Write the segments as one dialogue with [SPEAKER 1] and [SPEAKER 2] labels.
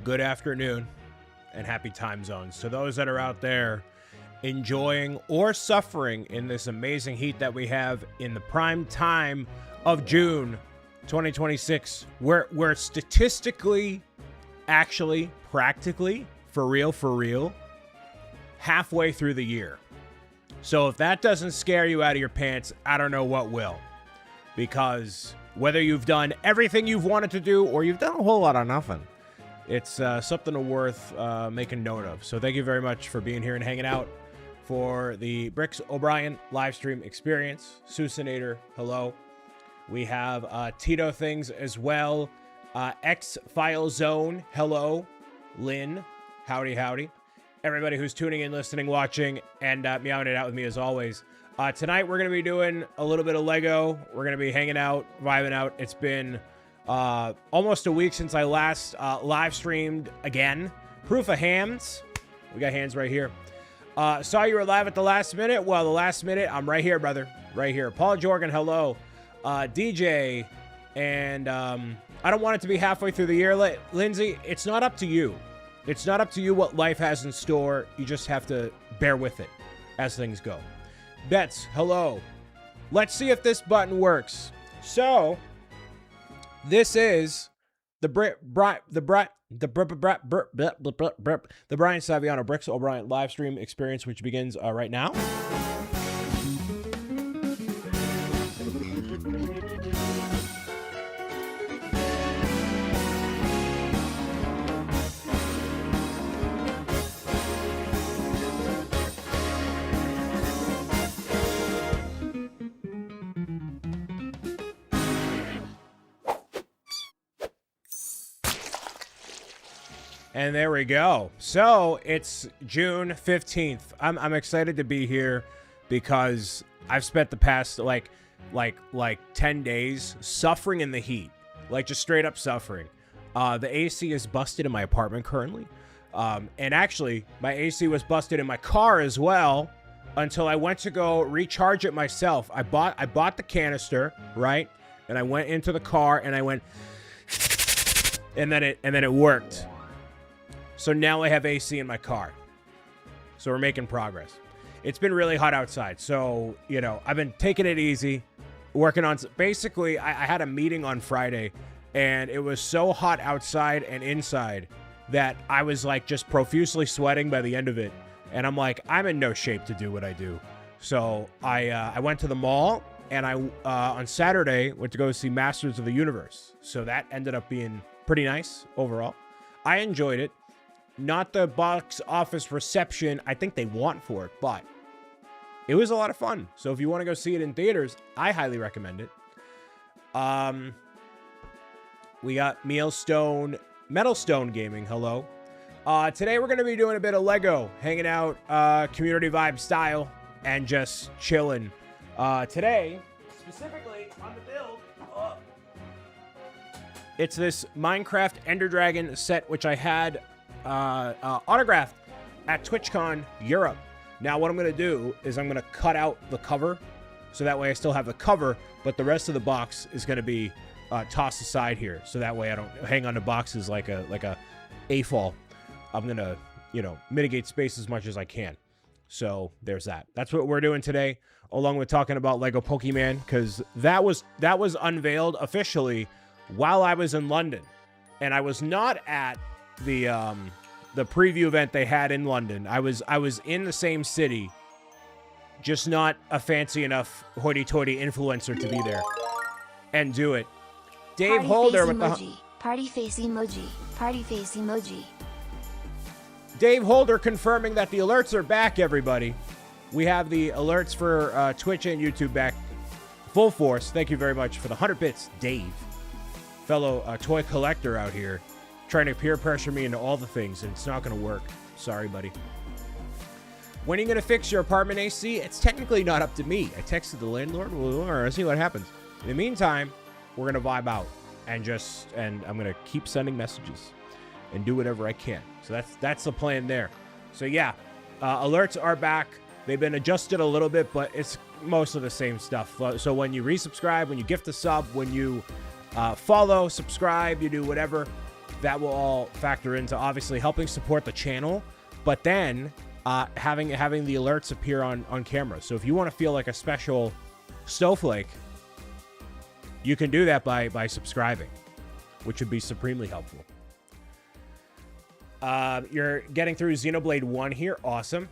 [SPEAKER 1] good afternoon, and happy time zones to those that are out there enjoying or suffering in this amazing heat that we have in the prime time of June 2026. We're statistically, actually, practically, for real, halfway through the year. So if that doesn't scare you out of your pants, I don't know what will. Because whether you've done everything you've wanted to do or you've done a whole lot of nothing, it's something worth making note of. So thank you very much for being here and hanging out for the BricksOBrian live stream experience. Susanator, hello. We have Tito Things as well. X-File Zone, hello. Lynn, howdy. Everybody who's tuning in, listening, watching, and meowing it out with me as always. Tonight we're going to be doing a little bit of Lego. We're going to be hanging out, vibing out. It's been almost a week since I last live streamed again. Proof of hands. We got hands right here. Saw you were live at the last minute. Well, the last minute, I'm right here, brother. Right here. Paul Jorgen, hello. DJ, and I don't want it to be halfway through the year. Lindsay, it's not up to you. It's not up to you what life has in store. You just have to bear with it as things go. Bets, hello. Let's see if this button works. So, this is the Brian Saviano BricksOBrian live stream experience, which begins right now. And there we go. So it's June 15th. I'm excited to be here because I've spent the past like 10 days suffering in the heat, like just straight up suffering. The AC is busted in my apartment currently. And actually my AC was busted in my car as well until I went to go recharge it myself. I bought the canister, right? And I went into the car and I went, and then it worked. So now I have AC in my car. So we're making progress. It's been really hot outside. So, you know, I've been taking it easy, working on... Basically, I had a meeting on Friday, and it was so hot outside and inside that I was, like, just profusely sweating by the end of it. And I'm like, I'm in no shape to do what I do. So I went to the mall, and I, on Saturday, went to go see Masters of the Universe. So that ended up being pretty nice overall. I enjoyed it. Not the box office reception I think they want for it, but it was a lot of fun. So if you want to go see it in theaters, I highly recommend it. We got Metalstone Gaming, hello. Today we're going to be doing a bit of Lego, hanging out community vibe style, and just chilling. Today, specifically on the build, it's this Minecraft Ender Dragon set, which I had autographed at TwitchCon Europe. Now what I'm going to do is I'm going to cut out the cover so that way I still have the cover, but the rest of the box is going to be tossed aside here, so that way I don't hang on to boxes like a A-fall. I'm going to, you know, mitigate space as much as I can. So there's that. That's what we're doing today, along with talking about Lego Pokemon, because that was unveiled officially while I was in London, and I was not at the preview event they had in London. I was in the same city, just not a fancy enough hoity-toity influencer to be there and do it. Dave Holder with the
[SPEAKER 2] party face emoji. Party face emoji.
[SPEAKER 1] Dave Holder confirming that the alerts are back, everybody. We have the alerts for Twitch and YouTube back full force. Thank you very much for the 100 bits, Dave. Fellow toy collector out here, trying to peer pressure me into all the things, and it's not going to work. Sorry, buddy. When are you going to fix your apartment AC? It's technically not up to me. I texted the landlord. We'll see what happens. In the meantime, we're going to vibe out and I'm going to keep sending messages and do whatever I can. So that's the plan there. So yeah, alerts are back. They've been adjusted a little bit, but it's most of the same stuff. So when you resubscribe, when you gift a sub, when you follow, subscribe, you do whatever, that will all factor into obviously helping support the channel, but then having the alerts appear on camera. So if you want to feel like a special snowflake, you can do that by subscribing, which would be supremely helpful. You're getting through Xenoblade 1 here. Awesome.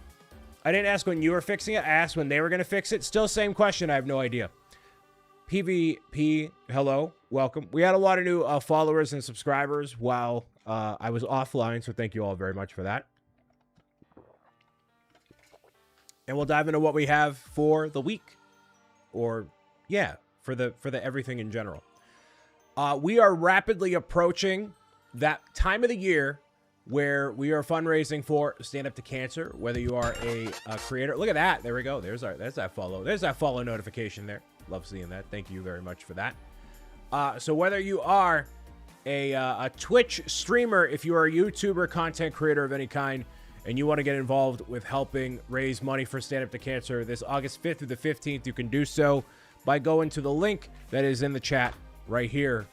[SPEAKER 1] I didn't ask when you were fixing it. I asked when they were going to fix it. Still same question. I have no idea. PvP, hello. Welcome. We had a lot of new followers and subscribers while I was offline, so thank you all very much for that. And we'll dive into what we have for the week. Or, yeah, for the everything in general. We are rapidly approaching that time of the year where we are fundraising for Stand Up to Cancer, whether you are a creator. Look at that. There we go. There's that follow. There's that follow notification there. Love seeing that. Thank you very much for that. So whether you are a Twitch streamer, if you are a YouTuber, content creator of any kind, and you want to get involved with helping raise money for Stand Up to Cancer this August 5th through the 15th, you can do so by going to the link that is in the chat right here.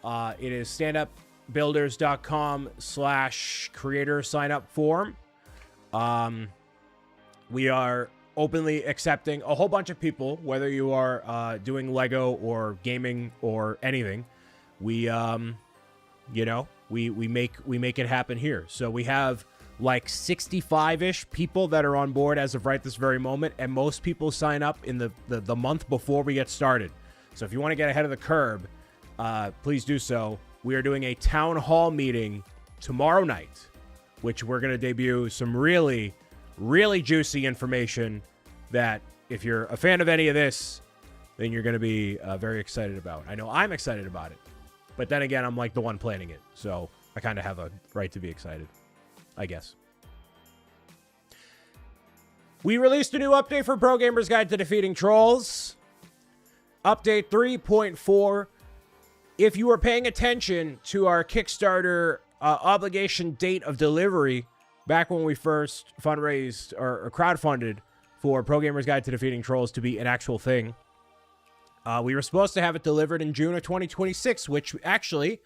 [SPEAKER 1] It is standupbuilders.com/creator sign up form. We are openly accepting a whole bunch of people, whether you are doing Lego or gaming or anything. We we make it happen here. So we have like 65-ish people that are on board as of right this very moment, and most people sign up in the month before we get started. So if you want to get ahead of the curve, please do so. We are doing a town hall meeting tomorrow night, which we're going to debut some really, really juicy information that if you're a fan of any of this, then you're going to be very excited about. I know I'm excited about it, but then again, I'm like the one planning it, so I kind of have a right to be excited, I guess. We released a new update for Pro Gamer's Guide to Defeating Trolls. Update 3.4. If you were paying attention to our Kickstarter obligation date of delivery back when we first fundraised or crowdfunded for Pro Gamer's Guide to Defeating Trolls to be an actual thing, we were supposed to have it delivered in June of 2026, which actually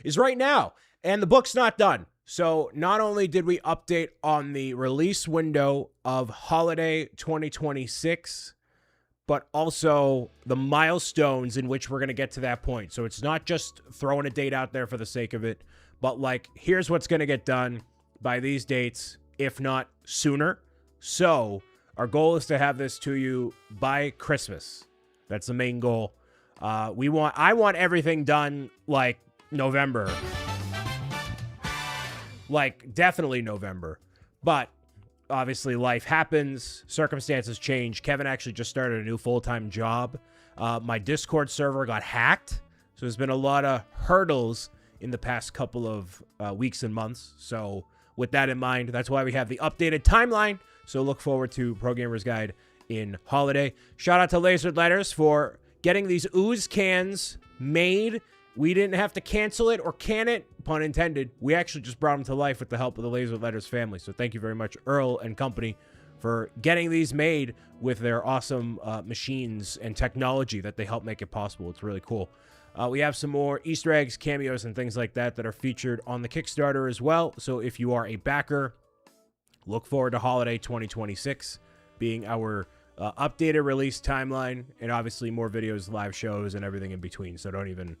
[SPEAKER 1] is right now. And the book's not done. So not only did we update on the release window of holiday 2026, but also the milestones in which we're going to get to that point. So it's not just throwing a date out there for the sake of it, but like, here's what's going to get done by these dates, if not sooner. So our goal is to have this to you by Christmas. That's the main goal. I want everything done like November. Like definitely November. But obviously, life happens. Circumstances change. Kevin actually just started a new full-time job. My Discord server got hacked. So there's been a lot of hurdles in the past couple of weeks and months. So with that in mind, that's why we have the updated timeline. So look forward to Pro Gamer's Guide in holiday. Shout out to Lasered Letters for getting these ooze cans made. We didn't have to cancel it or can it, pun intended. We actually just brought them to life with the help of the Laser Letters family. So thank you very much, Earl and company, for getting these made with their awesome machines and technology that they help make it possible. It's really cool. We have some more Easter eggs, cameos, and things like that that are featured on the Kickstarter as well. So if you are a backer, look forward to holiday 2026 being our updated release timeline, and obviously more videos, live shows, and everything in between. So don't even...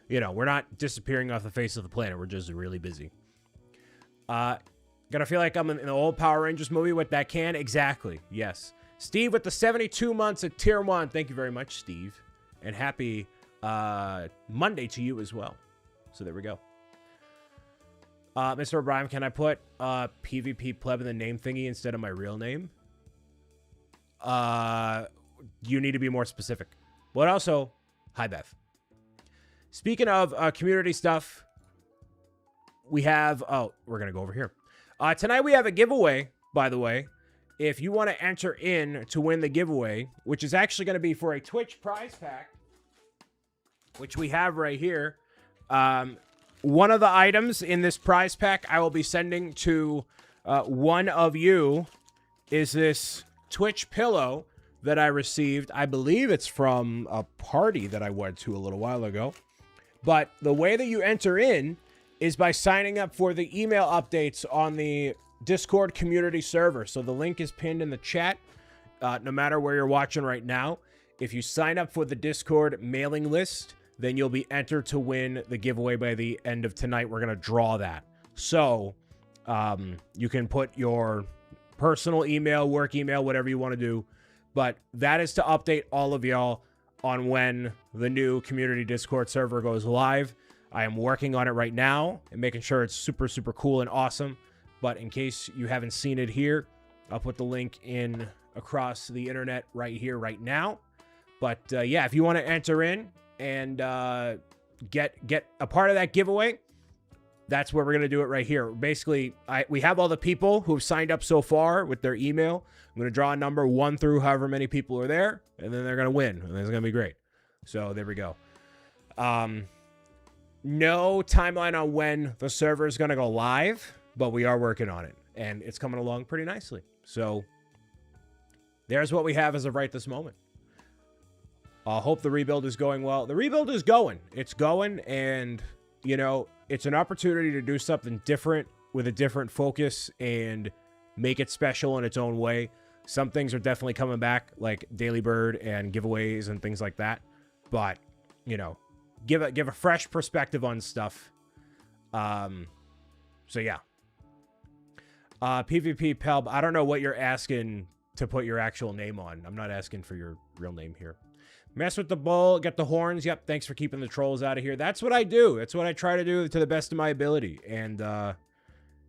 [SPEAKER 1] we're not disappearing off the face of the planet. We're just really busy. Gonna feel like I'm in the old Power Rangers movie with that can. Exactly. Yes. Steve with the 72 months at Tier 1. Thank you very much, Steve. And happy Monday to you as well. So there we go. Mr. O'Brien, can I put PvP pleb in the name thingy instead of my real name? You need to be more specific. But also, hi, Beth. Speaking of community stuff, we have... Oh, we're going to go over here. Tonight we have a giveaway, by the way. If you want to enter in to win the giveaway, which is actually going to be for a Twitch prize pack, which we have right here. One of the items in this prize pack I will be sending to one of you is this Twitch pillow that I received. I believe it's from a party that I went to a little while ago. But the way that you enter in is by signing up for the email updates on the Discord community server. So the link is pinned in the chat, no matter where you're watching right now. If you sign up for the Discord mailing list, then you'll be entered to win the giveaway by the end of tonight. We're going to draw that. So you can put your personal email, work email, whatever you want to do. But that is to update all of y'all on when the new community Discord server goes live. I am working on it right now and making sure it's super, super cool and awesome. But in case you haven't seen it here, I'll put the link in across the internet right here, right now. But yeah, if you want to enter in and get a part of that giveaway, that's where we're going to do it right here. Basically, we have all the people who've signed up so far with their email. I'm going to draw a number 1 through however many people are there, and then they're going to win, and it's going to be great. So there we go. No timeline on when the server is going to go live, but we are working on it, and it's coming along pretty nicely. So there's what we have as of right this moment. I hope the rebuild is going well. The rebuild is going. It's going, and, you know, it's an opportunity to do something different with a different focus and make it special in its own way. Some things are definitely coming back, like Daily Bird and giveaways and things like that. But, you know, give a fresh perspective on stuff. So, yeah. PvP Pelb, I don't know what you're asking to put your actual name on. I'm not asking for your real name here. Mess with the bull, get the horns. Yep, thanks for keeping the trolls out of here. That's what I do. That's what I try to do to the best of my ability. And,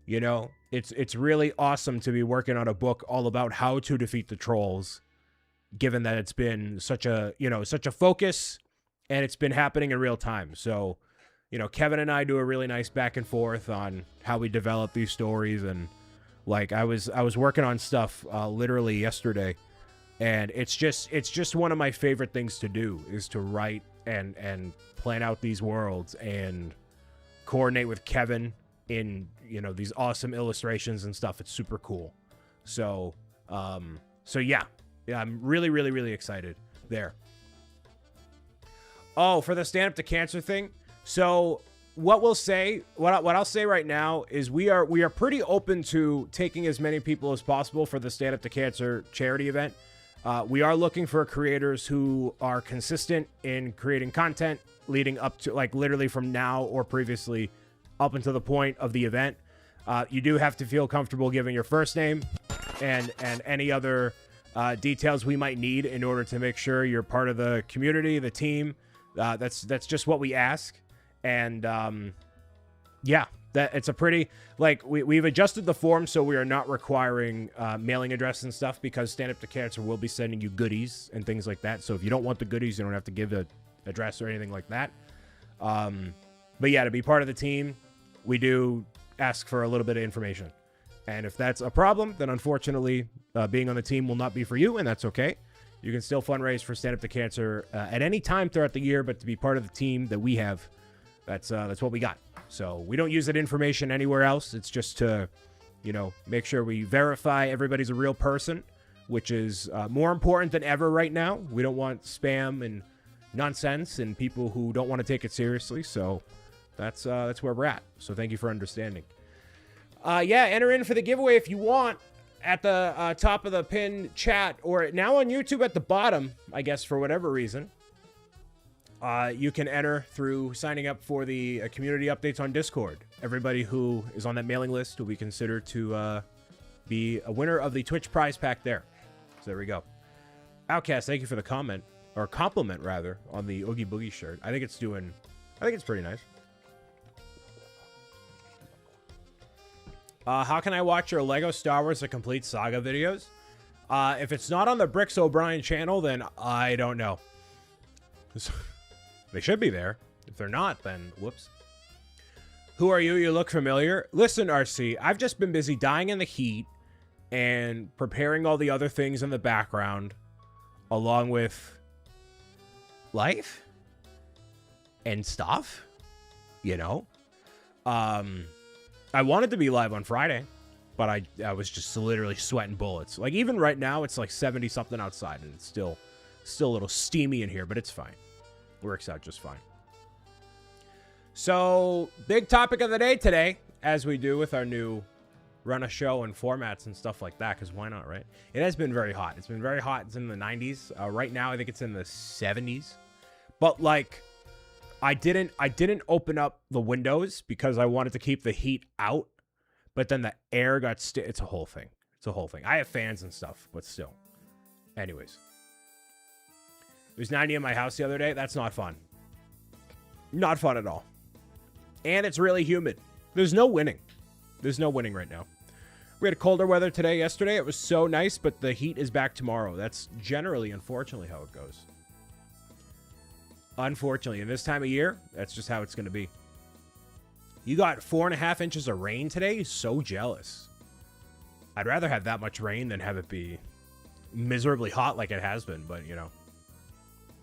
[SPEAKER 1] you know, it's really awesome to be working on a book all about how to defeat the trolls, given that it's been such a, you know, such a focus, and it's been happening in real time. So, you know, Kevin and I do a really nice back and forth on how we develop these stories. And, like, I was working on stuff literally yesterday. And it's just one of my favorite things to do, is to write and plan out these worlds and coordinate with Kevin in, you know, these awesome illustrations and stuff. It's super cool. So yeah, I'm really, really, really excited there. Oh, for the Stand Up to Cancer thing. So what I'll say right now is we are pretty open to taking as many people as possible for the Stand Up to Cancer charity event. We are looking for creators who are consistent in creating content leading up to, like, literally from now or previously up until the point of the event. You do have to feel comfortable giving your first name and any other details we might need in order to make sure you're part of the community, the team. That's just what we ask. And yeah, that it's a pretty, like, we've adjusted the form so we are not requiring mailing address and stuff, because Stand Up to Cancer will be sending you goodies and things like that. So if you don't want the goodies, you don't have to give an address or anything like that. But yeah, to be part of the team, we do ask for a little bit of information. And if that's a problem, then unfortunately, being on the team will not be for you, and that's okay. You can still fundraise for Stand Up to Cancer at any time throughout the year, but to be part of the team that we have, that's what we got. So we don't use that information anywhere else. It's just to, you know, make sure we verify everybody's a real person, which is more important than ever right now. We don't want spam and nonsense and people who don't want to take it seriously. So that's where we're at. So thank you for understanding. Yeah, enter in for the giveaway if you want at the top of the pinned chat, or now on YouTube at the bottom, I guess, for whatever reason. You can enter through signing up for the community updates on Discord. Everybody who is on that mailing list will be considered to be a winner of the Twitch prize pack there. So there we go. Outcast, thank you for the comment, or compliment rather, on the Oogie Boogie shirt. I think it's pretty nice. How can I watch your Lego Star Wars: The Complete Saga videos? If it's not on the BricksOBrian channel, then I don't know. They should be there. If they're not, then whoops. Who are you? You look familiar. Listen, RC, I've just been busy dying in the heat and preparing all the other things in the background, along with life and stuff, you know. I wanted to be live on Friday, but I was just literally sweating bullets. Like, even right now, it's like 70 something outside, and it's still a little steamy in here, but it's fine. Works out just fine. So, big topic of the day today, as we do with our new run a show and formats and stuff like that, because why not, right? It has been very hot. It's been very hot. It's in the 90s. Right now, I think it's in the 70s. But, like, I didn't open up the windows because I wanted to keep the heat out. But then the air got it's a whole thing. It's a whole thing. I have fans and stuff, but still. Anyways. It was 90 in my house the other day. That's not fun. Not fun at all. And it's really humid. There's no winning. There's no winning right now. We had colder weather today, yesterday. It was so nice, but the heat is back tomorrow. That's generally, unfortunately, how it goes. Unfortunately, in this time of year, that's just how it's going to be. You got 4.5 inches of rain today? So jealous. I'd rather have that much rain than have it be miserably hot like it has been, but, you know,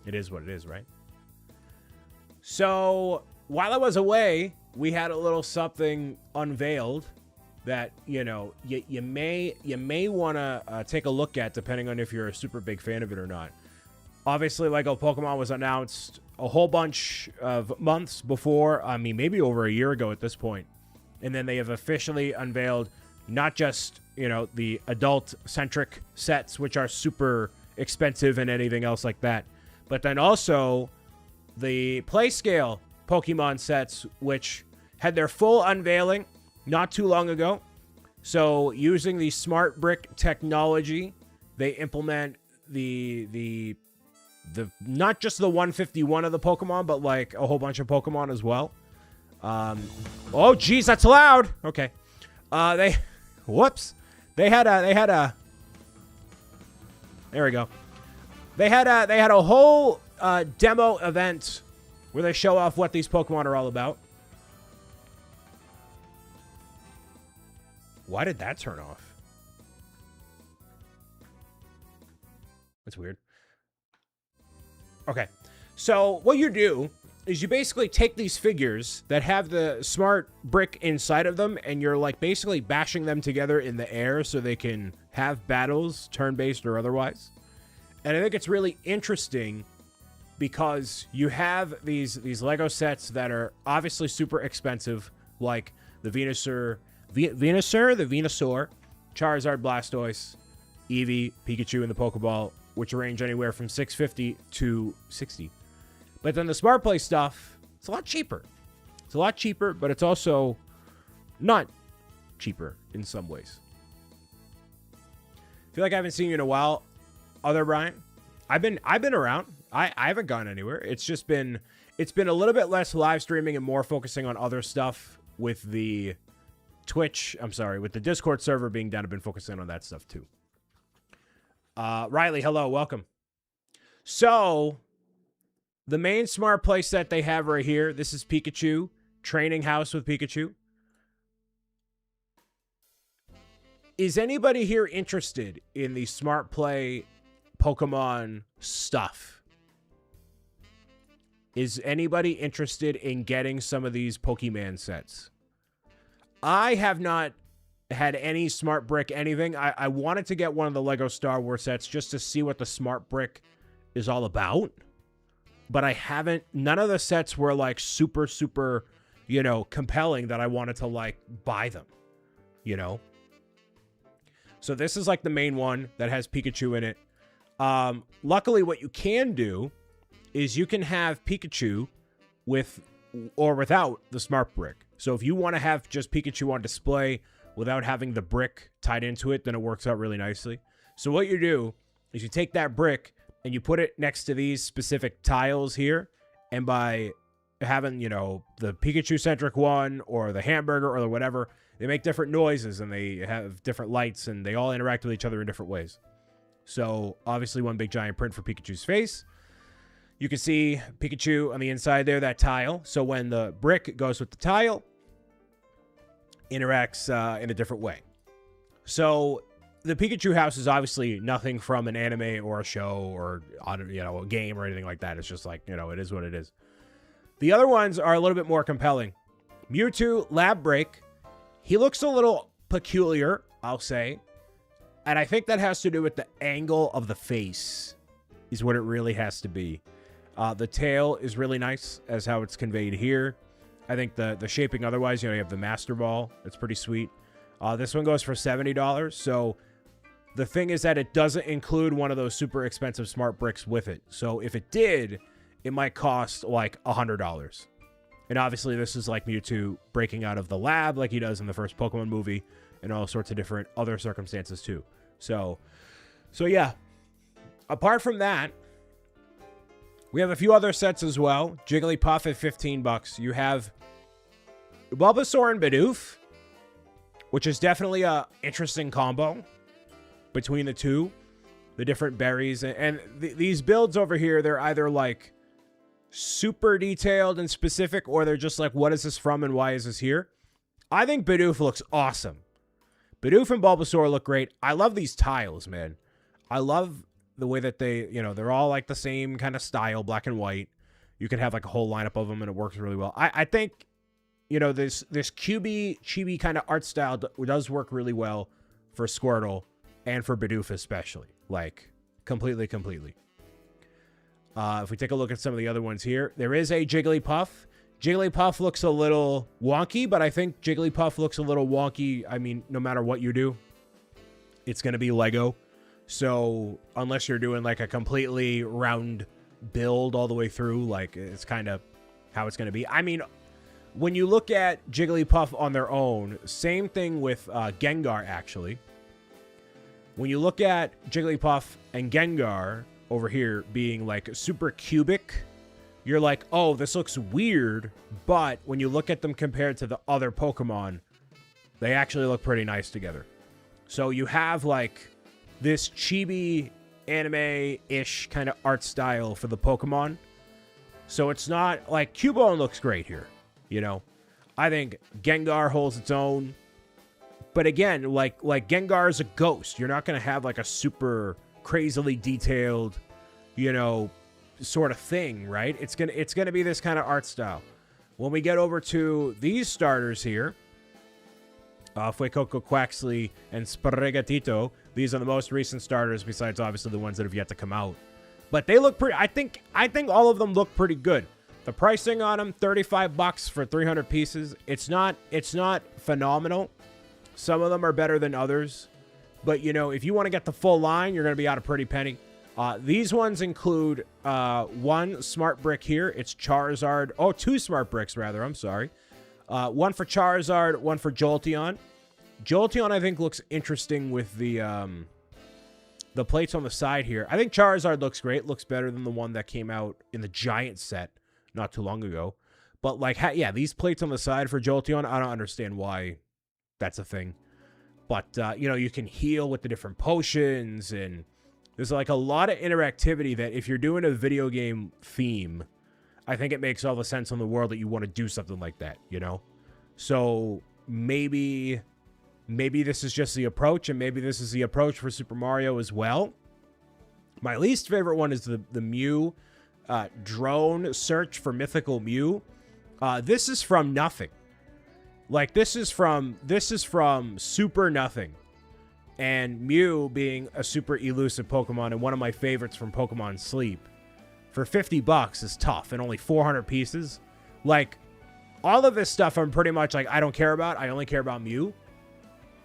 [SPEAKER 1] it is what it is, right? So, while I was away, we had a little something unveiled that, you know, you may want to take a look at, depending on if you're a super big fan of it or not. Obviously, Lego Pokemon was announced a whole bunch of months before. I mean, maybe over a year ago at this point. And then they have officially unveiled not just, you know, the adult-centric sets, which are super expensive and anything else like that, but then also the Playscale Pokemon sets, which had their full unveiling not too long ago. So using the smart brick technology, they implement the not just the 151 of the Pokemon, but like a whole bunch of Pokemon as well. Oh geez, that's loud. Okay. There we go. They had a whole demo event where they show off what these Pokemon are all about. Why did that turn off? That's weird. Okay. So what you do is you basically take these figures that have the smart brick inside of them, and you're like basically bashing them together in the air so they can have battles, turn-based or otherwise. And I think it's really interesting because you have these Lego sets that are obviously super expensive, like the Venusaur, Charizard, Blastoise, Eevee, Pikachu, and the Pokeball, which range anywhere from $650 to $60. But then the Smart Play stuff, it's a lot cheaper. It's a lot cheaper, but it's also not cheaper in some ways. I feel like I haven't seen you in a while. Other Brian, I've been around. I haven't gone anywhere. It's been a little bit less live streaming and more focusing on other stuff with the with the Discord server being down. I've been focusing on that stuff too. Riley, hello, welcome. So, the main Smart Play set they have right here, this is Pikachu, Training House with Pikachu. Is anybody here interested in the Smart Play Pokemon stuff? Is anybody interested in getting some of these Pokemon sets? I have not had any Smart Brick anything. I wanted to get one of the Lego Star Wars sets just to see what the Smart Brick is all about. But I haven't. None of the sets were like super, you know, compelling that I wanted to like buy them, you know? So this is like the main one that has Pikachu in it. Luckily, what you can do is you can have Pikachu with or without the Smart Brick. So if you want to have just Pikachu on display without having the brick tied into it, then it works out really nicely. So what you do is you take that brick and you put it next to these specific tiles here. And by having, you know, the Pikachu-centric one or the hamburger or the whatever, they make different noises and they have different lights and they all interact with each other in different ways. So obviously one big giant print for Pikachu's face. You can see Pikachu on the inside there, that tile. So when the brick goes with the tile, interacts in a different way. So the Pikachu house is obviously nothing from an anime or a show or, you know, a game or anything like that. It's just like, you know, it is what it is. The other ones are a little bit more compelling. Mewtwo Lab Break. He looks a little peculiar, I'll say. And I think that has to do with the angle of the face is what it really has to be. The tail is really nice as how it's conveyed here. I think the shaping otherwise, you have the Master Ball. It's pretty sweet. This one goes for $70. So the thing is that it doesn't include one of those super expensive smart bricks with it. So if it did, it might cost like $100. And obviously this is like Mewtwo breaking out of the lab like he does in the first Pokemon movie and all sorts of different other circumstances too. So yeah. Apart from that, we have a few other sets as well. Jigglypuff at $15. You have Bulbasaur and Bidoof, which is definitely a interesting combo between the two, the different berries. And these builds over here, they're either like super detailed and specific, or they're just like, what is this from and why is this here? I think Bidoof looks awesome. Bidoof and Bulbasaur look great. I love these tiles, man. I love the way that they, they're all like the same kind of style, black and white. You can have like a whole lineup of them and it works really well. I think, this chibi kind of art style does work really well for Squirtle and for Bidoof especially. Like, completely. If we take a look at some of the other ones here, there is a Jigglypuff. Jigglypuff looks a little wonky, but I think Jigglypuff looks a little wonky. I mean, no matter what you do, it's going to be Lego. So unless you're doing like a completely round build all the way through, like it's kind of how it's going to be. I mean, when you look at Jigglypuff on their own, same thing with Gengar, actually. When you look at Jigglypuff and Gengar over here being like super cubic, you're like, oh, this looks weird. But when you look at them compared to the other Pokemon, they actually look pretty nice together. So you have like this chibi anime-ish kind of art style for the Pokemon. So it's not like Cubone looks great here. I think Gengar holds its own. But again, like Gengar is a ghost. You're not going to have like a super crazily detailed, sort of thing, right? It's gonna be this kind of art style. When we get over to these starters here, Fuecoco, Quaxley, and Sprigatito, these are the most recent starters besides obviously the ones that have yet to come out. But they look pretty, I think all of them look pretty good. The pricing on them, $35 for 300 pieces. It's not phenomenal. Some of them are better than others. But, if you want to get the full line, you're going to be out a pretty penny. These ones include one smart brick here. It's Charizard. Oh, two smart bricks, rather. I'm sorry. One for Charizard, one for Jolteon. Jolteon, I think, looks interesting with the plates on the side here. I think Charizard looks great. Looks better than the one that came out in the Giant set not too long ago. But, yeah, these plates on the side for Jolteon, I don't understand why that's a thing. But, you can heal with the different potions, and there's, like, a lot of interactivity that if you're doing a video game theme, I think it makes all the sense in the world that you want to do something like that, So, maybe this is just the approach, and maybe this is the approach for Super Mario as well. My least favorite one is the Mew drone search for mythical Mew. This is from nothing. Like, this is from super nothing. And Mew being a super elusive Pokemon and one of my favorites from Pokemon Sleep, for $50 is tough, and only 400 pieces. Like, all of this stuff I'm pretty much like, I don't care about. I only care about Mew.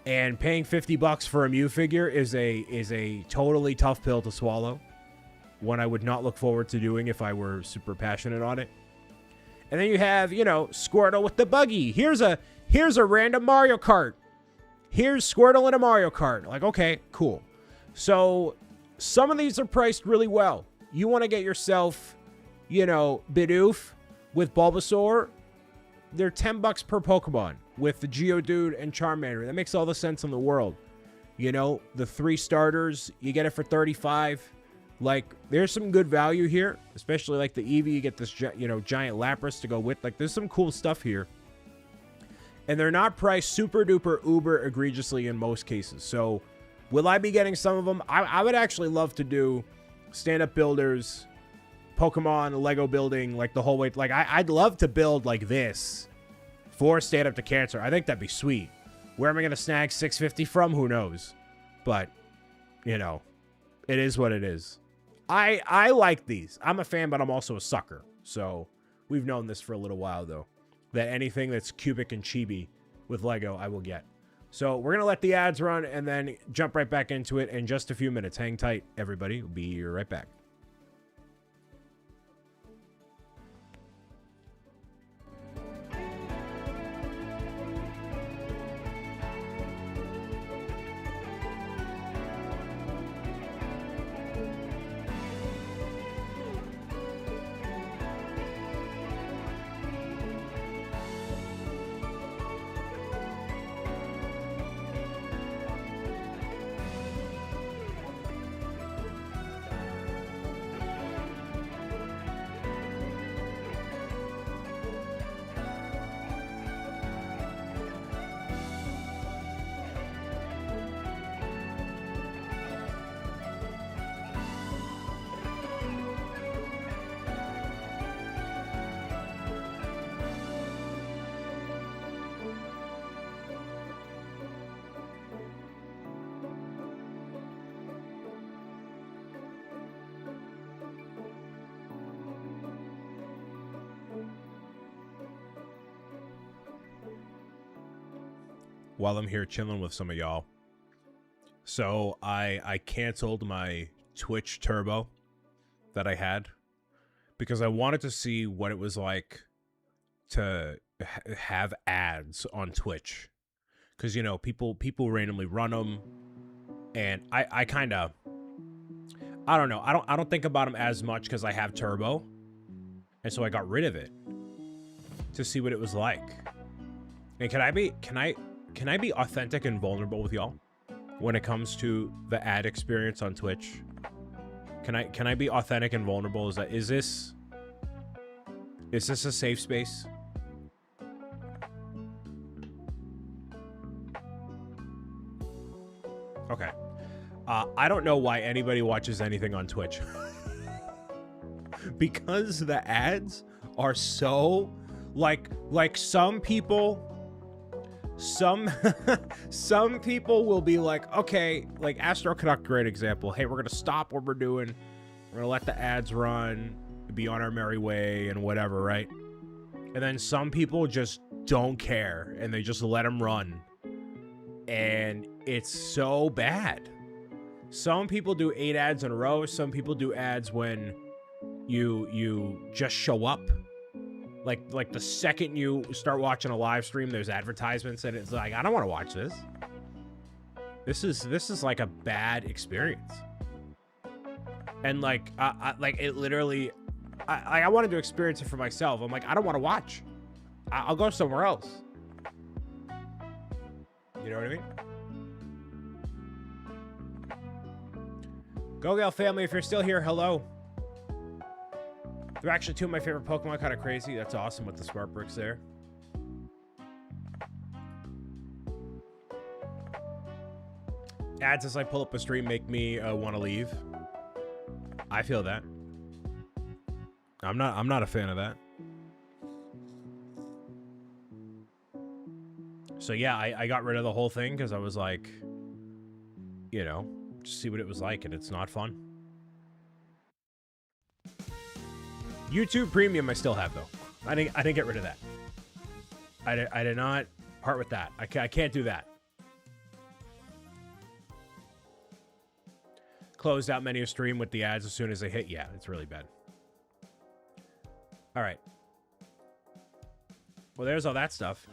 [SPEAKER 1] And paying $50 for a Mew figure is a totally tough pill to swallow. One I would not look forward to doing if I were super passionate on it. And then you have, Squirtle with the buggy. Here's a random Mario Kart. Here's Squirtle in a Mario Kart. Like, okay, cool. So some of these are priced really well. You want to get yourself, Bidoof with Bulbasaur. They're $10 per Pokemon with the Geodude and Charmander. That makes all the sense in the world. The 3 starters, you get it for $35. Like, there's some good value here, especially like the Eevee. You get this, giant Lapras to go with. Like, there's some cool stuff here. And they're not priced super duper uber egregiously in most cases. So, will I be getting some of them? I would actually love to do stand-up builders, Pokemon, Lego building, like the whole way. Like, I'd love to build like this for Stand Up to Cancer. I think that'd be sweet. Where am I going to snag $650 from? Who knows? But, it is what it is. I like these. I'm a fan, but I'm also a sucker. So, we've known this for a little while, though. that anything that's cubic and chibi with Lego I will get. So we're going to let the ads run and then jump right back into it in just a few minutes. Hang tight, everybody. We'll be right back. While I'm here chilling with some of y'all. So I canceled my Twitch Turbo that I had because I wanted to see what it was like to have ads on Twitch. Because, you know, people randomly run them, and I kind of, I don't know. I don't think about them as much because I have Turbo, and so I got rid of it to see what it was like. And can I be authentic and vulnerable with y'all when it comes to the ad experience on Twitch? Can I be authentic and vulnerable? Is this a safe space? Okay. I don't know why anybody watches anything on Twitch. Because the ads are so like some people will be like, okay, like Astro Canuck, great example. Hey, we're gonna stop what we're doing. We're gonna let the ads run, be on our merry way and whatever, right? And then some people just don't care and they just let them run. And it's so bad. Some people do 8 ads in a row. Some people do ads when you just show up. Like the second you start watching a live stream, there's advertisements, and it's like, I don't want to watch this. This is like a bad experience. And like it literally, I wanted to experience it for myself. I'm like, I don't want to watch. I'll go somewhere else. You know what I mean? Go Gal family, if you're still here, hello. They're actually 2 of my favorite Pokemon, kind of crazy. That's awesome with the smart bricks there. Ads as I pull up a stream make me want to leave. I feel that. I'm not a fan of that. So yeah, I got rid of the whole thing because I was like, you know, just see what it was like, and it's not fun. YouTube Premium I still have though. I didn't get rid of that. I did not part with that. I can't do that. Closed out menu stream with the ads as soon as they hit. Yeah, it's really bad. All right. Well, there's all that stuff.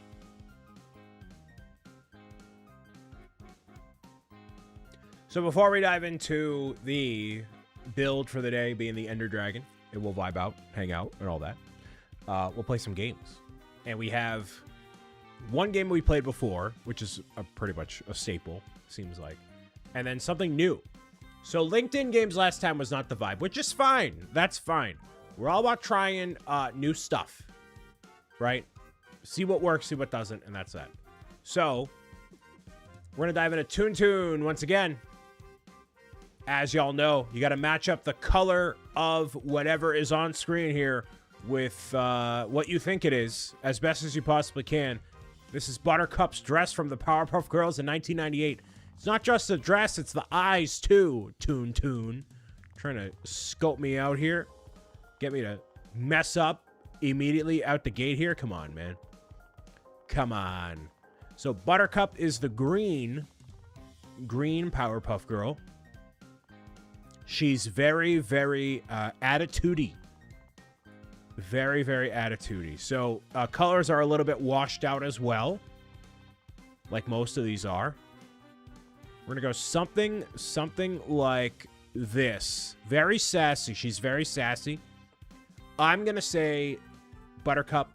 [SPEAKER 1] So before we dive into the build for the day, being the Ender Dragon, and we'll vibe out, hang out, and all that, we'll play some games. And we have one game we played before, which is pretty much a staple, seems like. And then something new. So LinkedIn games last time was not the vibe, which is fine. That's fine. We're all about trying new stuff, right? See what works, see what doesn't, and that's that. So we're going to dive into Toon once again. As y'all know, you got to match up the color of whatever is on screen here with what you think it is as best as you possibly can. This is Buttercup's dress from the Powerpuff Girls in 1998. It's not just the dress, it's the eyes too. Toon. Trying to scope me out here. Get me to mess up immediately out the gate here. Come on, man. Come on. So Buttercup is the green Powerpuff Girl. She's very, very attitudey. Very, very attitudey. So colors are a little bit washed out as well. Like most of these are. We're going to go something like this. Very sassy. She's very sassy. I'm going to say Buttercup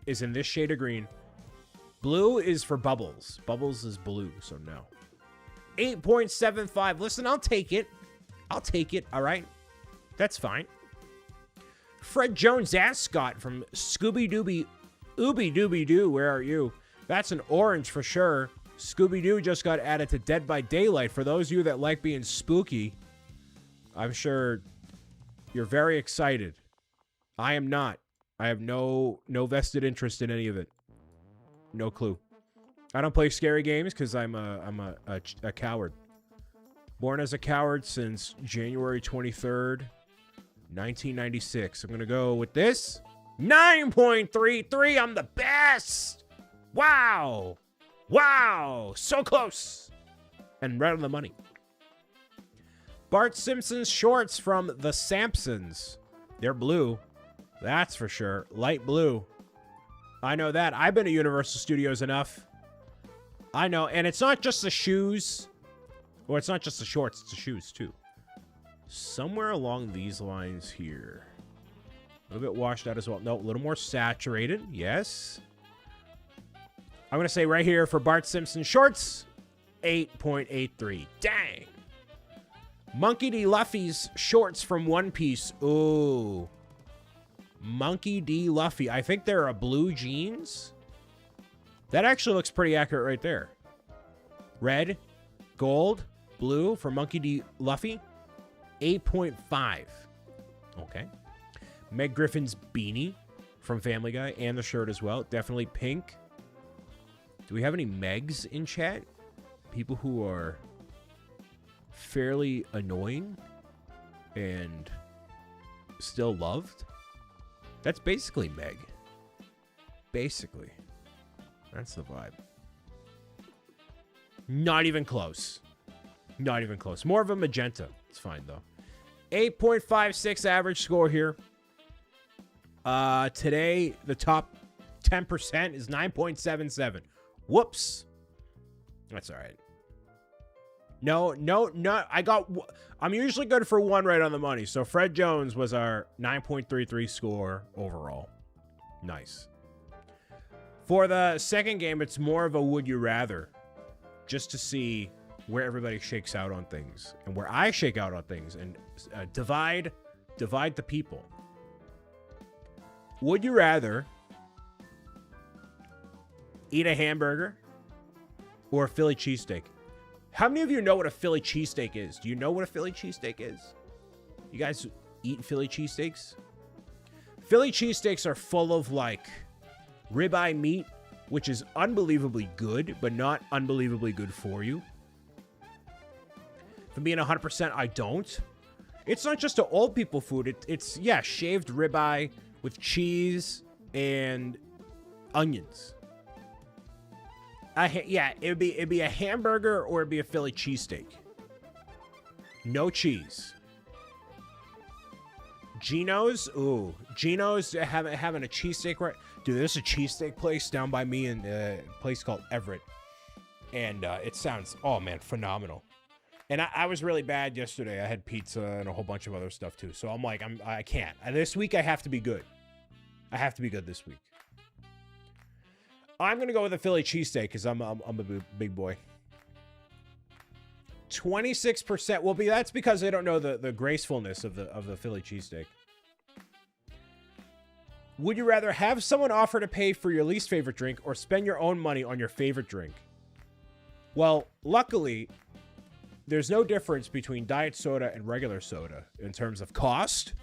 [SPEAKER 1] is in this shade of green. Blue is for Bubbles. Bubbles is blue, so no. 8.75. Listen, I'll take it. I'll take it, all right? That's fine. Fred Jones Ascot from Scooby-Dooby Ooby-Dooby-Doo. Where are you? That's an orange for sure. Scooby-Doo just got added to Dead by Daylight. For those of you that like being spooky, I'm sure you're very excited. I am not. I have no vested interest in any of it. No clue. I don't play scary games because I'm a coward. Born as a coward since January 23rd, 1996. I'm going to go with this. 9.33. I'm the best. Wow. Wow. So close. And right on the money. Bart Simpson's shorts from The Sampsons. They're blue. That's for sure. Light blue. I know that. I've been to Universal Studios enough. I know. And it's not just the shoes. Or it's not just the shorts. It's the shoes, too. Somewhere along these lines here. A little bit washed out as well. No, a little more saturated. Yes. I'm going to say right here for Bart Simpson shorts, 8.83. Dang. Monkey D. Luffy's shorts from One Piece. Ooh. Monkey D. Luffy. I think they're a blue jeans. That actually looks pretty accurate right there. Red, gold, blue for Monkey D. Luffy. 8.5. Okay. Meg Griffin's beanie from Family Guy and the shirt as well. Definitely pink. Do we have any Megs in chat? People who are fairly annoying and still loved? That's basically Meg. Basically. That's the vibe. Not even close. Not even close. More of a magenta. It's fine, though. 8.56 average score here. Today, the top 10% is 9.77. Whoops. That's all right. No. I'm usually good for one right on the money. So Fred Jones was our 9.33 score overall. Nice. For the second game, it's more of a would you rather. Just to see where everybody shakes out on things. And where I shake out on things. And divide the people. Would you rather eat a hamburger or a Philly cheesesteak? How many of you know what a Philly cheesesteak is? Do you know what a Philly cheesesteak is? You guys eat Philly cheesesteaks? Philly cheesesteaks are full of, like, ribeye meat, which is unbelievably good, but not unbelievably good for you. If I'm being 100%, I don't. It's not just an old people food. It's shaved ribeye with cheese and onions. It'd be a hamburger or it'd be a Philly cheesesteak. No cheese. Geno's? Ooh. Geno's having a cheesesteak right... Dude, there's a cheesesteak place down by me in a place called Everett. And it sounds, oh man, phenomenal. And I was really bad yesterday. I had pizza and a whole bunch of other stuff too. So I'm like, I can't. This week I have to be good. I have to be good this week. I'm going to go with a Philly cheesesteak because I'm a big boy. 26%. Well, that's because they don't know the gracefulness of the Philly cheesesteak. Would you rather have someone offer to pay for your least favorite drink or spend your own money on your favorite drink? Well, luckily, there's no difference between diet soda and regular soda in terms of cost.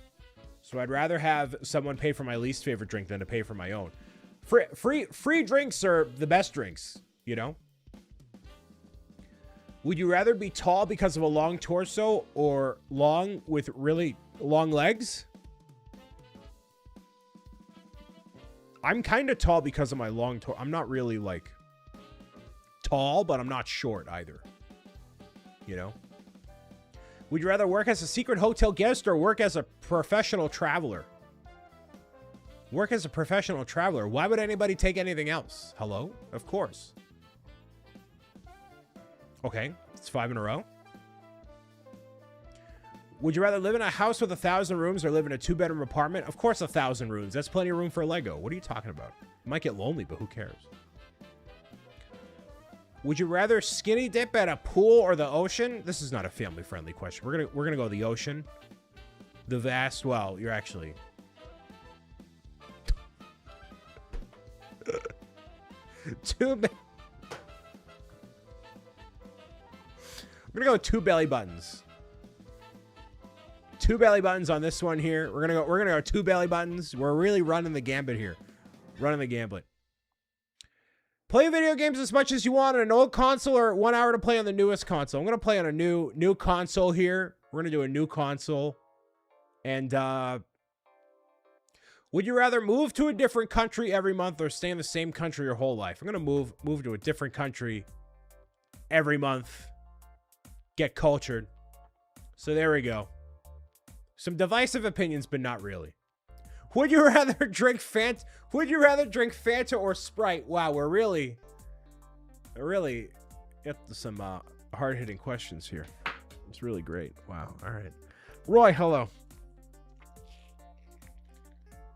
[SPEAKER 1] So I'd rather have someone pay for my least favorite drink than to pay for my own. Free drinks are the best drinks, you know? Would you rather be tall because of a long torso or long with really long legs? I'm kind of tall because of my long torso. I'm not really, like, tall, but I'm not short either. You know? Would you rather work as a secret hotel guest or work as a professional traveler? Work as a professional traveler. Why would anybody take anything else? Hello? Of course. Okay, it's 5 in a row. Would you rather live in a house with 1,000 rooms or live in a 2-bedroom apartment? Of course 1,000 rooms. That's plenty of room for Lego. What are you talking about? You might get lonely, but who cares? Would you rather skinny dip at a pool or the ocean? This is not a family-friendly question. We're gonna go the ocean. The vast, well, you're actually... I'm gonna go 2 belly buttons. 2 belly buttons on this one here. We're gonna go 2 belly buttons. We're really running the gambit here. Running the gambit. Play video games as much as you want on an old console or 1 hour to play on the newest console. I'm gonna play on a new console here. We're gonna do a new console. And would you rather move to a different country every month or stay in the same country your whole life? I'm gonna move to a different country every month. Get cultured. So there we go. Some divisive opinions, but not really. Would you rather drink Fanta? Would you rather drink Fanta or Sprite? Wow, we're really get some hard-hitting questions here. It's really great. Wow. All right, Roy, hello.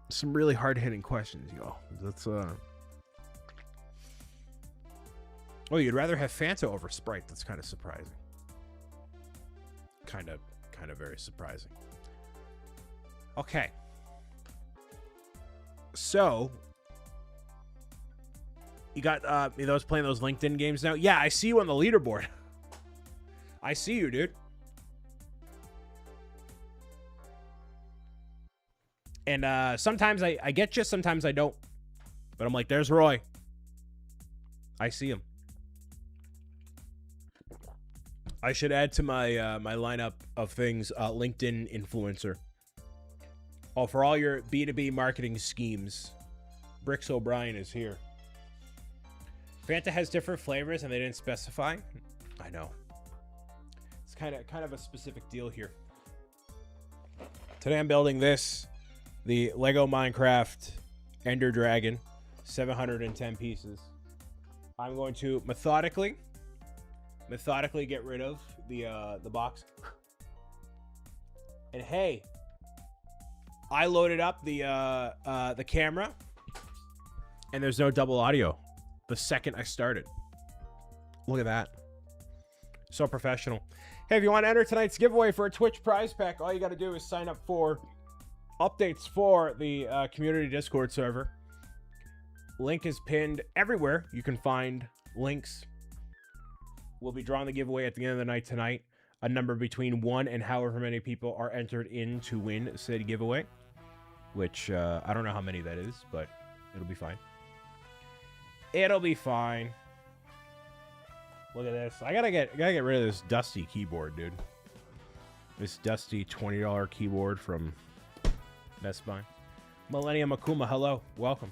[SPEAKER 1] Some really hard-hitting questions, y'all. That's Oh, you'd rather have Fanta over Sprite? That's kind of surprising. Kind of very surprising. Okay. So, you got those playing those LinkedIn games now? Yeah, I see you on the leaderboard. I see you, dude. And sometimes I get you, sometimes I don't. But I'm like, there's Roy. I see him. I should add to my my lineup of things, LinkedIn influencer. Oh, for all your B2B marketing schemes, BricksOBrian is here. Fanta has different flavors and they didn't specify. I know. It's kind of a specific deal here. Today I'm building this, the Lego Minecraft Ender Dragon, 710 pieces. I'm going to methodically get rid of the box. And hey, I loaded up the camera, and there's no double audio the second I started. Look at that. So professional. Hey, if you want to enter tonight's giveaway for a Twitch prize pack, all you got to do is sign up for updates for the community Discord server. Link is pinned everywhere. You can find links. We'll be drawing the giveaway at the end of the night tonight. A number between 1 and however many people are entered in to win said giveaway. Which, I don't know how many that is, but it'll be fine. It'll be fine. Look at this. I gotta get rid of this dusty keyboard, dude. This dusty $20 keyboard from Best Buy. Millennium Akuma, hello. Welcome.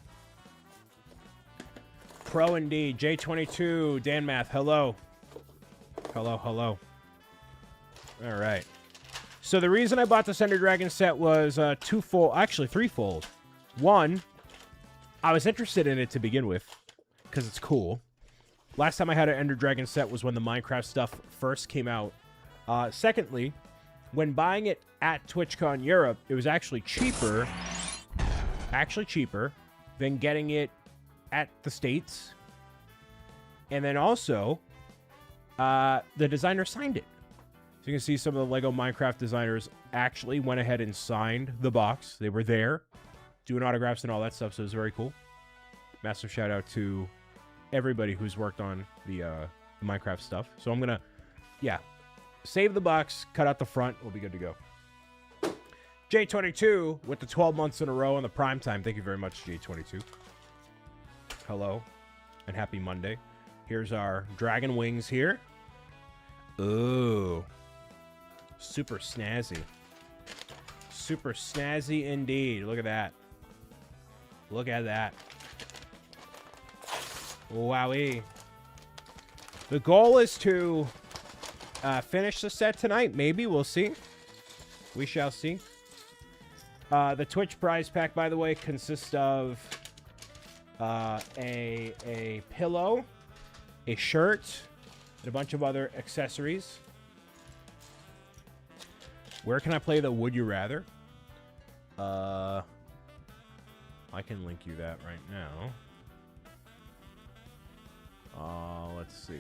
[SPEAKER 1] Pro indeed. J22, Dan Math, hello. Hello. All right. So the reason I bought this Ender Dragon set was twofold, actually threefold. One, I was interested in it to begin with because it's cool. Last time I had an Ender Dragon set was when the Minecraft stuff first came out. Secondly, when buying it at TwitchCon Europe, it was actually cheaper than getting it at the States. And then also, the designer signed it. So you can see some of the Lego Minecraft designers actually went ahead and signed the box. They were there doing autographs and all that stuff, so it was very cool. Massive shout out to everybody who's worked on the Minecraft stuff. So I'm gonna, save the box, cut out the front, we'll be good to go. J22 with the 12 months in a row on the prime time. Thank you very much, J22. Hello and happy Monday. Here's our dragon wings here. Ooh, super snazzy. Super snazzy indeed. Look at that. Look at that. Wowee. The goal is to finish the set tonight. Maybe. We'll see. We shall see. The Twitch prize pack, by the way, consists of a pillow, a shirt, and a bunch of other accessories. Where can I play the Would You Rather? I can link you that right now. Let's see.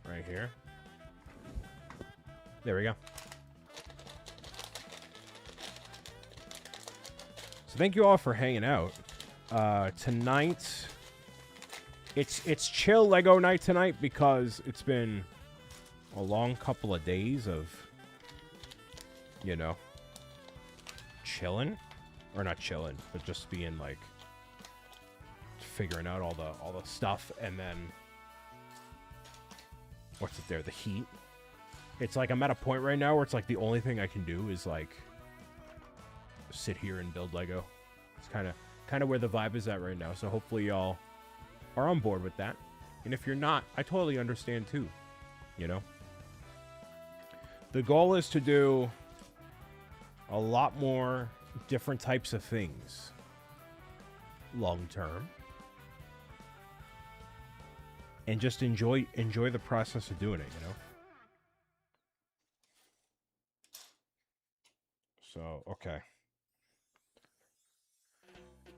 [SPEAKER 1] Right here. There we go. So thank you all for hanging out. Tonight, it's chill Lego night tonight because it's been a long couple of days of, you know, chilling, or not chilling, but just being like figuring out all the stuff, and then what's it there? The heat. It's like I'm at a point right now where it's like the only thing I can do is like sit here and build Lego. It's kind of where the vibe is at right now. So hopefully y'all are on board with that. And if you're not, I totally understand too. You know? The goal is to do a lot more different types of things long term. And just enjoy the process of doing it, you know? So, okay.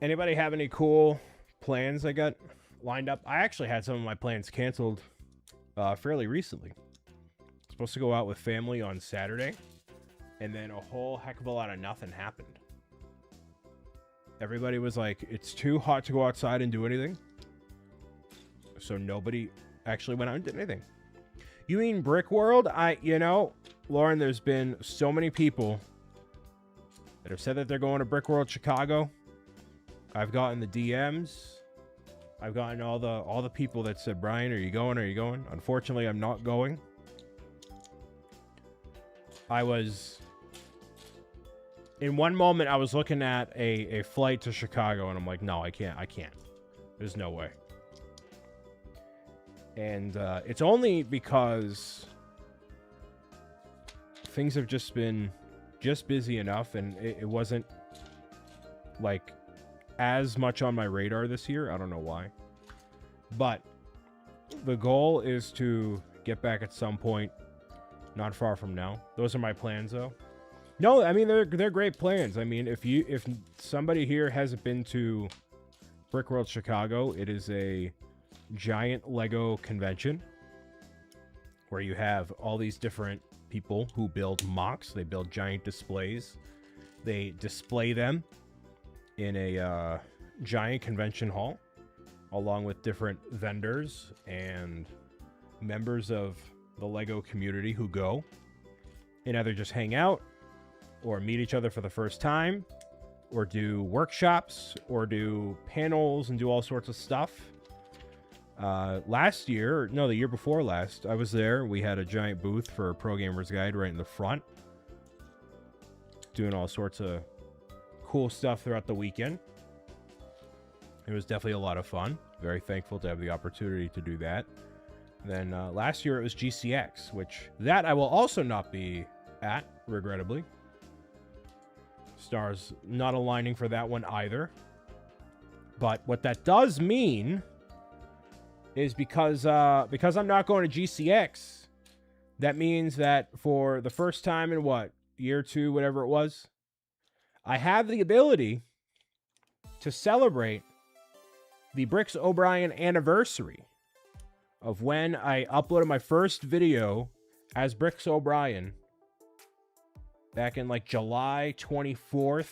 [SPEAKER 1] Anybody have any cool plans I got lined up? I actually had some of my plans canceled fairly recently. Supposed to go out with family on Saturday, and then a whole heck of a lot of nothing happened. Everybody was like, it's too hot to go outside and do anything. So nobody actually went out and did anything. You mean Brick World? You know, Lauren, there's been so many people that have said that they're going to Brick World Chicago. I've gotten the DMs. I've gotten all the people that said, Brian, are you going? Are you going? Unfortunately, I'm not going. In one moment, I was looking at a flight to Chicago, and I'm like, no, I can't. There's no way. And it's only because things have just been busy enough, and it wasn't like as much on my radar this year. I don't know why. But the goal is to get back at some point, not far from now. Those are my plans, though. No, I mean, they're great plans. I mean, if somebody here hasn't been to Brick World Chicago, it is a giant Lego convention where you have all these different people who build mocks. They build giant displays. They display them in a giant convention hall, along with different vendors and members of the Lego community who go and either just hang out or meet each other for the first time or do workshops or do panels and do all sorts of stuff. Last year, no, the year before last, I was there. We had a giant booth for Pro Gamers Guide right in the front, doing all sorts of cool stuff throughout the weekend. It was definitely a lot of fun. Very thankful to have the opportunity to do that. Then last year it was GCX, which that I will also not be at, regrettably. Stars not aligning for that one either. But what that does mean is because I'm not going to GCX, that means that for the first time in what, year two, whatever it was, I have the ability to celebrate the BricksOBrian anniversary of when I uploaded my first video as BricksOBrian back in like July 24th,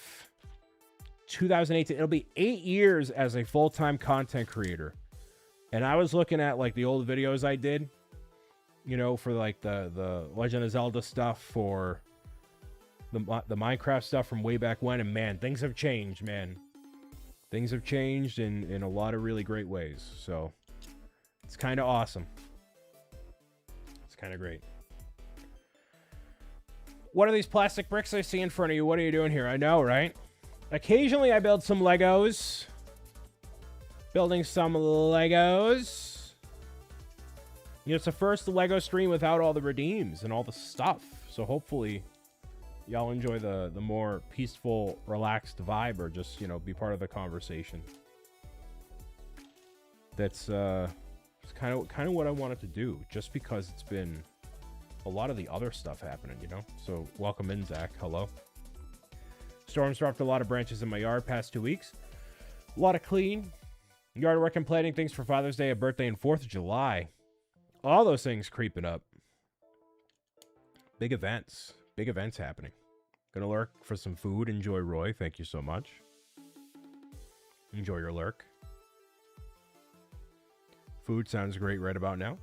[SPEAKER 1] 2018. It'll be 8 years as a full-time content creator. And I was looking at like the old videos I did, you know, for like the Legend of Zelda stuff, for the Minecraft stuff from way back when, and man, things have changed, man. Things have changed in a lot of really great ways. So it's kind of awesome. It's kind of great. What are these plastic bricks I see in front of you? What are you doing here? I know, right? Occasionally I build some Legos. Building some Legos. You know, it's the first Lego stream without all the redeems and all the stuff. So hopefully y'all enjoy the more peaceful, relaxed vibe, or just, you know, be part of the conversation. That's it's kind of what I wanted to do, just because it's been a lot of the other stuff happening, you know? So welcome in, Zach. Hello. Storms dropped a lot of branches in my yard past 2 weeks. A lot of clean. Yard work and planning things for Father's Day, a birthday, and 4th of July. All those things creeping up. Big events. Big events happening. Gonna lurk for some food. Enjoy, Roy. Thank you so much. Enjoy your lurk. Food sounds great right about now.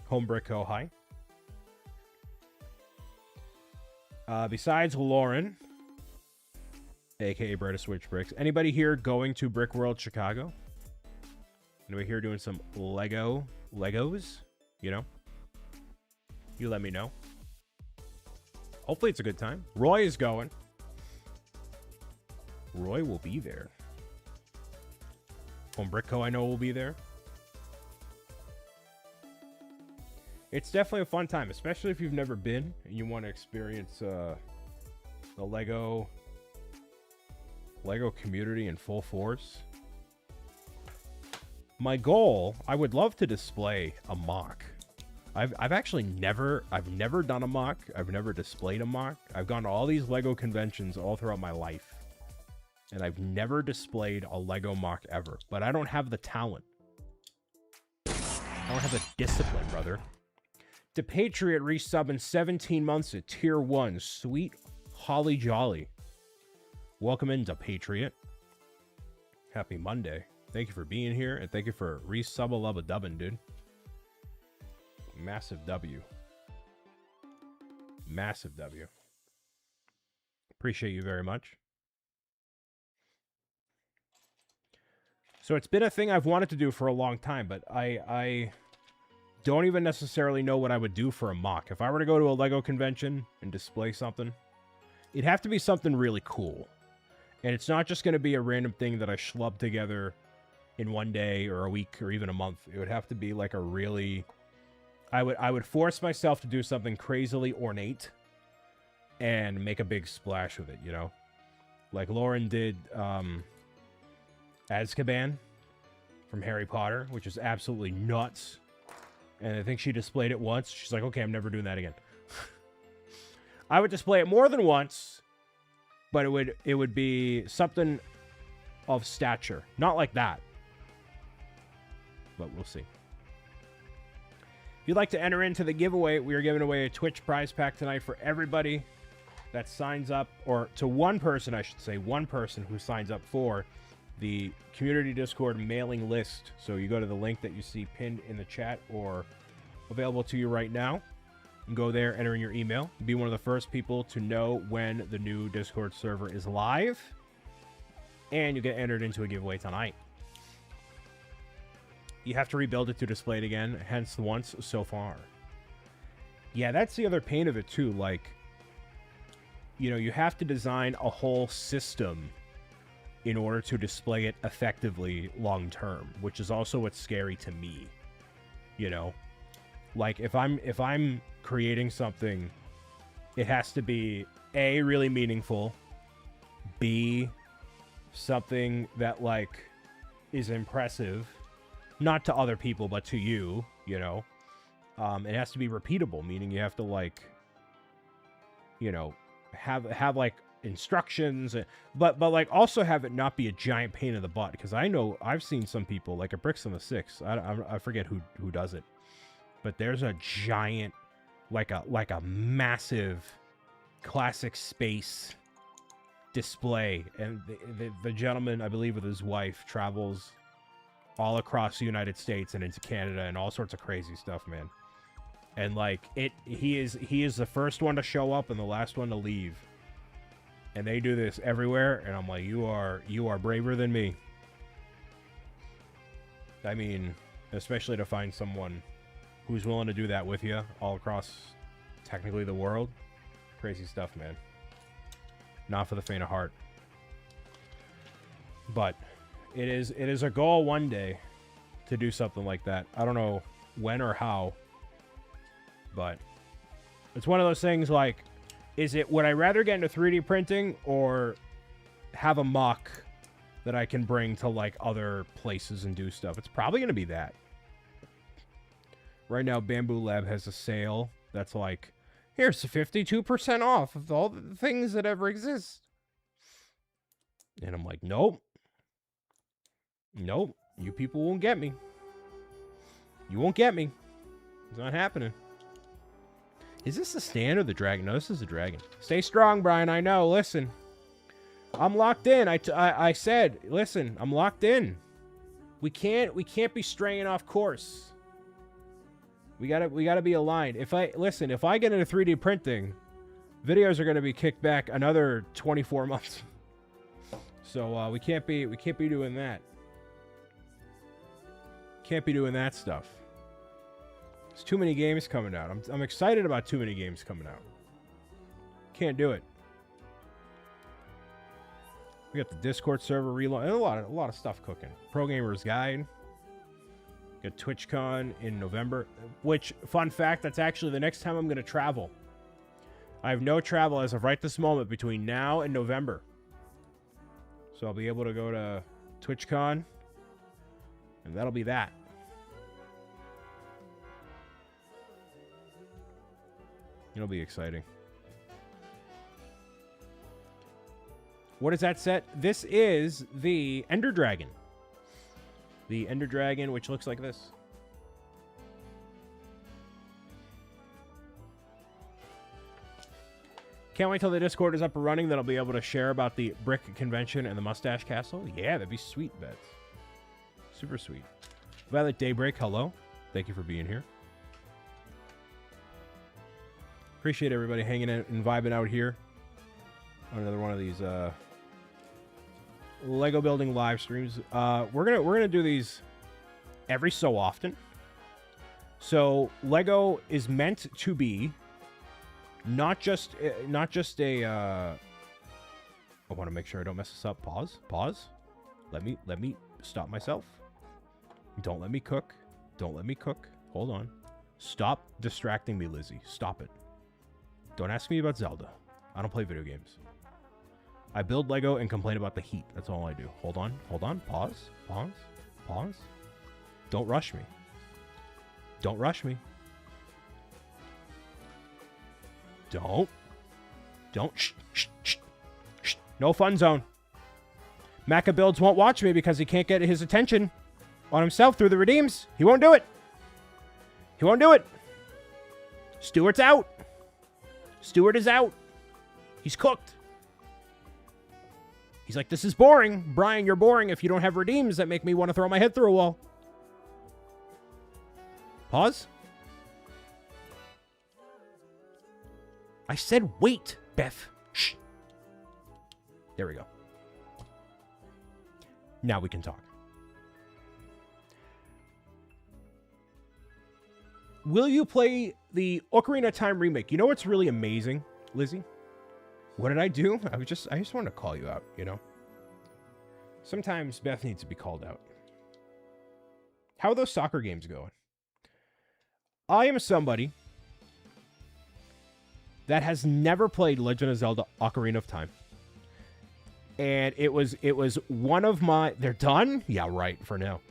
[SPEAKER 1] Home Brick Co. Hi. Besides Lauren, a.k.a. Bretta Switch Bricks, anybody here going to Brick World Chicago? Anybody here doing some Legos? You know? You let me know. Hopefully it's a good time. Roy is going. Roy will be there. Home Brick Co. I know will be there. It's definitely a fun time, especially if you've never been and you want to experience the Lego community in full force. My goal, I would love to display a mock. I've actually never done a mock. I've never displayed a mock. I've gone to all these Lego conventions all throughout my life, and I've never displayed a Lego mock ever. But I don't have the talent. I don't have the discipline, brother. The Patriot resub in 17 months at tier 1. Sweet holly jolly. Welcome into Patriot. Happy Monday. Thank you for being here, and thank you for resub-a-lub-a-dubbin', dude. Massive W. Massive W. Appreciate you very much. So it's been a thing I've wanted to do for a long time, but I don't even necessarily know what I would do for a mock. If I were to go to a Lego convention and display something, it'd have to be something really cool. And it's not just going to be a random thing that I schlub together in one day or a week or even a month. It would have to be like a really... I would force myself to do something crazily ornate and make a big splash with it, you know? Like Lauren did Azkaban from Harry Potter, which is absolutely nuts. And I think she displayed it once. She's like, okay, I'm never doing that again. I would display it more than once, but it would be something of stature. Not like that. But we'll see. If you'd like to enter into the giveaway, we are giving away a Twitch prize pack tonight for everybody that signs up, or to one person, I should say, one person who signs up for the community Discord mailing list. So you go to the link that you see pinned in the chat or available to you right now, and go there, enter in your email, be one of the first people to know when the new Discord server is live, and you get entered into a giveaway tonight. You have to rebuild it to display it again, hence the once so far. Yeah, that's the other pain of it too. Like, you know, you have to design a whole system in order to display it effectively long term, which is also what's scary to me. You know, like if I'm creating something, it has to be A, really meaningful, B, something that like is impressive, not to other people but to you, you know. It has to be repeatable, meaning you have to, like, you know, have like instructions, but like also have it not be a giant pain in the butt, because I know I've seen some people like at Bricks on the 6, I forget who does it, but there's a giant, like a massive classic space display, and the gentleman, I believe, with his wife travels all across the United States and into Canada and all sorts of crazy stuff, man. And like he is the first one to show up and the last one to leave. And they do this everywhere, and I'm like, you are braver than me. I mean, especially to find someone who's willing to do that with you all across technically the world. Crazy stuff, man. Not for the faint of heart. But it is a goal one day to do something like that. I don't know when or how, but it's one of those things like, would I rather get into 3D printing or have a mock that I can bring to like other places and do stuff? It's probably going to be that. Right now, Bamboo Lab has a sale that's like, here's 52% off of all the things that ever exist. And I'm like, nope. Nope. You people won't get me. You won't get me. It's not happening. Is this the stand or the dragon? No, this is the dragon. Stay strong, Brian. I know. Listen. I'm locked in. I said, listen, I'm locked in. We can't be straying off course. We gotta be aligned. If I get into 3D printing, videos are gonna be kicked back another 24 months. So we can't be doing that. Can't be doing that stuff. There's too many games coming out. I'm excited about too many games coming out. Can't do it. We got the Discord server relaunch. A lot of stuff cooking. Pro Gamers Guide. Got TwitchCon in November. Which, fun fact, that's actually the next time I'm going to travel. I have no travel as of right this moment between now and November. So I'll be able to go to TwitchCon. And that'll be that. It'll be exciting. What is that set? This is the Ender Dragon. The Ender Dragon, which looks like this. Can't wait till the Discord is up and running. Then I'll be able to share about the Brick Convention and the Mustache Castle. Yeah, that'd be sweet, Bets. Super sweet. Violet Daybreak, hello. Thank you for being here. Appreciate everybody hanging out and vibing out here on another one of these Lego building live streams. We're gonna do these every so often. So Lego is meant to be not just a. I want to make sure I don't mess this up. Pause. Let me stop myself. Don't let me cook. Don't let me cook. Hold on. Stop distracting me, Lizzie. Stop it. Don't ask me about Zelda. I don't play video games. I build Lego and complain about the heat. That's all I do. Hold on. Pause. Don't rush me. Don't rush me. Don't. Shh. No fun zone. Macca Builds won't watch me because he can't get his attention on himself through the redeems. He won't do it. Stuart's out. Stuart is out. He's cooked. He's like, this is boring. Brian, you're boring if you don't have redeems that make me want to throw my head through a wall. Pause. I said wait, Beth. Shh. There we go. Now we can talk. Will you play the Ocarina of Time remake? You know what's really amazing, Lizzie? What did I do? I just wanted to call you out, you know? Sometimes Beth needs to be called out. How are those soccer games going? I am somebody that has never played Legend of Zelda Ocarina of Time. And it was one of my... They're done? Yeah, right, for now.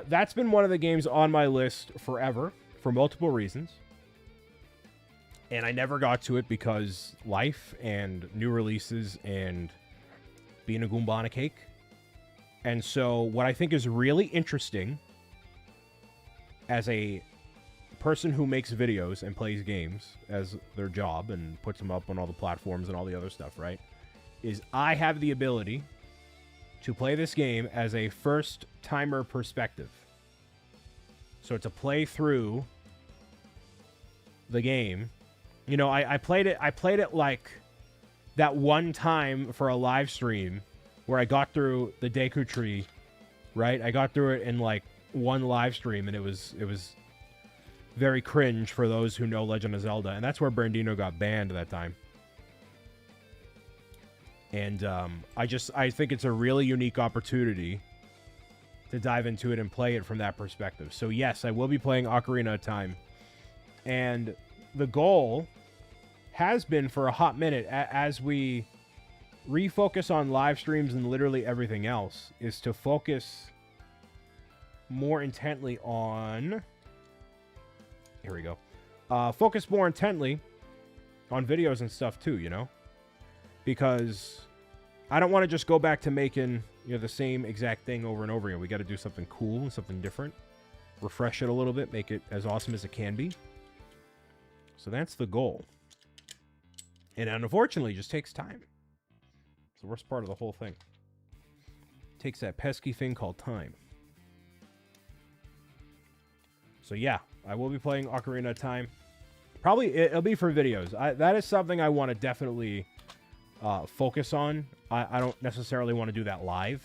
[SPEAKER 1] That's been one of the games on my list forever, for multiple reasons. And I never got to it because life and new releases and being a Goomba on a cake. And so what I think is really interesting as a person who makes videos and plays games as their job and puts them up on all the platforms and all the other stuff, right? Is I have the ability to play this game as a first-timer perspective. So to play through the game... You know, I played it like that one time for a live stream where I got through the Deku Tree, right? I got through it in like one live stream, and it was very cringe for those who know Legend of Zelda, and that's where Brandino got banned at that time. And I think it's a really unique opportunity to dive into it and play it from that perspective. So yes, I will be playing Ocarina of Time. And the goal has been for a hot minute, as we refocus on live streams and literally everything else, is to focus more intently on... Here we go. Focus more intently on videos and stuff too, you know? Because I don't want to just go back to making, you know, the same exact thing over and over again. We got to do something cool and something different. Refresh it a little bit, make it as awesome as it can be. So that's the goal. And unfortunately, it just takes time. It's the worst part of the whole thing. It takes that pesky thing called time. So yeah, I will be playing Ocarina of Time. Probably it'll be for videos. That is something I want to definitely focus on. I don't necessarily want to do that live.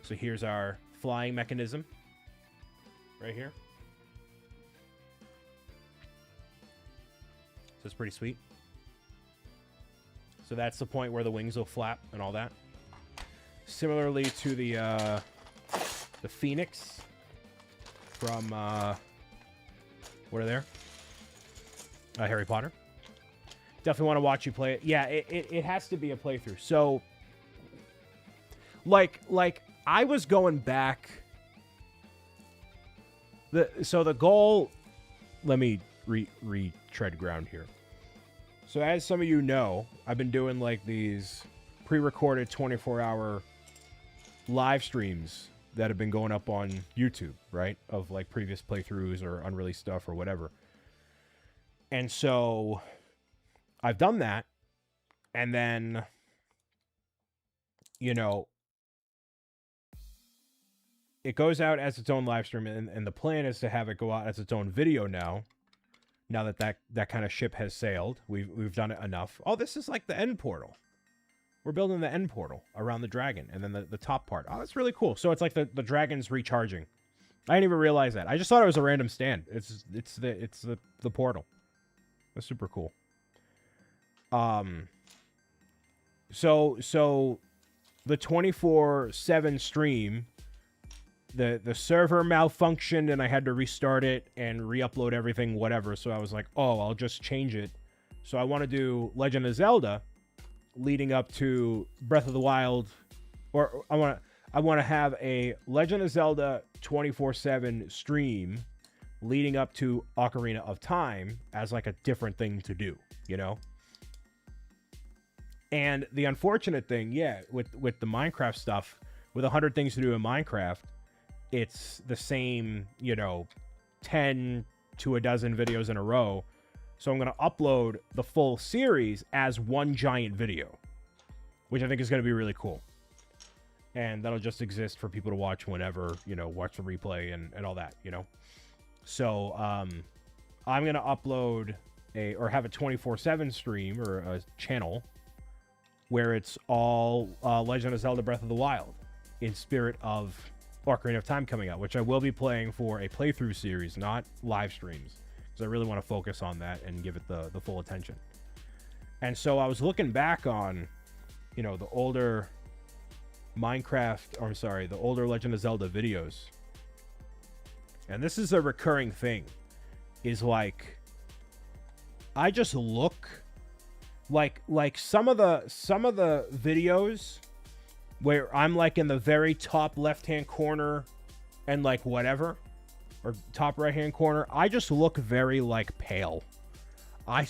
[SPEAKER 1] So here's our flying mechanism. Right here. So it's pretty sweet. So that's the point where the wings will flap and all that. Similarly to the Phoenix from what are there? Harry Potter. Definitely want to watch you play it. Yeah, it has to be a playthrough. So, like I was going back. The goal. Let me retread ground here. So as some of you know, I've been doing like these pre-recorded 24-hour live streams that have been going up on YouTube, right? Of like previous playthroughs or unreleased stuff or whatever. And so I've done that. And then, you know, it goes out as its own live stream. And the plan is to have it go out as its own video now. Now that kind of ship has sailed. We've done it enough. Oh, this is like the end portal. We're building the end portal around the dragon. And then the top part. Oh, that's really cool. So it's like the dragon's recharging. I didn't even realize that. I just thought it was a random stand. It's the portal. That's super cool. So the 24/7 stream, the server malfunctioned and I had to restart it and re-upload everything, whatever. So I was like, oh, I'll just change it. So I want to do Legend of Zelda leading up to Breath of the Wild, or I want to have a Legend of Zelda 24/7 stream leading up to Ocarina of Time as like a different thing to do, you know? And the unfortunate thing, yeah, with the Minecraft stuff, with 100 things to do in Minecraft, it's the same, you know, 10 to a dozen videos in a row. So I'm going to upload the full series as one giant video, which I think is going to be really cool. And that'll just exist for people to watch whenever, you know, watch the replay and all that, you know. So I'm going to upload or have a 24/7 stream or a channel where it's all Legend of Zelda Breath of the Wild in spirit of Ocarina of Time coming out, which I will be playing for a playthrough series, not live streams, because I really want to focus on that and give it the full attention. And so I was looking back on, you know, the older the older Legend of Zelda videos. And this is a recurring thing, is like, I just look like some of the videos where I'm like in the very top left-hand corner and like whatever, or top right-hand corner, I just look very like pale. I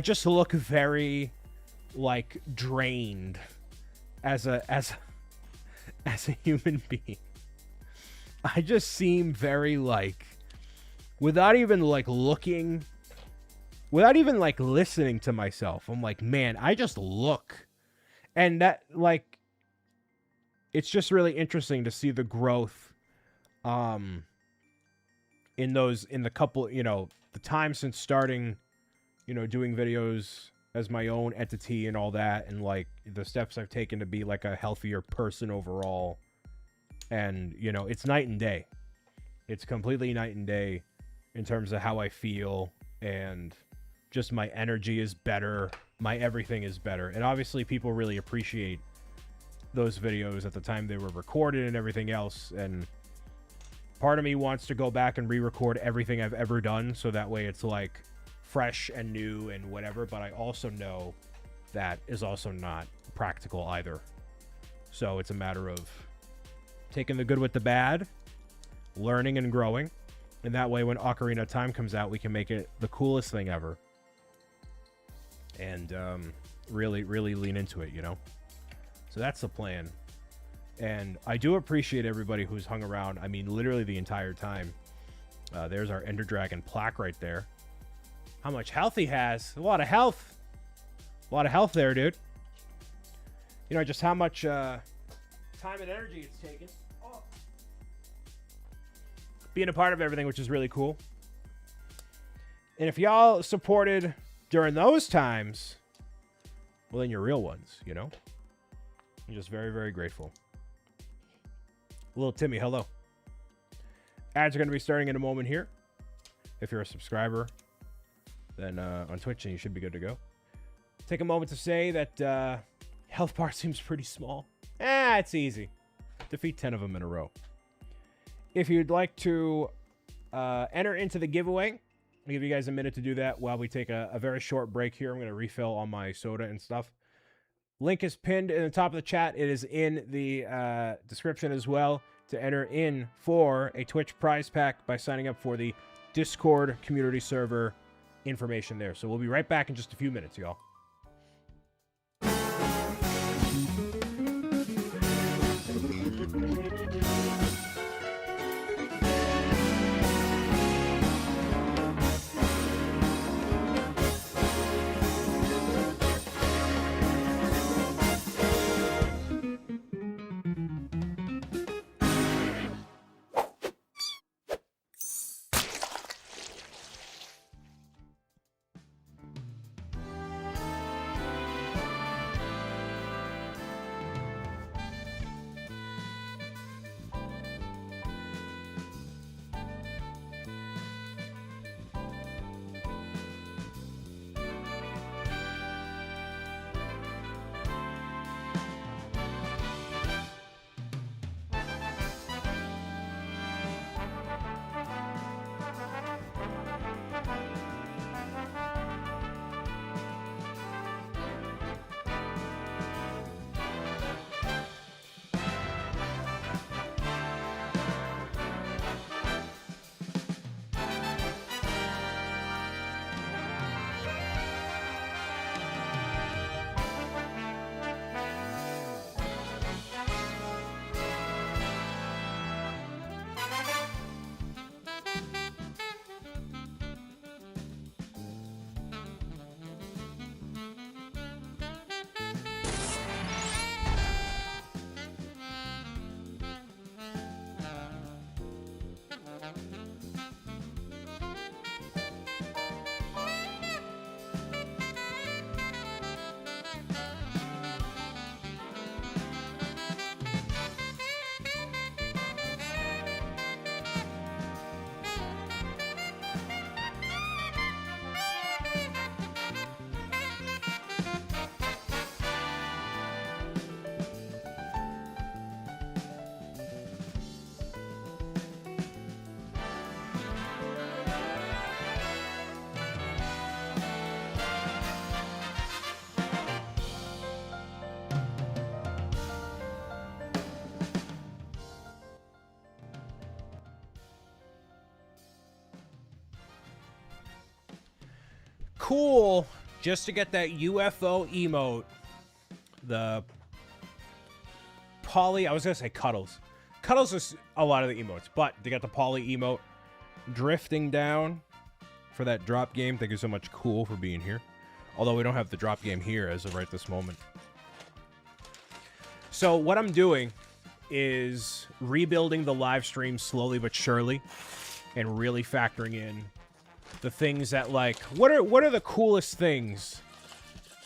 [SPEAKER 1] just look very like drained as a human being. I just seem very like, without even like looking, without even like listening to myself, I'm like, man, I just look. And that, like, it's just really interesting to see the growth in the couple, you know, the time since starting, you know, doing videos as my own entity and all that, and like the steps I've taken to be like a healthier person overall. And, you know, it's night and day. It's completely night and day in terms of how I feel and just my energy is better. My everything is better. And obviously people really appreciate those videos at the time they were recorded and everything else. And part of me wants to go back and re-record everything I've ever done, so that way it's like fresh and new and whatever. But I also know that is also not practical either. So it's a matter of taking the good with the bad, learning and growing. And that way when Ocarina of Time comes out, we can make it the coolest thing ever. And really, really lean into it, you know? So that's the plan. And I do appreciate everybody who's hung around. I mean, literally the entire time. There's our Ender Dragon plaque right there. How much health he has. A lot of health. A lot of health there, dude. You know, just how much time and energy it's taken. Oh. Being a part of everything, which is really cool. And if y'all supported during those times, well, then you're real ones, you know? I'm just very, very grateful. Little Timmy, hello. Ads are going to be starting in a moment here. If you're a subscriber, then on Twitch, then you should be good to go. Take a moment to say that health bar seems pretty small. It's easy. Defeat 10 of them in a row. If you'd like to enter into the giveaway, I'll give you guys a minute to do that while we take a very short break here. I'm going to refill all my soda and stuff. Link is pinned in the top of the chat. It is in the description as well to enter in for a Twitch prize pack by signing up for the Discord community server information there. So we'll be right back in just a few minutes, y'all. Cool, just to get that UFO emote. The Poly, I was gonna say Cuddles. Cuddles is a lot of the emotes, but to get the Poly emote drifting down for that drop game. Thank you so much, Cool, for being here. Although we don't have the drop game here as of right this moment. So what I'm doing is rebuilding the live stream slowly but surely and really factoring in the things that, like, what are the coolest things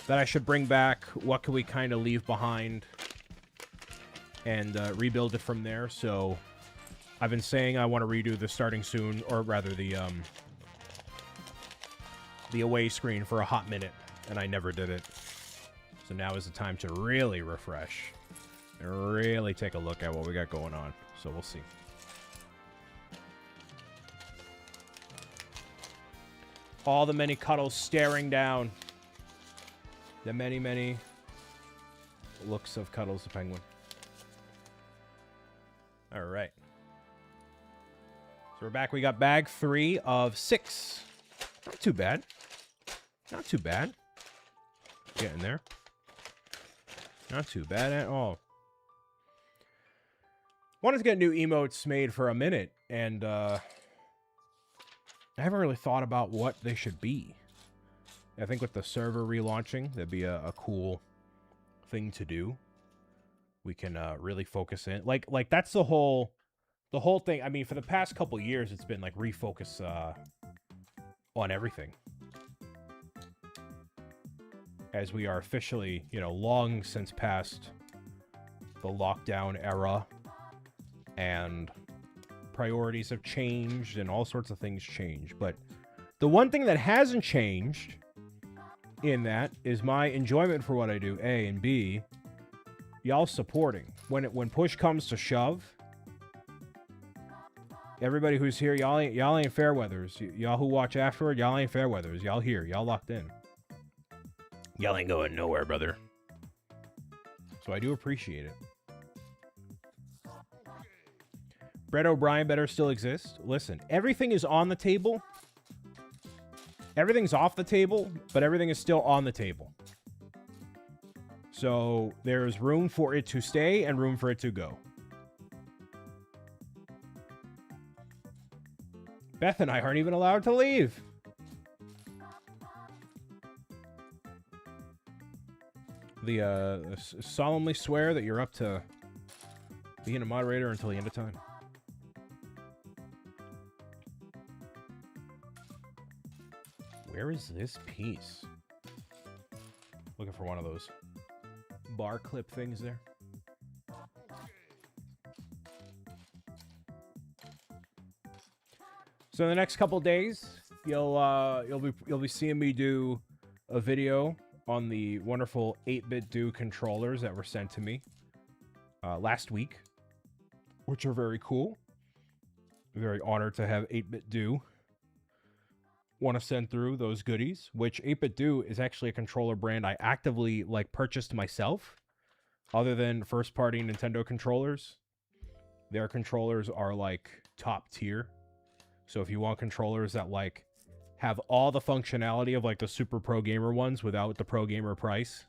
[SPEAKER 1] that I should bring back? What can we kind of leave behind and rebuild it from there? So I've been saying I want to redo the starting soon, or rather the the away screen for a hot minute, and I never did it. So now is the time to really refresh and really take a look at what we got going on. So we'll see. All the many cuddles staring down. The many, many looks of Cuddles the Penguin. All right. So we're back. We got bag 3 of 6. Not too bad. Not too bad. Getting there. Not too bad at all. Wanted to get new emotes made for a minute, and I haven't really thought about what they should be. I think with the server relaunching, that'd be a cool thing to do. We can really focus in. Like that's the whole thing. I mean, for the past couple years, it's been like refocus on everything. As we are officially, you know, long since past the lockdown era, and priorities have changed and all sorts of things change. But the one thing that hasn't changed in that is my enjoyment for what I do, A, and B, y'all supporting. When push comes to shove, everybody who's here, y'all ain't fair weathers. Y'all who watch afterward, y'all ain't fair weathers. Y'all here, y'all locked in. Y'all ain't going nowhere, brother. So I do appreciate it. BricksOBrian better still exist. Listen, everything is on the table. Everything's off the table, but everything is still on the table. So there's room for it to stay and room for it to go. Beth and I aren't even allowed to leave. Solemnly swear that you're up to being a moderator until the end of time. Where is this piece? Looking for one of those bar clip things there. So in the next couple days, you'll be seeing me do a video on the wonderful 8-bit do controllers that were sent to me last week, which are very cool. Very honored to have 8-bit do want to send through those goodies, which 8-bit do is actually a controller brand I actively purchased myself. Other than first party Nintendo controllers, their controllers are top tier. So if you want controllers that have all the functionality of the super pro gamer ones without the pro gamer price,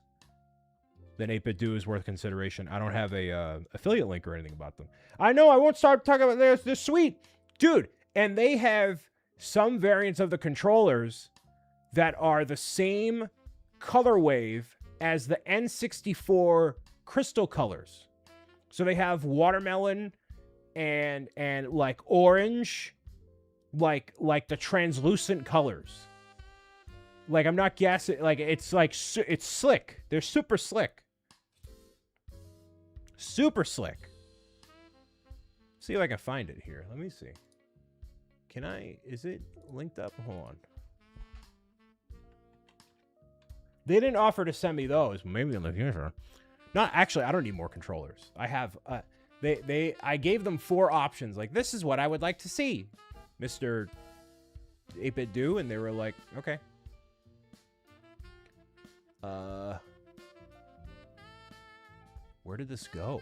[SPEAKER 1] then 8-bit do is worth consideration. I don't have a affiliate link or anything about them. I know I won't start talking about this. They're sweet, dude. And they have some variants of the controllers that are the same color wave as the N64 crystal colors. So they have watermelon and orange, like the translucent colors. I'm not guessing. It's slick. They're super slick. Super slick. See if I can find it here. Let me see. Can I? Is it linked up? Hold on. They didn't offer to send me those. Maybe in the future. Not actually. I don't need more controllers. I have. I gave them 4 options. This is what I would like to see, Mr. 8-bit do, and they were like, okay. Where did this go?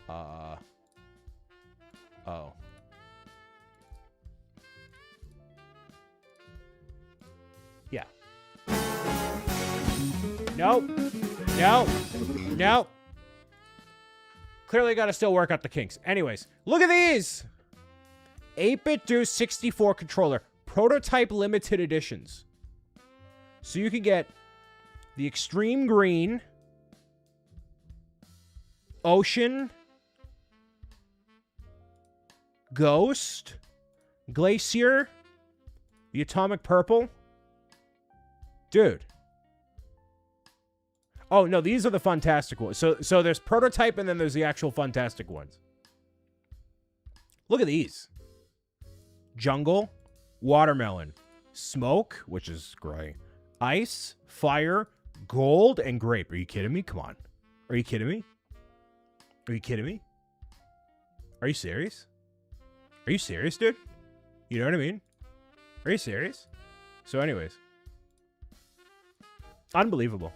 [SPEAKER 1] Oh. Yeah. Nope. Clearly got to still work out the kinks. Anyways, look at these. 8-bit do 64 controller. Prototype limited editions. So you can get the Extreme Green, Ocean, Ghost, Glacier, the Atomic Purple. Dude. Oh, no, these are the Fantastic ones. So there's Prototype and then there's the actual Fantastic ones. Look at these. jungle, watermelon, smoke, which is gray, ice, fire, gold, and grape. Are you kidding me? Come on. Are you kidding me? Are you kidding me? Are you serious? Are you serious, dude? You know what I mean? Are you serious? So anyways. Unbelievable.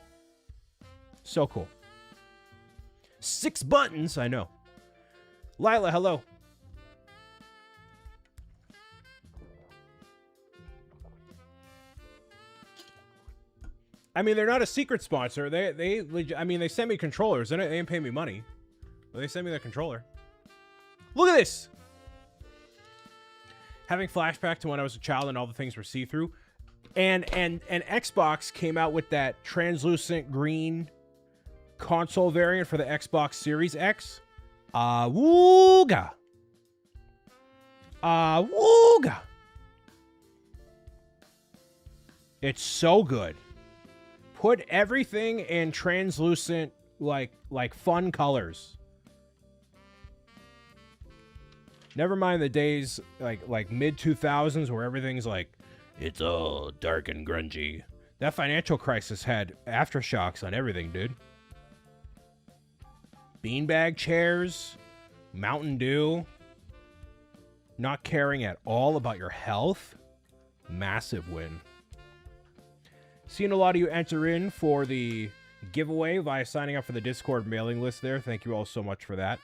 [SPEAKER 1] So cool. 6 buttons, I know. Lila, hello. I mean, they're not a secret sponsor. I mean, they send me controllers. They didn't pay me money. But they sent me the controller. Look at this! Having flashback to when I was a child and all the things were see-through. And Xbox came out with that translucent green console variant for the Xbox Series X. Wooga. Wooga. It's so good. Put everything in translucent, like fun colors. Never mind the days like mid-2000s where everything's like, it's all dark and grungy. That financial crisis had aftershocks on everything, dude. Beanbag chairs, Mountain Dew, not caring at all about your health. Massive win. Seen a lot of you enter in for the giveaway via signing up for the Discord mailing list there. Thank you all so much for that.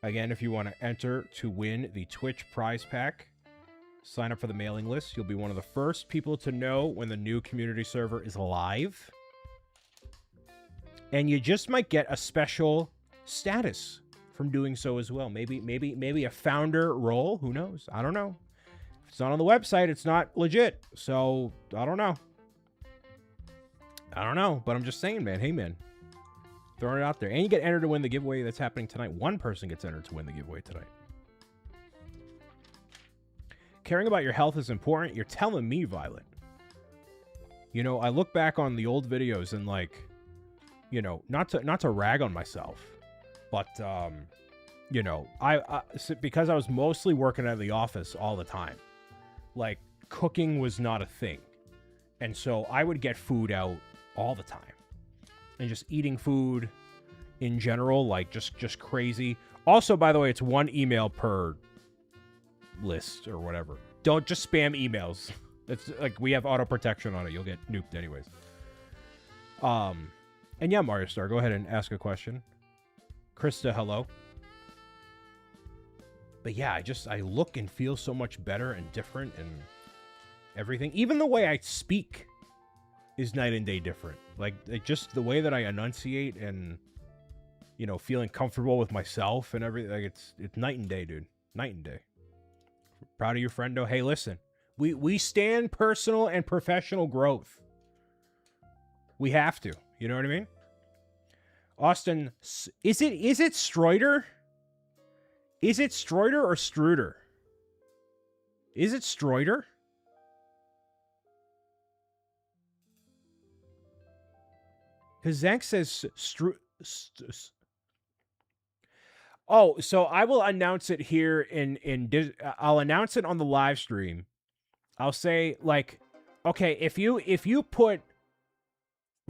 [SPEAKER 1] Again, if you want to enter to win the Twitch prize pack, sign up for the mailing list. You'll be one of the first people to know when the new community server is live. And you just might get a special status from doing so as well. Maybe a founder role. Who knows? I don't know. If it's not on the website, it's not legit. So, I don't know. I don't know. But I'm just saying, man. Hey, man. Throwing it out there. And you get entered to win the giveaway that's happening tonight. One person gets entered to win the giveaway tonight. Caring about your health is important. You're telling me, Violet. You know, I look back on the old videos and like, you know, not to rag on myself, but you know, because I was mostly working at the office all the time, like cooking was not a thing, and so I would get food out all the time, and just eating food in general, like just crazy. Also, by the way, it's 1 email per list or whatever. Don't just spam emails. It's like we have auto protection on it. You'll get nuked anyways. And yeah, Mario Star, go ahead and ask a question. Krista, hello. But yeah, I look and feel so much better and different and everything. Even the way I speak is night and day different. Like just the way that I enunciate and, you know, feeling comfortable with myself and everything. Like it's night and day, dude. Night and day. Proud of you, friendo. Hey, listen. We stand personal and professional growth. We have to. You know what I mean? Austin, is it Stroiter? Is it Stroiter or Struder? Is it Stroiter? Because Zank says Oh, so I will announce it here I'll announce it on the live stream. I'll say like, okay, if you put,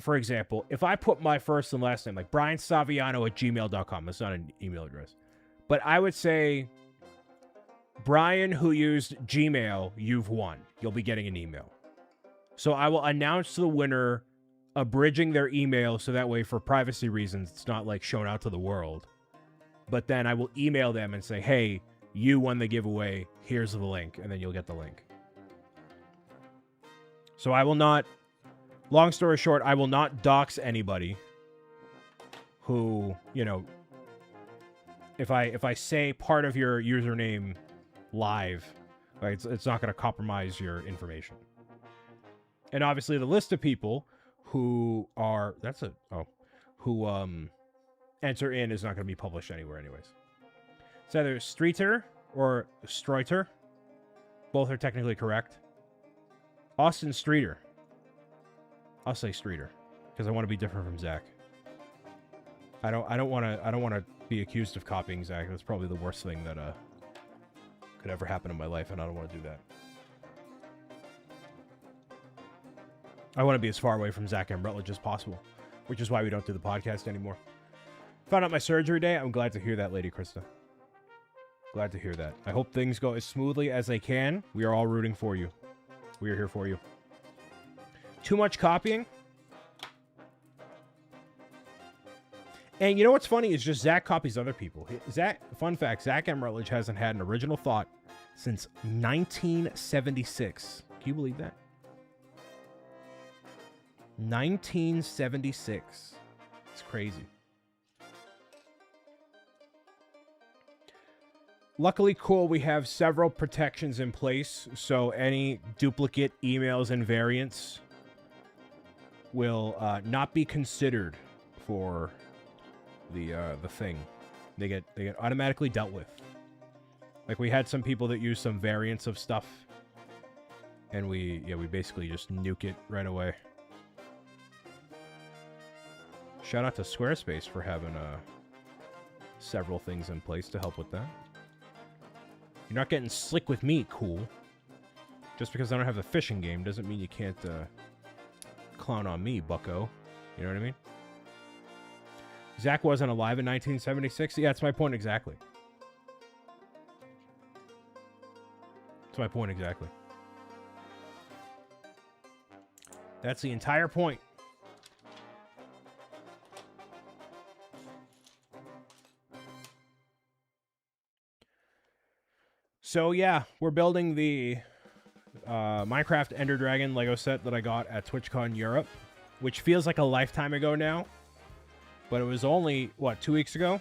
[SPEAKER 1] for example, if I put my first and last name, like briansaviano@gmail.com, that's not an email address, but I would say, Brian who used Gmail, you've won. You'll be getting an email. So I will announce the winner, abridging their email, so that way for privacy reasons, it's not like shown out to the world. But then I will email them and say, hey, you won the giveaway. Here's the link. And then you'll get the link. So I will not, long story short, I will not dox anybody who, you know, if I say part of your username live, like it's not going to compromise your information. And obviously the list of people who are, who enter in is not going to be published anywhere anyways. It's either Streeter or Streuter. Both are technically correct. Austin Streeter. I'll say Streeter because I want to be different from Zach. I don't want to be accused of copying Zach. That's probably the worst thing that could ever happen in my life, and I don't want to do that. I want to be as far away from Zach and Rutledge as possible, which is why we don't do the podcast anymore. Found out my surgery day. I'm glad to hear that, Lady Krista. Glad to hear that. I hope things go as smoothly as they can. We are all rooting for you. We are here for you. Too much copying. And you know what's funny is just Zach copies other people. Zach, fun fact, Zach M. Rutledge hasn't had an original thought since 1976. Can you believe that? 1976. It's crazy. Luckily, cool, we have several protections in place, so any duplicate emails and variants will not be considered for the thing. They get automatically dealt with. Like, we had some people that use some variants of stuff, and we basically just nuke it right away. Shout out to Squarespace for having several things in place to help with that. You're not getting slick with me, cool. Just because I don't have the fishing game doesn't mean you can't clown on me, bucko. You know what I mean? Zach wasn't alive in 1976? Yeah, that's my point exactly. That's my point exactly. That's the entire point. So yeah, we're building the Minecraft Ender Dragon Lego set that I got at TwitchCon Europe, which feels like a lifetime ago now. But it was only, what, 2 weeks ago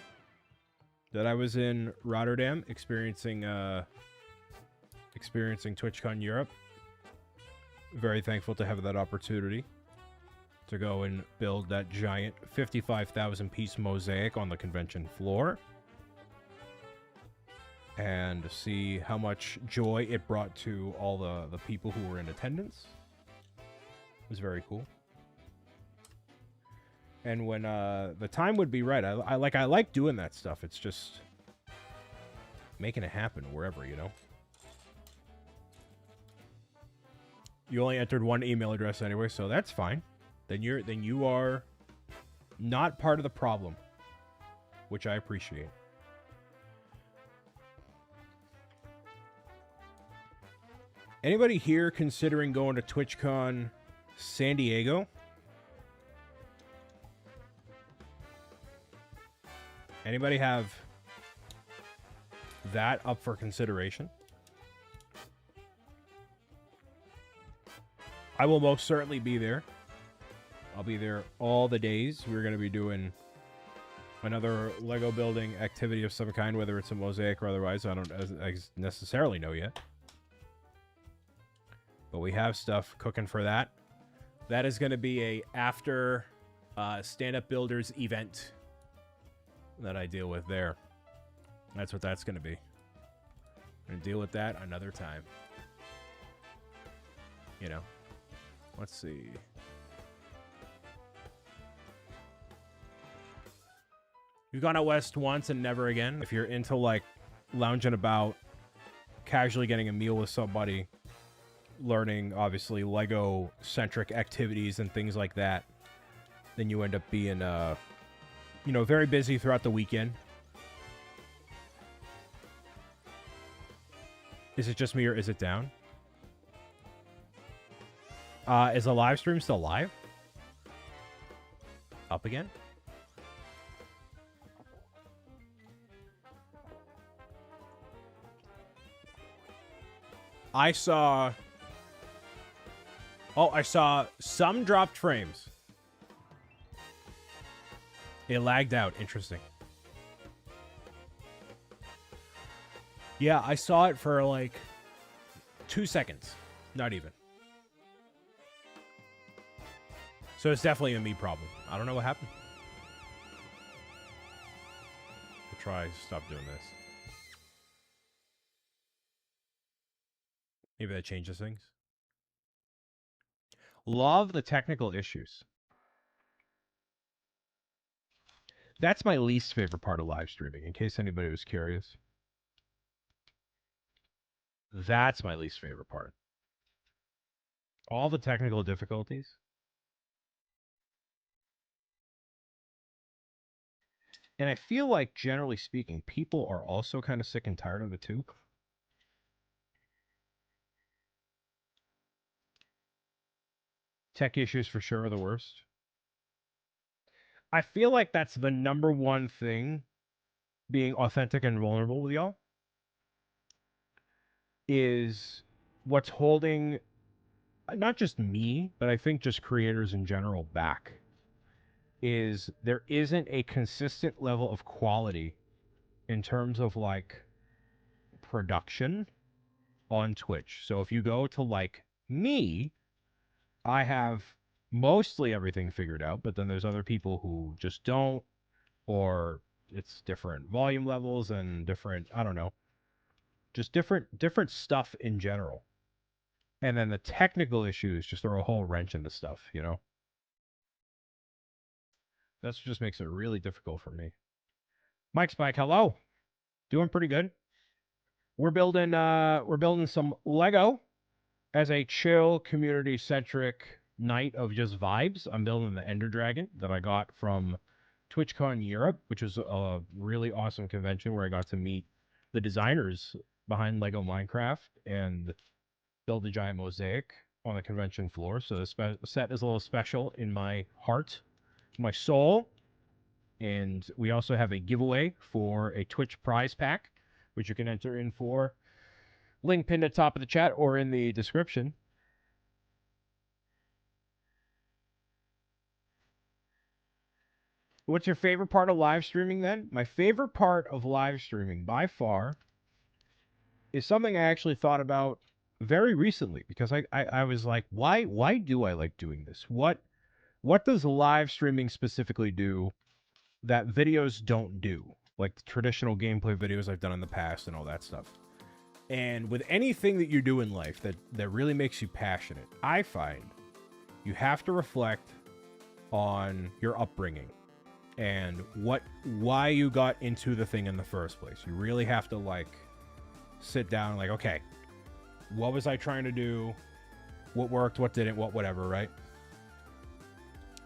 [SPEAKER 1] that I was in Rotterdam experiencing TwitchCon Europe. Very thankful to have that opportunity to go and build that giant 55,000 piece mosaic on the convention floor. And see how much joy it brought to all the people who were in attendance. It was very cool. And when the time would be right, I like doing that stuff. It's just making it happen wherever, you know. You only entered one email address anyway, so that's fine. Then you are not part of the problem, which I appreciate. Anybody here considering going to TwitchCon San Diego? Anybody have that up for consideration? I will most certainly be there. I'll be there all the days. We're going to be doing another Lego building activity of some kind, whether it's a mosaic or otherwise. I don't necessarily know yet. But we have stuff cooking for that. That is going to be a after stand-up builders event that I deal with there. That's what that's going to be. I'm going to deal with that another time. You know. Let's see. You've gone out west once and never again. If you're into, like, lounging about, casually getting a meal with somebody, learning, obviously, Lego-centric activities and things like that, then you end up being, you know, very busy throughout the weekend. Is it just me or is it down? Is the live stream still live? Up again? I saw some dropped frames. It lagged out. Interesting. Yeah, I saw it for like 2 seconds. Not even. So it's definitely a me problem. I don't know what happened. I'll try to stop doing this. Maybe that changes things. Love the technical issues. That's my least favorite part of live streaming, in case anybody was curious. That's my least favorite part. All the technical difficulties. And I feel like, generally speaking, people are also kind of sick and tired of it too. Tech issues for sure are the worst. I feel like that's the number one thing, being authentic and vulnerable with y'all, is what's holding not just me, but I think just creators in general back, is there isn't a consistent level of quality in terms of like production on Twitch. So if you go to like me, I have mostly everything figured out, but then there's other people who just don't, or it's different volume levels and different, I don't know, just different stuff in general. And then the technical issues just throw a whole wrench into stuff, you know? That's what just makes it really difficult for me. Mike Spike, hello. Doing pretty good. We're building some Lego as a chill, community-centric night of just vibes. I'm building the Ender Dragon that I got from TwitchCon Europe, which was a really awesome convention where I got to meet the designers behind Lego Minecraft and build a giant mosaic on the convention floor. So the set is a little special in my heart, my soul. And we also have a giveaway for a Twitch prize pack, which you can enter in for. Link pinned at top of the chat or in the description. What's your favorite part of live streaming then? My favorite part of live streaming by far is something I actually thought about very recently, because I was like, why do I like doing this? What does live streaming specifically do that videos don't do? Like the traditional gameplay videos I've done in the past and all that stuff. And with anything that you do in life that really makes you passionate, I find you have to reflect on your upbringing and why you got into the thing in the first place. You really have to like sit down and like, okay, what was I trying to do? What worked? What didn't? Whatever, right?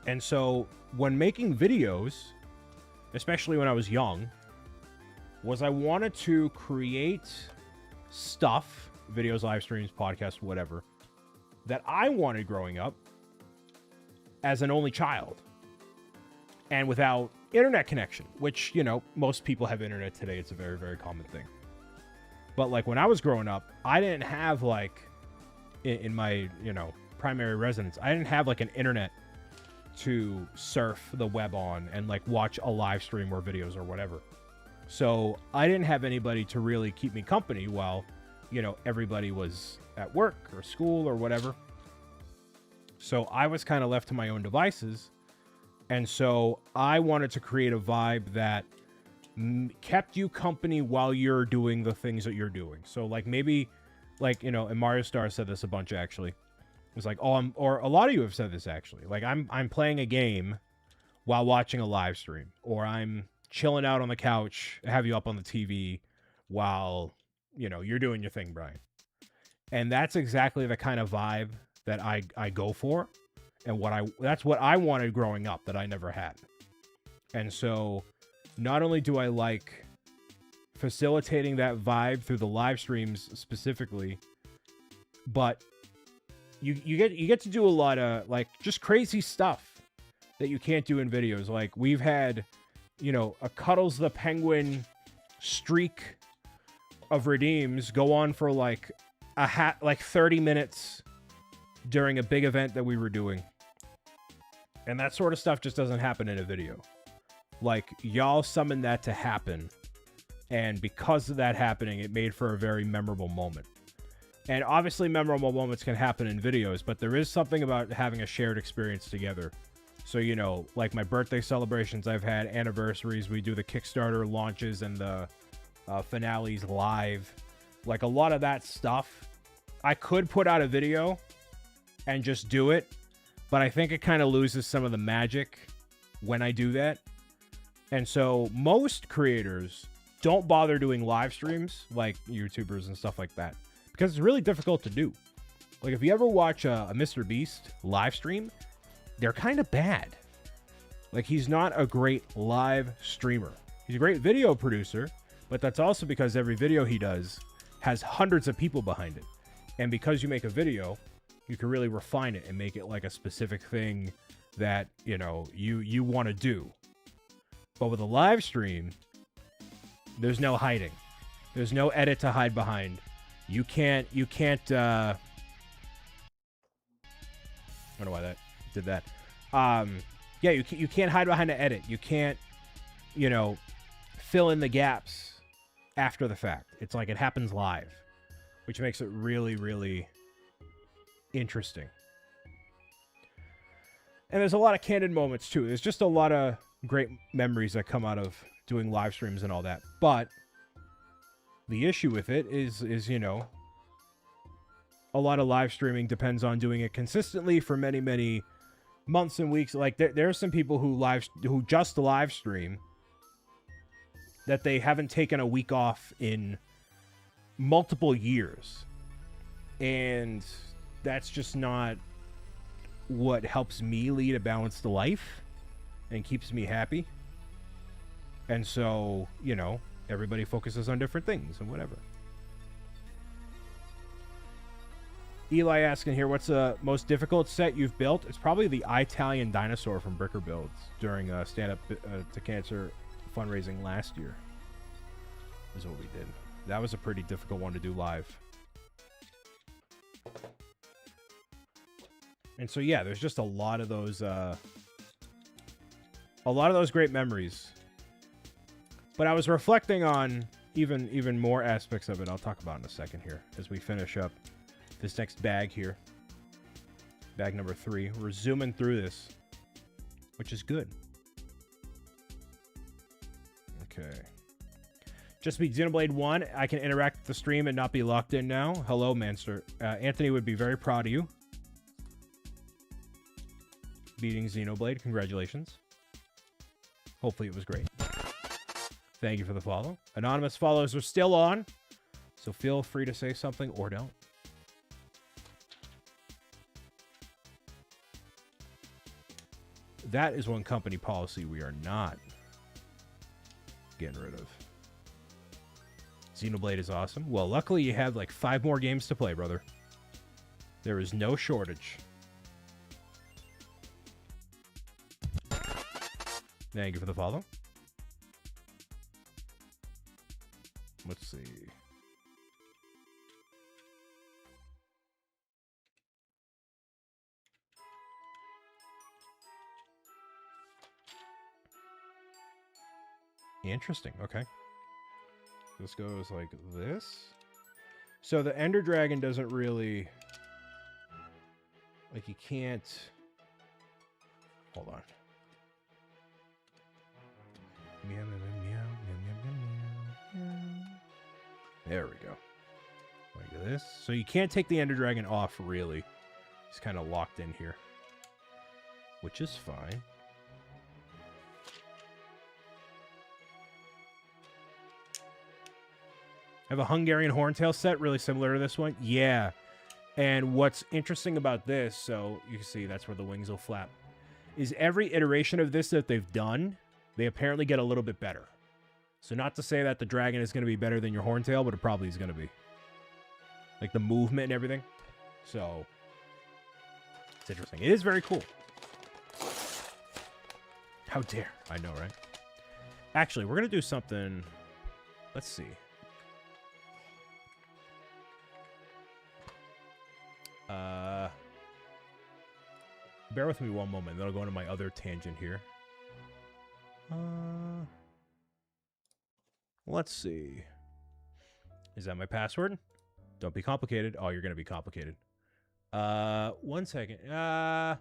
[SPEAKER 1] And so when making videos, especially when I was young, was I wanted to create stuff, videos, live streams, podcasts, whatever, that I wanted growing up as an only child and without internet connection, which, you know, most people have internet today. It's a very, very common thing. But like when I was growing up, I didn't have like in my, you know, primary residence, I didn't have like an internet to surf the web on and like watch a live stream or videos or whatever. So I didn't have anybody to really keep me company while, you know, everybody was at work or school or whatever. So I was kind of left to my own devices. And so I wanted to create a vibe that kept you company while you're doing the things that you're doing. So like maybe like, you know, and Mario Star said this a bunch actually. It was like, oh, or a lot of you have said this actually. Like I'm playing a game while watching a live stream, or I'm chilling out on the couch, have you up on the TV while, you know, you're doing your thing, Brian. And that's exactly the kind of vibe that I go for, and that's what I wanted growing up that I never had. And so not only do I like facilitating that vibe through the live streams specifically, but you get to do a lot of like just crazy stuff that you can't do in videos. Like we've had, you know, a Cuddles the Penguin streak of redeems go on for like like 30 minutes during a big event that we were doing. And that sort of stuff just doesn't happen in a video. Like y'all summoned that to happen, and because of that happening, it made for a very memorable moment. And obviously memorable moments can happen in videos, but there is something about having a shared experience together. So, you know, like my birthday celebrations, I've had anniversaries. We do the Kickstarter launches and the finales live. Like a lot of that stuff, I could put out a video and just do it, but I think it kind of loses some of the magic when I do that. And so most creators don't bother doing live streams, like YouTubers and stuff like that, because it's really difficult to do. Like, if you ever watch a Mr. Beast live stream, they're kind of bad. Like, he's not a great live streamer. He's a great video producer, but that's also because every video he does has hundreds of people behind it. And because you make a video, you can really refine it and make it like a specific thing that, you know, you want to do. But with a live stream, there's no hiding. There's no edit to hide behind. You can't, I don't know why that did that. Yeah, you can't hide behind an edit. You can't, you know, fill in the gaps after the fact. It's like it happens live, which makes it really, really interesting. And there's a lot of candid moments, too. There's just a lot of great memories that come out of doing live streams and all that. But the issue with it is you know, a lot of live streaming depends on doing it consistently for many, many months and weeks. Like, there are some people who just live stream that they haven't taken a week off in multiple years. And that's just not what helps me lead a balanced life and keeps me happy. And so, you know, everybody focuses on different things and whatever. Eli asking here, what's the most difficult set you've built? It's probably the Italian dinosaur from Bricker Builds during Stand Up to Cancer fundraising last year. Is what we did. That was a pretty difficult one to do live. And so, yeah, there's just a lot of those great memories. But I was reflecting on even more aspects of it. I'll talk about in a second here as we finish up this next bag here. Bag number 3. We're zooming through this, which is good. Okay. Just be Xenoblade 1. I can interact with the stream and not be locked in now. Hello, Manster. Anthony would be very proud of you. Beating Xenoblade. Congratulations. Hopefully it was great. Thank you for the follow. Anonymous follows are still on, so feel free to say something or don't. That is one company policy we are not getting rid of. Xenoblade is awesome. Well, luckily you have like 5 more games to play, brother. There is no shortage. Thank you for the follow. Let's see. Interesting. Okay. This goes like this. So the Ender Dragon doesn't really... Like, you can't... Hold on. Meow, meow, meow, meow, meow, meow, meow. There we go. Like this. So you can't take the Ender Dragon off, really. It's kind of locked in here. Which is fine. I have a Hungarian Horntail set, really similar to this one. Yeah. And what's interesting about this, so you can see that's where the wings will flap, is every iteration of this that they've done, they apparently get a little bit better. So not to say that the dragon is going to be better than your Horntail, but it probably is going to be. Like the movement and everything. So it's interesting. It is very cool. How dare. I know, right? Actually, we're going to do something. Let's see. Bear with me one moment. Then I'll go into my other tangent here. Let's see. Is that my password? Don't be complicated. Oh, you're going to be complicated. 1 second. Nah,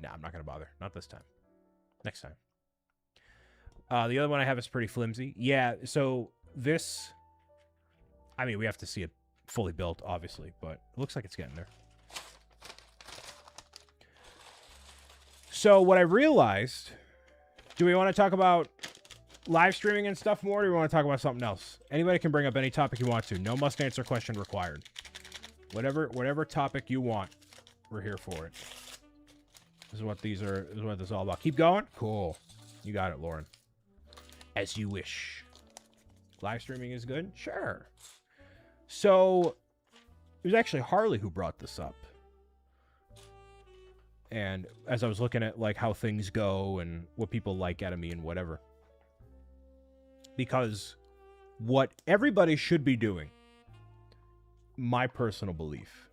[SPEAKER 1] I'm not going to bother. Not this time. Next time. The other one I have is pretty flimsy. Yeah, so this... I mean, we have to see it fully built, obviously, but it looks like it's getting there. So what I realized... Do we want to talk about live streaming and stuff more, or do you want to talk about something else? Anybody can bring up any topic you want to. No must answer question required. Whatever topic you want, we're here for it. This is what this is all about. Keep going? Cool. You got it, Lauren. As you wish. Live streaming is good? Sure. So, it was actually Harley who brought this up. And as I was looking at, like, how things go and what people like out of me and whatever. Because what everybody should be doing, my personal belief,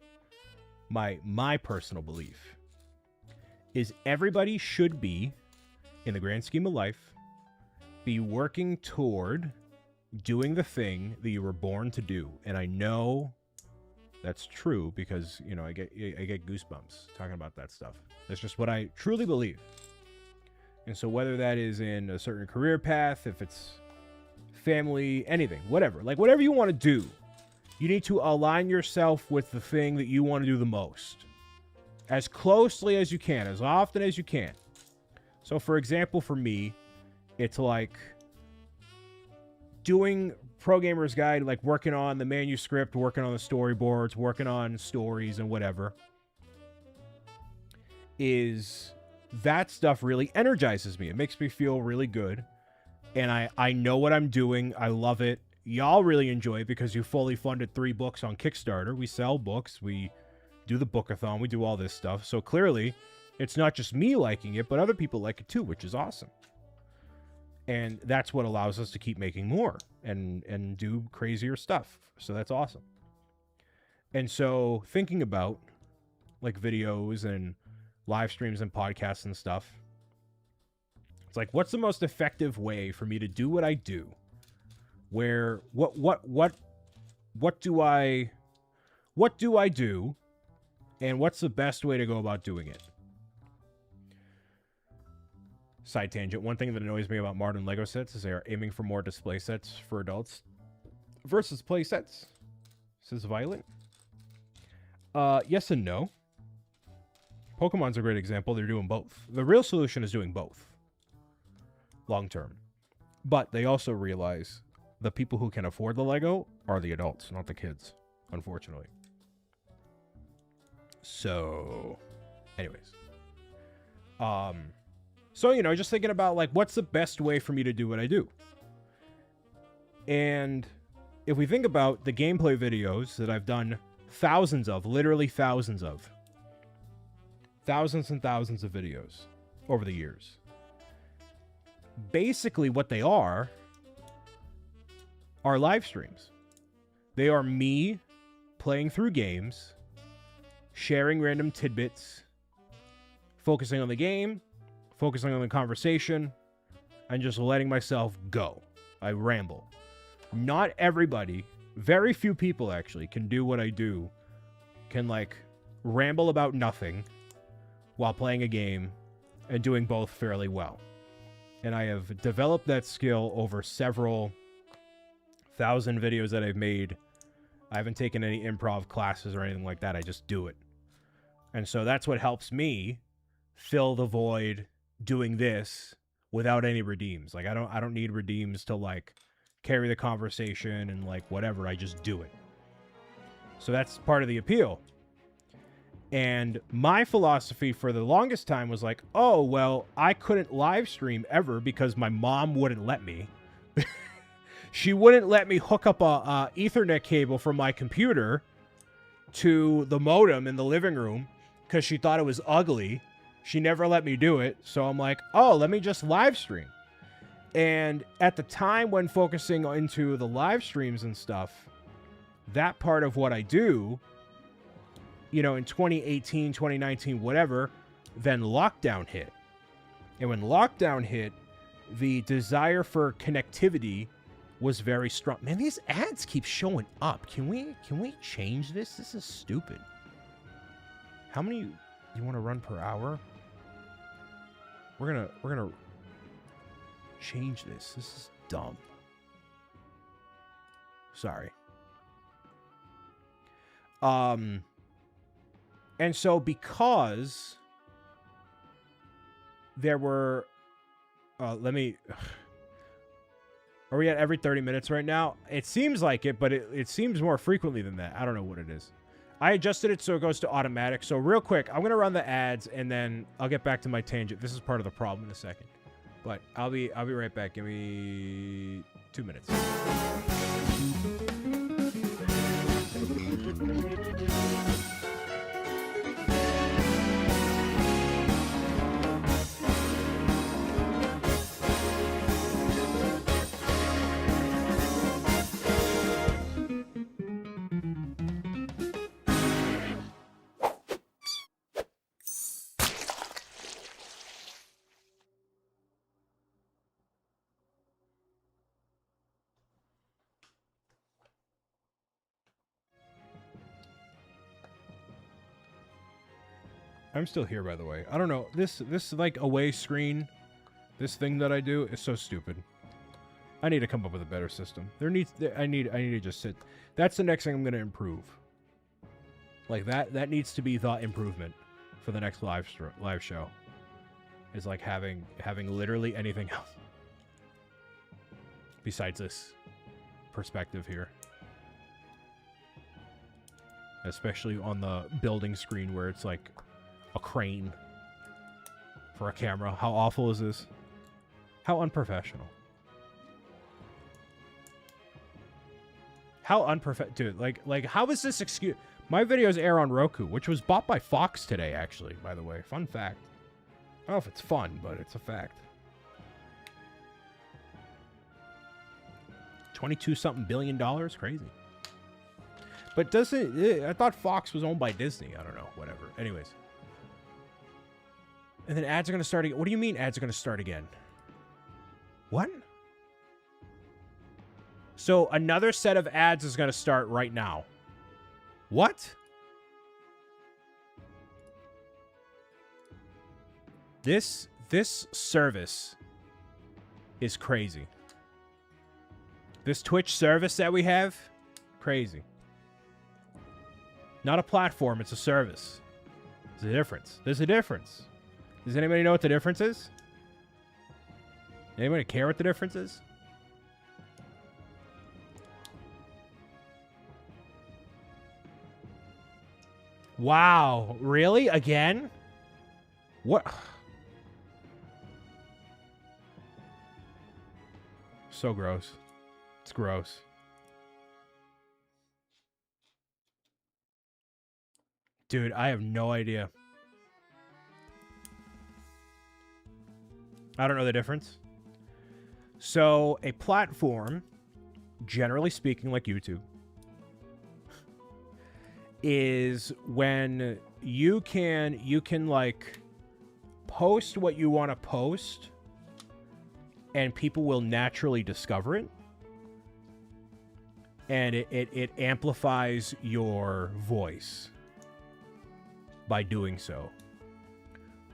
[SPEAKER 1] my personal belief, is everybody should be, in the grand scheme of life, be working toward doing the thing that you were born to do. And I know that's true because, you know, I get goosebumps talking about that stuff. That's just what I truly believe. And so whether that is in a certain career path, if it's family, anything, whatever, like whatever you want to do, you need to align yourself with the thing that you want to do the most. As closely as you can, as often as you can. So for example, for me, it's like doing Pro Gamer's Guide, like working on the manuscript, working on the storyboards, working on stories and whatever. Is that stuff really energizes me. It makes me feel really good. And I know what I'm doing. I love it. Y'all really enjoy it because you fully funded 3 books on Kickstarter. We sell books. We do the bookathon. We do all this stuff. So clearly, it's not just me liking it, but other people like it too, which is awesome. And that's what allows us to keep making more and do crazier stuff. So that's awesome. And so thinking about like videos and live streams and podcasts and stuff, it's like, what's the most effective way for me to do what I do? Where what do I do, and what's the best way to go about doing it? Side tangent. One thing that annoys me about modern Lego sets is they are aiming for more display sets for adults versus play sets, says Violet. Yes and no. Pokemon's a great example. They're doing both. The real solution is doing both long term. But they also realize the people who can afford the Lego are the adults, not the kids, unfortunately. So, anyways. So, you know, just thinking about, like, what's the best way for me to do what I do? And if we think about the gameplay videos that I've done thousands of, literally thousands of, thousands and thousands of videos over the years. Basically, what they are live streams. They are me playing through games, sharing random tidbits, focusing on the game, focusing on the conversation, and just letting myself go. I ramble. Not everybody, very few people actually, can do what I do. Can, like, ramble about nothing while playing a game and doing both fairly well. And I have developed that skill over several thousand videos that I've made. I haven't taken any improv classes or anything like that. I just do it. And so that's what helps me fill the void doing this without any redeems. Like, I don't need redeems to, like, carry the conversation and, like, whatever. I just do it. So that's part of the appeal. And my philosophy for the longest time was like, oh, well, I couldn't live stream ever because my mom wouldn't let me. She wouldn't let me hook up a Ethernet cable from my computer to the modem in the living room because she thought it was ugly. She never let me do it. So I'm like, oh, let me just live stream. And at the time when focusing into the live streams and stuff, that part of what I do, you know, in 2018, 2019, whatever, then lockdown hit. And when lockdown hit, the desire for connectivity was very strong. Man, these ads keep showing up. Can we change this? This is stupid. How many do you want to run per hour? We're gonna change this. This is dumb. Sorry. And so because there were, Are we at every 30 minutes right now? It seems like it, but it seems more frequently than that. I don't know what it is. I adjusted it so it goes to automatic. So real quick, I'm going to run the ads, and then I'll get back to my tangent. This is part of the problem in a second. But I'll be right back. Give me 2 minutes. I'm still here, by the way. I don't know. This like away screen, this thing that I do is so stupid. I need to come up with a better system. I need to just sit. That's the next thing I'm going to improve. Like that needs to be the improvement for the next live show. Is like having literally anything else besides this perspective here. Especially on the building screen where it's like a crane for a camera. How awful is this? How unprofessional. How unprofessional. Dude, like how is this excuse? My videos air on Roku, which was bought by Fox today, actually, by the way. Fun fact. I don't know if it's fun, but it's a fact. 22-something billion dollars? Crazy. But doesn't... I thought Fox was owned by Disney. I don't know. Whatever. Anyways. And then ads are going to start again. What do you mean ads are going to start again? What? So another set of ads is going to start right now. What? This service is crazy. This Twitch service that we have, crazy. Not a platform, it's a service. There's a difference. There's a difference. Does anybody know what the difference is? Anybody care what the difference is? Wow, really? Again? What? So gross. It's gross. Dude, I have no idea. I don't know the difference. So, a platform, generally speaking, like YouTube, is when you can like post what you want to post and people will naturally discover it, and it amplifies your voice by doing so.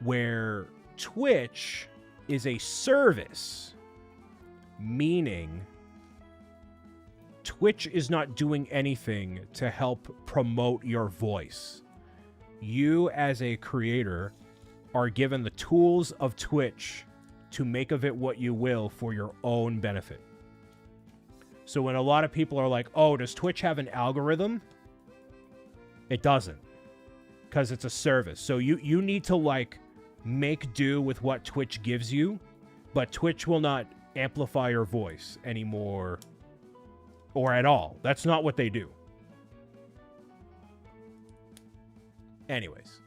[SPEAKER 1] Where Twitch is a service, meaning Twitch is not doing anything to help promote your voice. You, as a creator, are given the tools of Twitch to make of it what you will for your own benefit. So when a lot of people are like, oh, does Twitch have an algorithm? It doesn't. Because it's a service. So you need to, like, make do with what Twitch gives you, but Twitch will not amplify your voice anymore. Or at all. That's not what they do. Anyways.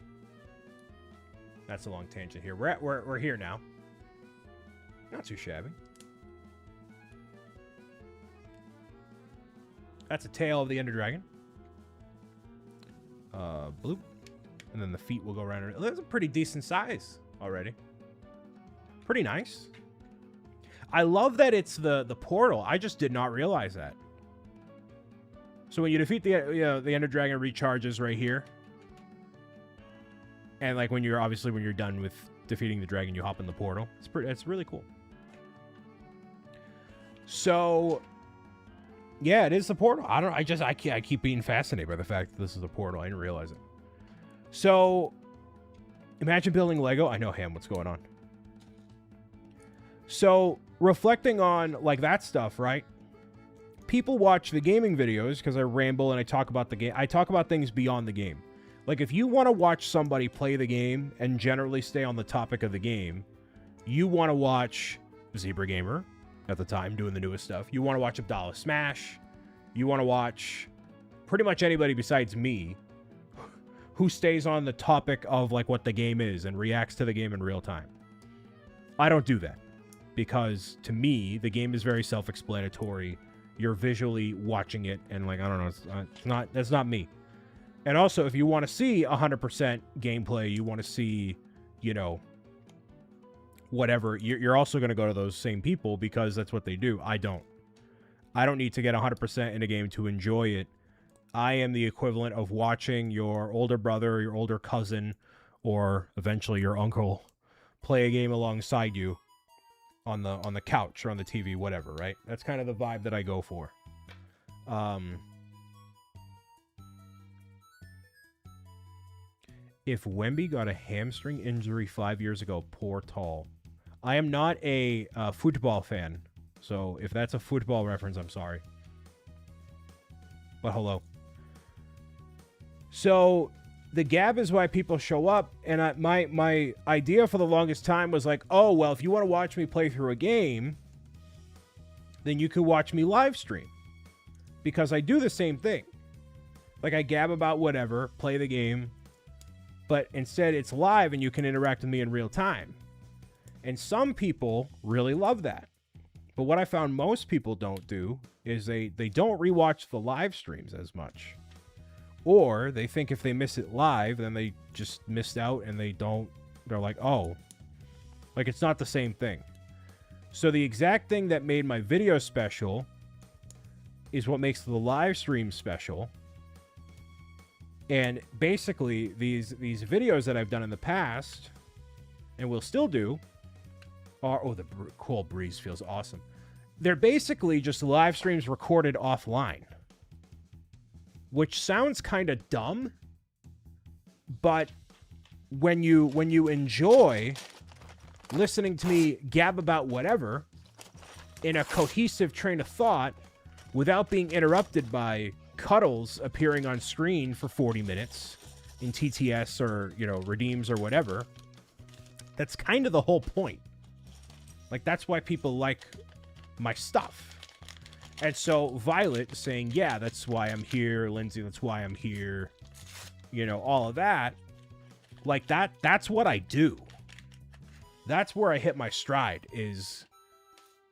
[SPEAKER 1] That's a long tangent here. We're here now. Not too shabby. That's a tail of the Ender Dragon. Bloop. And then the feet will go around it. That's a pretty decent size already. Pretty nice. I love that it's the portal. I just did not realize that. So when you defeat the Ender Dragon, recharges right here. And like when you're done with defeating the dragon, you hop in the portal. It's really cool. So yeah, it is the portal. I keep being fascinated by the fact that this is a portal. I didn't realize it. So imagine building Lego. I know, Ham, what's going on? So reflecting on like that stuff, right? People watch the gaming videos because I ramble and I talk about the game. I talk about things beyond the game. Like if you want to watch somebody play the game and generally stay on the topic of the game, you want to watch Zebra Gamer at the time doing the newest stuff. You want to watch Abdallah Smash. You want to watch pretty much anybody besides me who stays on the topic of like what the game is and reacts to the game in real time. I don't do that because to me, the game is very self-explanatory. You're visually watching it and like, I don't know, that's not me. And also, if you want to see 100% gameplay, you want to see, you know, whatever, you're also going to go to those same people because that's what they do. I don't need to get 100% in a game to enjoy it. I am the equivalent of watching your older brother, your older cousin, or eventually your uncle play a game alongside you on the couch or on the TV, whatever, right? That's kind of the vibe that I go for. If Wemby got a hamstring injury 5 years ago, poor Tall. I am not a football fan, so if that's a football reference, I'm sorry. But hello. So the gab is why people show up, and my idea for the longest time was like, oh, well, if you want to watch me play through a game, then you can watch me live stream. Because I do the same thing. Like, I gab about whatever, play the game, but instead it's live and you can interact with me in real time. And some people really love that. But what I found most people don't do is they don't rewatch the live streams as much. Or they think if they miss it live, then they just missed out and they're like, oh, like it's not the same thing. So the exact thing that made my video special is what makes the live stream special. And basically, these videos that I've done in the past, and will still do, are... Oh, the cold breeze feels awesome. They're basically just live streams recorded offline. Which sounds kind of dumb, but when you enjoy listening to me gab about whatever in a cohesive train of thought without being interrupted by Cuddles appearing on screen for 40 minutes in TTS or, you know, redeems or whatever, that's kind of the whole point. Like, that's why people like my stuff. And so Violet saying, yeah, that's why I'm here. Lindsay, that's why I'm here. You know, all of that. Like, that's what I do. That's where I hit my stride, is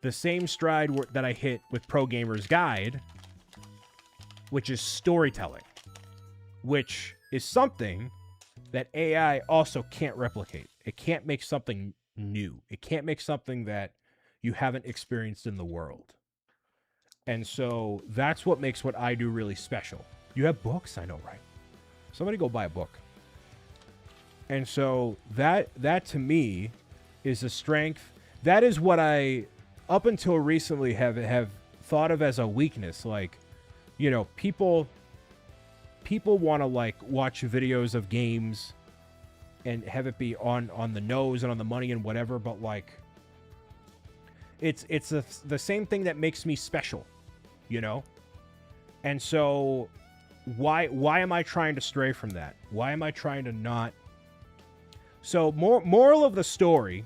[SPEAKER 1] the same stride that I hit with Pro Gamer's Guide, which is storytelling, which is something that AI also can't replicate. It can't make something new. It can't make something that you haven't experienced in the world. And so that's what makes what I do really special. You have books? I know, right? Somebody go buy a book. And so that to me is a strength. That is what I, up until recently, have thought of as a weakness. Like, you know, people want to like watch videos of games and have it be on the nose and on the money and whatever, but like it's the same thing that makes me special, you know? And so why am I trying to stray from that? Why am I trying to not? So moral of the story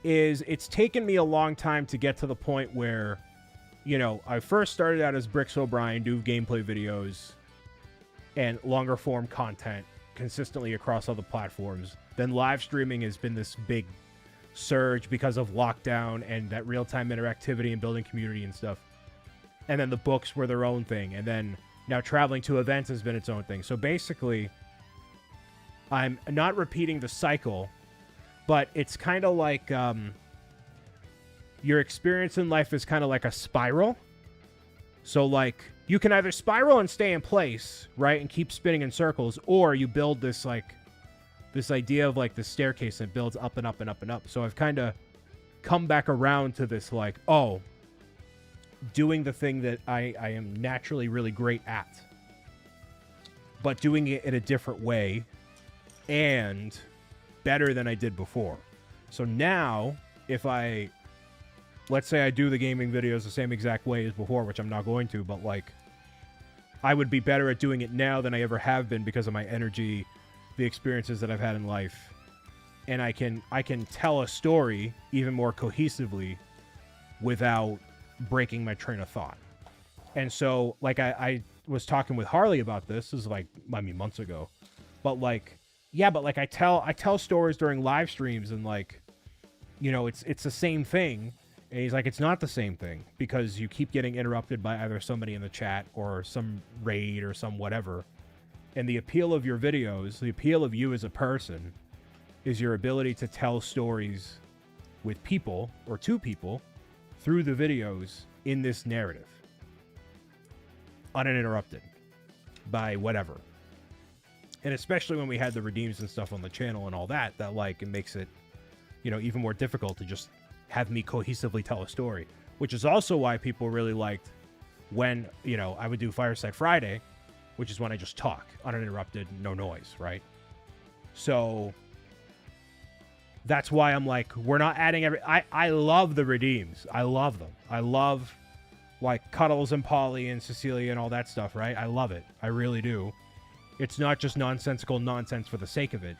[SPEAKER 1] is it's taken me a long time to get to the point where, you know, I first started out as BricksOBrian, do gameplay videos and longer form content consistently across all the platforms. Then live streaming has been this big surge because of lockdown and that real-time interactivity and building community and stuff. And then the books were their own thing. And then now traveling to events has been its own thing. So basically, I'm not repeating the cycle, but it's kind of like your experience in life is kind of like a spiral. So like you can either spiral and stay in place, right, and keep spinning in circles, or you build this like this idea of like the staircase that builds up and up and up and up. So I've kind of come back around to this like, oh, doing the thing that I am naturally really great at, but doing it in a different way and better than I did before. So now if I let's say I do the gaming videos the same exact way as before, which I'm not going to, but like, I would be better at doing it now than I ever have been because of my energy, the experiences that I've had in life. And I can tell a story even more cohesively without breaking my train of thought. And so, like, I was talking with Harley about this. This is like, I mean, months ago. But like, yeah, but like I tell stories during live streams, and like, you know, it's the same thing. And he's like, it's not the same thing because you keep getting interrupted by either somebody in the chat or some raid or some whatever. And the appeal of your videos, the appeal of you as a person, is your ability to tell stories with people or to people through the videos in this narrative, uninterrupted by whatever. And especially when we had the redeems and stuff on the channel and all that, that like, it makes it, you know, even more difficult to just have me cohesively tell a story, which is also why people really liked when, you know, I would do Fireside Friday, which is when I just talk uninterrupted, no noise, right? So that's why I'm like, we're not adding I love the redeems. I love them. I love like Cuddles and Polly and Cecilia and all that stuff, right? I love it. I really do. It's not just nonsensical nonsense for the sake of it.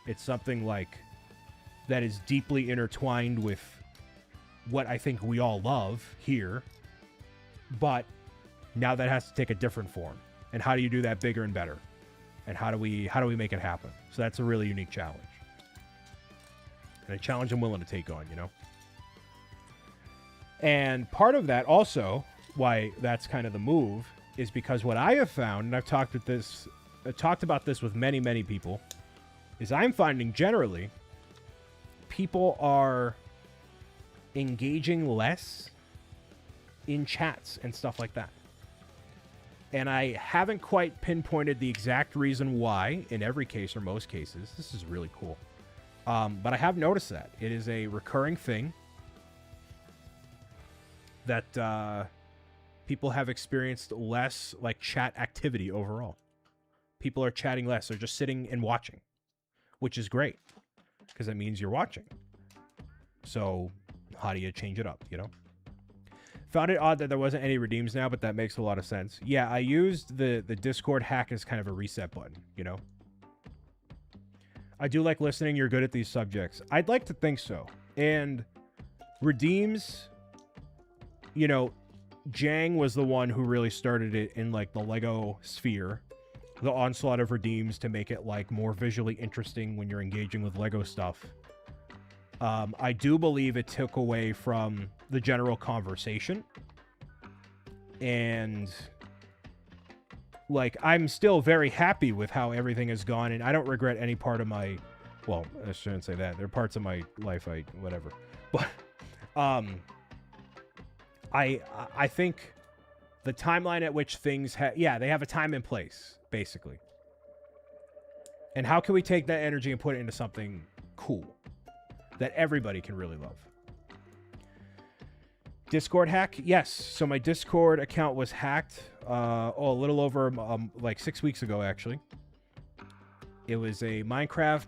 [SPEAKER 1] It's something like that is deeply intertwined with what I think we all love here. But now that has to take a different form. And how do you do that bigger and better? And how do we make it happen? So that's a really unique challenge. And a challenge I'm willing to take on, you know? And part of that also, why that's kind of the move, is because what I have found, and I've talked about this with many, many people, is I'm finding generally people are engaging less in chats and stuff like that. And I haven't quite pinpointed the exact reason why in every case or most cases. This is really cool. But I have noticed that. It is a recurring thing that people have experienced less like chat activity overall. People are chatting less. They're just sitting and watching, which is great because that means you're watching. So how do you change it up, you know? Found it odd that there wasn't any redeems now, but that makes a lot of sense. Yeah, I used the Discord hack as kind of a reset button, you know? I do like listening. You're good at these subjects. I'd like to think so. And redeems, you know, Jang was the one who really started it in like the Lego sphere. The onslaught of redeems to make it like more visually interesting when you're engaging with Lego stuff. I do believe it took away from the general conversation. And like, I'm still very happy with how everything has gone, and I don't regret any part of my, well, I shouldn't say that. There are parts of my life whatever. But I think the timeline at which things they have a time and place, basically. And how can we take that energy and put it into something cool that everybody can really love? Discord hack? Yes. So my Discord account was hacked a little over like 6 weeks ago, actually. It was a Minecraft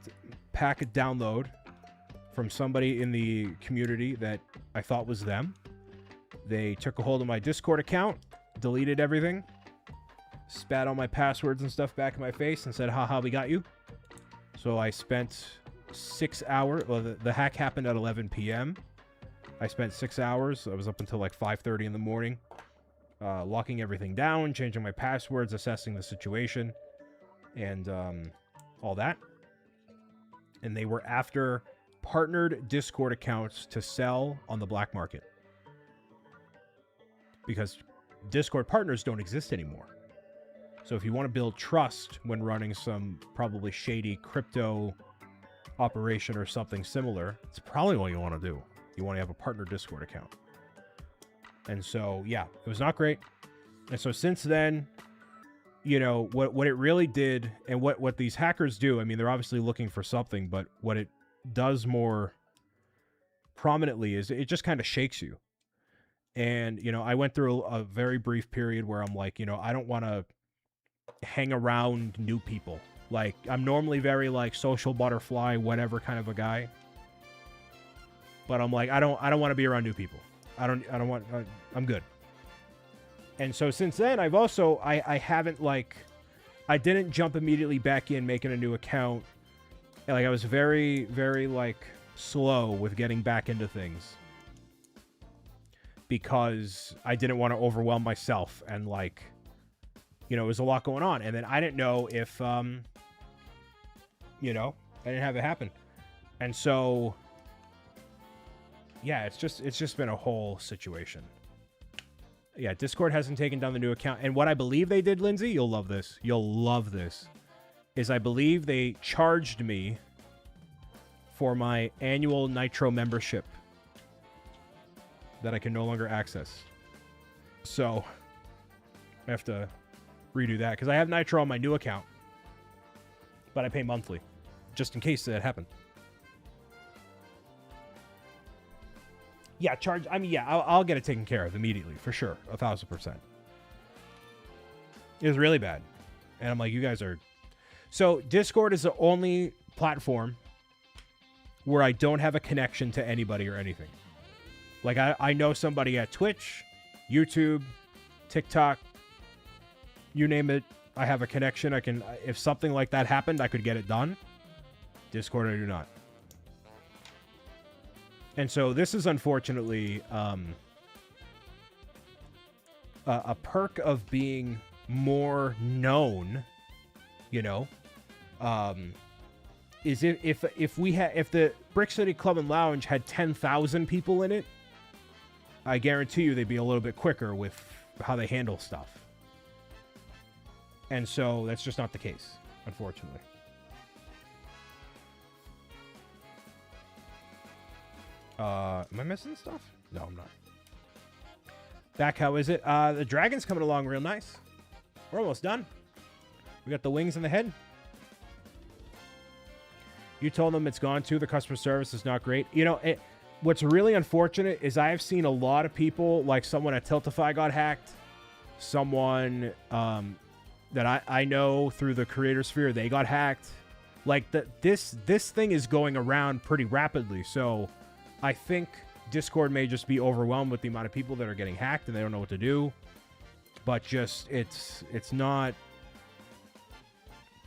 [SPEAKER 1] packet download from somebody in the community that I thought was them. They took a hold of my Discord account, deleted everything, spat all my passwords and stuff back in my face and said, haha, we got you. So I spent 6 hours. Well, the hack happened at 11 p.m. I spent 6 hours. I was up until like 5:30 in the morning, locking everything down, changing my passwords, assessing the situation, and all that. And they were after partnered Discord accounts to sell on the black market, because Discord partners don't exist anymore. So if you want to build trust when running some probably shady crypto operation or something similar, it's probably what you want to do. You want to have a partner Discord account. And so, yeah, it was not great. And so since then, you know, what it really did, and what these hackers do, I mean, they're obviously looking for something, but what it does more prominently is it just kind of shakes you. And, you know, I went through a very brief period where I'm like, you know, I don't want to hang around new people. Like, I'm normally very like social butterfly, whatever kind of a guy. But I'm like, I don't want to be around new people. I don't want, I'm good. And so since then, I've also, I haven't like, I didn't jump immediately back in making a new account. Like I was very, very like slow with getting back into things because I didn't want to overwhelm myself and like, you know, it was a lot going on. And then I didn't know if, you know, I didn't have it happen. And so, yeah, it's just been a whole situation. Yeah, Discord hasn't taken down the new account. And what I believe they did, Lindsay, you'll love this. You'll love this. Is I believe they charged me for my annual Nitro membership that I can no longer access. So I have to redo that because I have Nitro on my new account, but I pay monthly just in case that happened. Yeah, charge. I mean, yeah, I'll get it taken care of immediately for sure, 1,000%. It was really bad, and I'm like, you guys are. So Discord is the only platform where I don't have a connection to anybody or anything. Like I know somebody at Twitch, YouTube, TikTok, you name it. I have a connection. I can, if something like that happened, I could get it done. Discord, I do not. And so this is unfortunately a perk of being more known, you know, is if the Brick City Club and Lounge had 10,000 people in it, I guarantee you they'd be a little bit quicker with how they handle stuff. And so that's just not the case, unfortunately. Am I missing stuff? No, I'm not. Back, how is it? The dragon's coming along real nice. We're almost done. We got the wings and the head. You told them it's gone too. The customer service is not great. You know, what's really unfortunate is I have seen a lot of people, like someone at Tiltify got hacked. Someone that I know through the creator sphere, they got hacked. Like, this thing is going around pretty rapidly, so I think Discord may just be overwhelmed with the amount of people that are getting hacked and they don't know what to do. But just, it's not...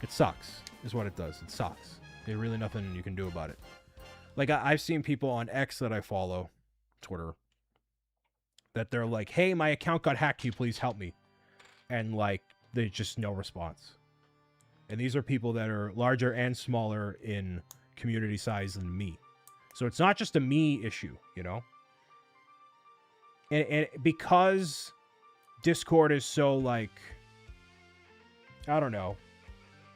[SPEAKER 1] It sucks, is what it does. It sucks. There's really nothing you can do about it. Like, I've seen people on X that I follow, Twitter, that they're like, hey, my account got hacked, can you please help me? And, like, there's just no response. And these are people that are larger and smaller in community size than me. So it's not just a me issue, you know? And because Discord is so, like, I don't know,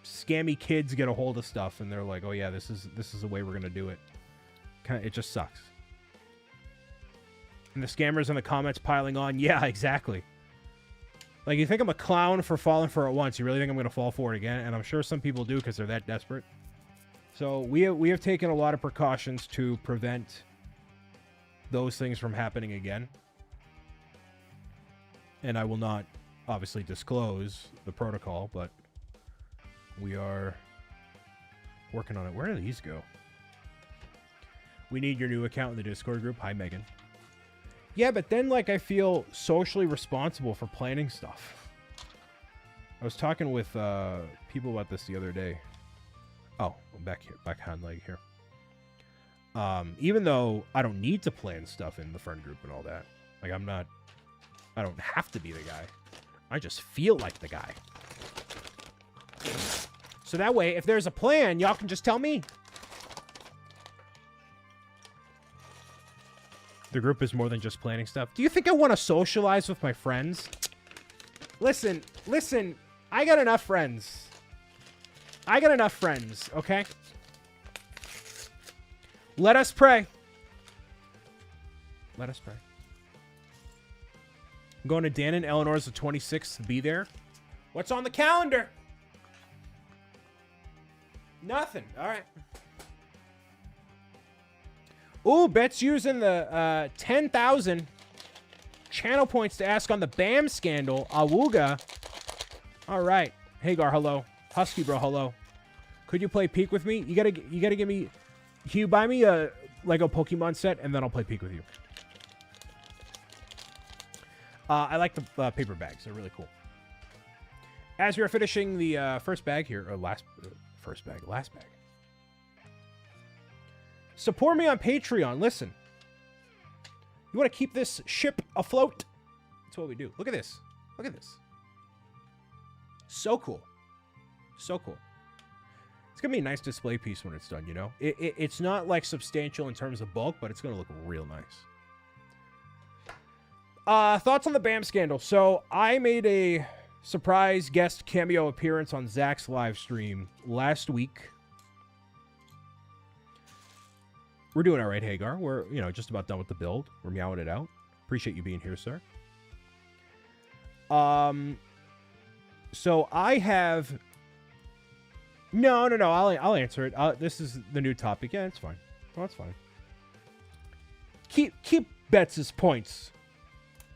[SPEAKER 1] scammy kids get a hold of stuff and they're like, oh yeah, this is the way we're going to do it. It just sucks. And the scammers in the comments piling on, yeah, exactly. Like, you think I'm a clown for falling for it once, you really think I'm going to fall for it again? And I'm sure some people do because they're that desperate. So we have taken a lot of precautions to prevent those things from happening again. And I will not, obviously, disclose the protocol, but we are working on it. Where do these go? We need your new account in the Discord group. Hi, Megan. Yeah, but then, like, I feel socially responsible for planning stuff. I was talking with people about this the other day. Oh, back here, backhand leg here. Even though I don't need to plan stuff in the friend group and all that. Like, I don't have to be the guy. I just feel like the guy. So that way, if there's a plan, y'all can just tell me. The group is more than just planning stuff. Do you think I want to socialize with my friends? Listen, I got enough friends. Okay? Let us pray. Let us pray. I'm going to Dan and Eleanor's the 26th to be there. What's on the calendar? Nothing. All right. Ooh, Bet's using the 10,000 channel points to ask on the BAM scandal. Awooga. All right. Hagar, hello. Husky bro, hello. Could you play Peek with me? You gotta give me. Can you buy me a Lego Pokemon set and then I'll play Peek with you. I like the paper bags. They're really cool. As we are finishing the first bag here, or last bag. Support me on Patreon. Listen. You want to keep this ship afloat? That's what we do. Look at this. Look at this. So cool. So cool. It's going to be a nice display piece when it's done, you know? It's not, like, substantial in terms of bulk, but it's going to look real nice. Thoughts on the BAM scandal. So, I made a surprise guest cameo appearance on Zach's live stream last week. We're doing all right, Hagar. We're, you know, just about done with the build. We're meowing it out. Appreciate you being here, sir. So I have... No. I'll answer it. This is the new topic. Yeah, it's fine. Oh, it's fine. Keep Bets' points.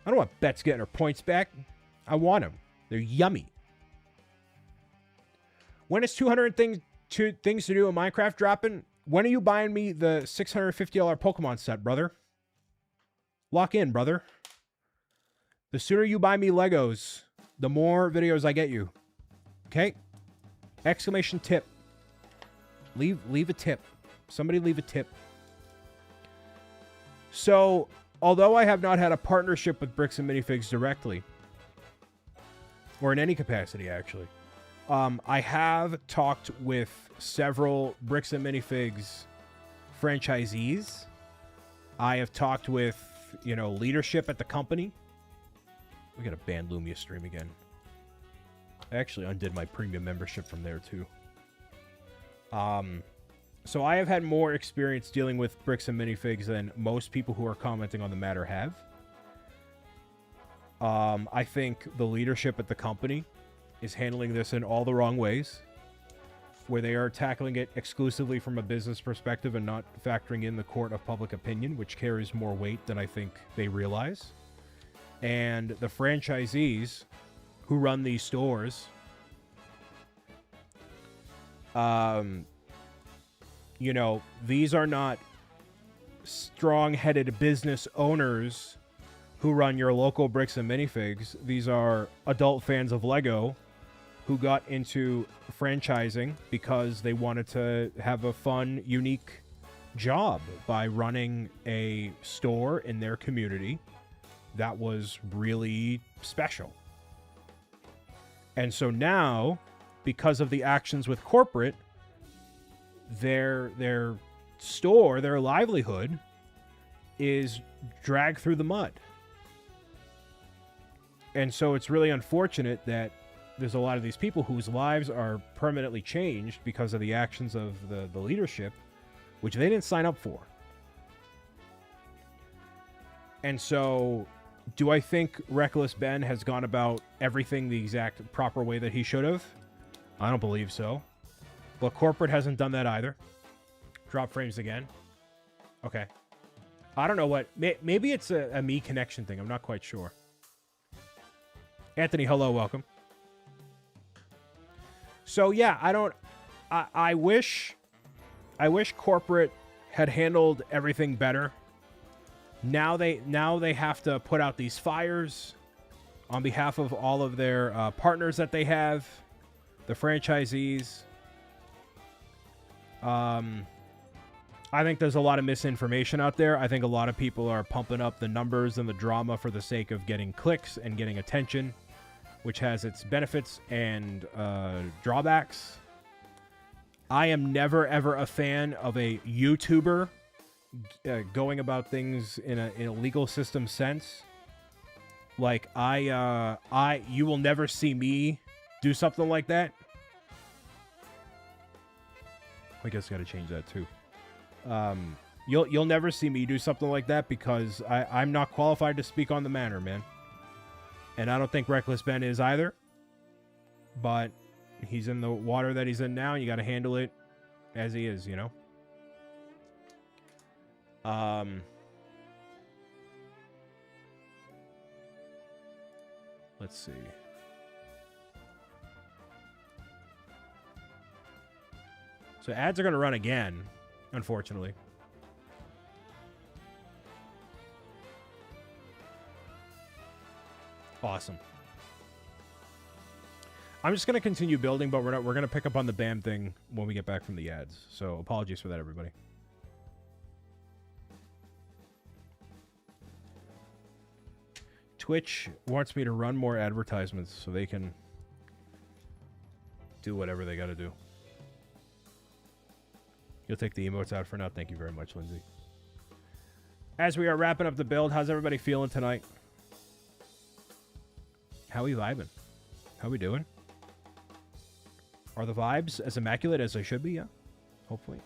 [SPEAKER 1] I don't want Bets getting her points back. I want them. They're yummy. When is 200 things to do in Minecraft dropping? When are you buying me the $650 Pokemon set, brother? Lock in, brother. The sooner you buy me Legos, the more videos I get you. Okay? Exclamation tip. Leave a tip. Somebody leave a tip. So, although I have not had a partnership with Bricks and Minifigs directly, or in any capacity, actually, I have talked with several Bricks and Minifigs franchisees. I have talked with, you know, leadership at the company. We got to ban Lumia stream again. I actually undid my premium membership from there too. So I have had more experience dealing with Bricks and Minifigs than most people who are commenting on the matter have. I think the leadership at the company is handling this in all the wrong ways, where they are tackling it exclusively from a business perspective and not factoring in the court of public opinion, which carries more weight than I think they realize. And the franchisees who run these stores, you know, these are not strong-headed business owners who run your local Bricks and Minifigs. These are adult fans of Lego who got into franchising because they wanted to have a fun, unique job by running a store in their community that was really special. And so now, because of the actions with corporate, their store, their livelihood is dragged through the mud. And so it's really unfortunate that there's a lot of these people whose lives are permanently changed because of the actions of the leadership, which they didn't sign up for. And so, do I think Reckless Ben has gone about everything the exact proper way that he should have? I don't believe so. But corporate hasn't done that either. Drop frames again. Okay. I don't know what... Maybe it's a me connection thing. I'm not quite sure. Anthony, hello, welcome. So yeah, I wish corporate had handled everything better. Now they have to put out these fires on behalf of all of their partners that they have, the franchisees. I think there's a lot of misinformation out there. I think a lot of people are pumping up the numbers and the drama for the sake of getting clicks and getting attention, which has its benefits and drawbacks. I am never, ever a fan of a YouTuber going about things in a legal system sense. Like, you will never see me do something like that. I guess I got to change that too. You'll never see me do something like that because I'm not qualified to speak on the matter, man. And I don't think Reckless Ben is either. But he's in the water that he's in now, and you got to handle it as he is, you know? Let's see. So ads are going to run again, unfortunately. Awesome. I'm just going to continue building, but we're going to pick up on the BAM thing when we get back from the ads. So apologies for that, everybody. Twitch wants me to run more advertisements so they can do whatever they got to do. You'll take the emotes out for now. Thank you very much, Lindsay. As we are wrapping up the build, how's everybody feeling tonight? How we vibing? How we doing? Are the vibes as immaculate as they should be? Yeah, hopefully.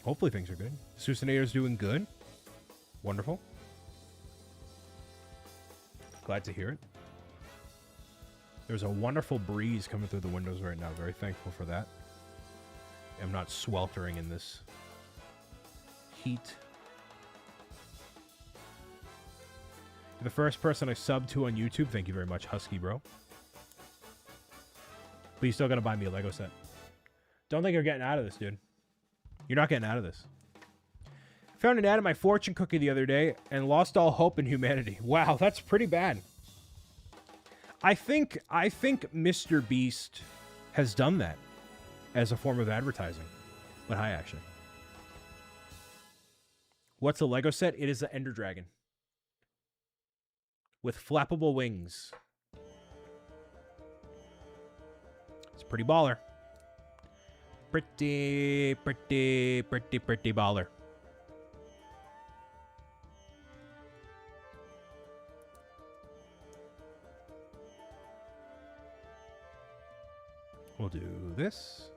[SPEAKER 1] Hopefully things are good. Susanator's doing good. Wonderful. Glad to hear it. There's a wonderful breeze coming through the windows right now. Very thankful for that. I'm not sweltering in this heat. You're the first person I subbed to on YouTube. Thank you very much, Husky Bro. But you're still going to buy me a Lego set. Don't think you're getting out of this, dude. You're not getting out of this. Found an ad in my fortune cookie the other day and lost all hope in humanity. Wow, that's pretty bad. I think Mr. Beast has done that as a form of advertising. But hi, actually. What's a Lego set? It is an Ender Dragon. With flappable wings. It's pretty baller. Pretty baller. We'll do this.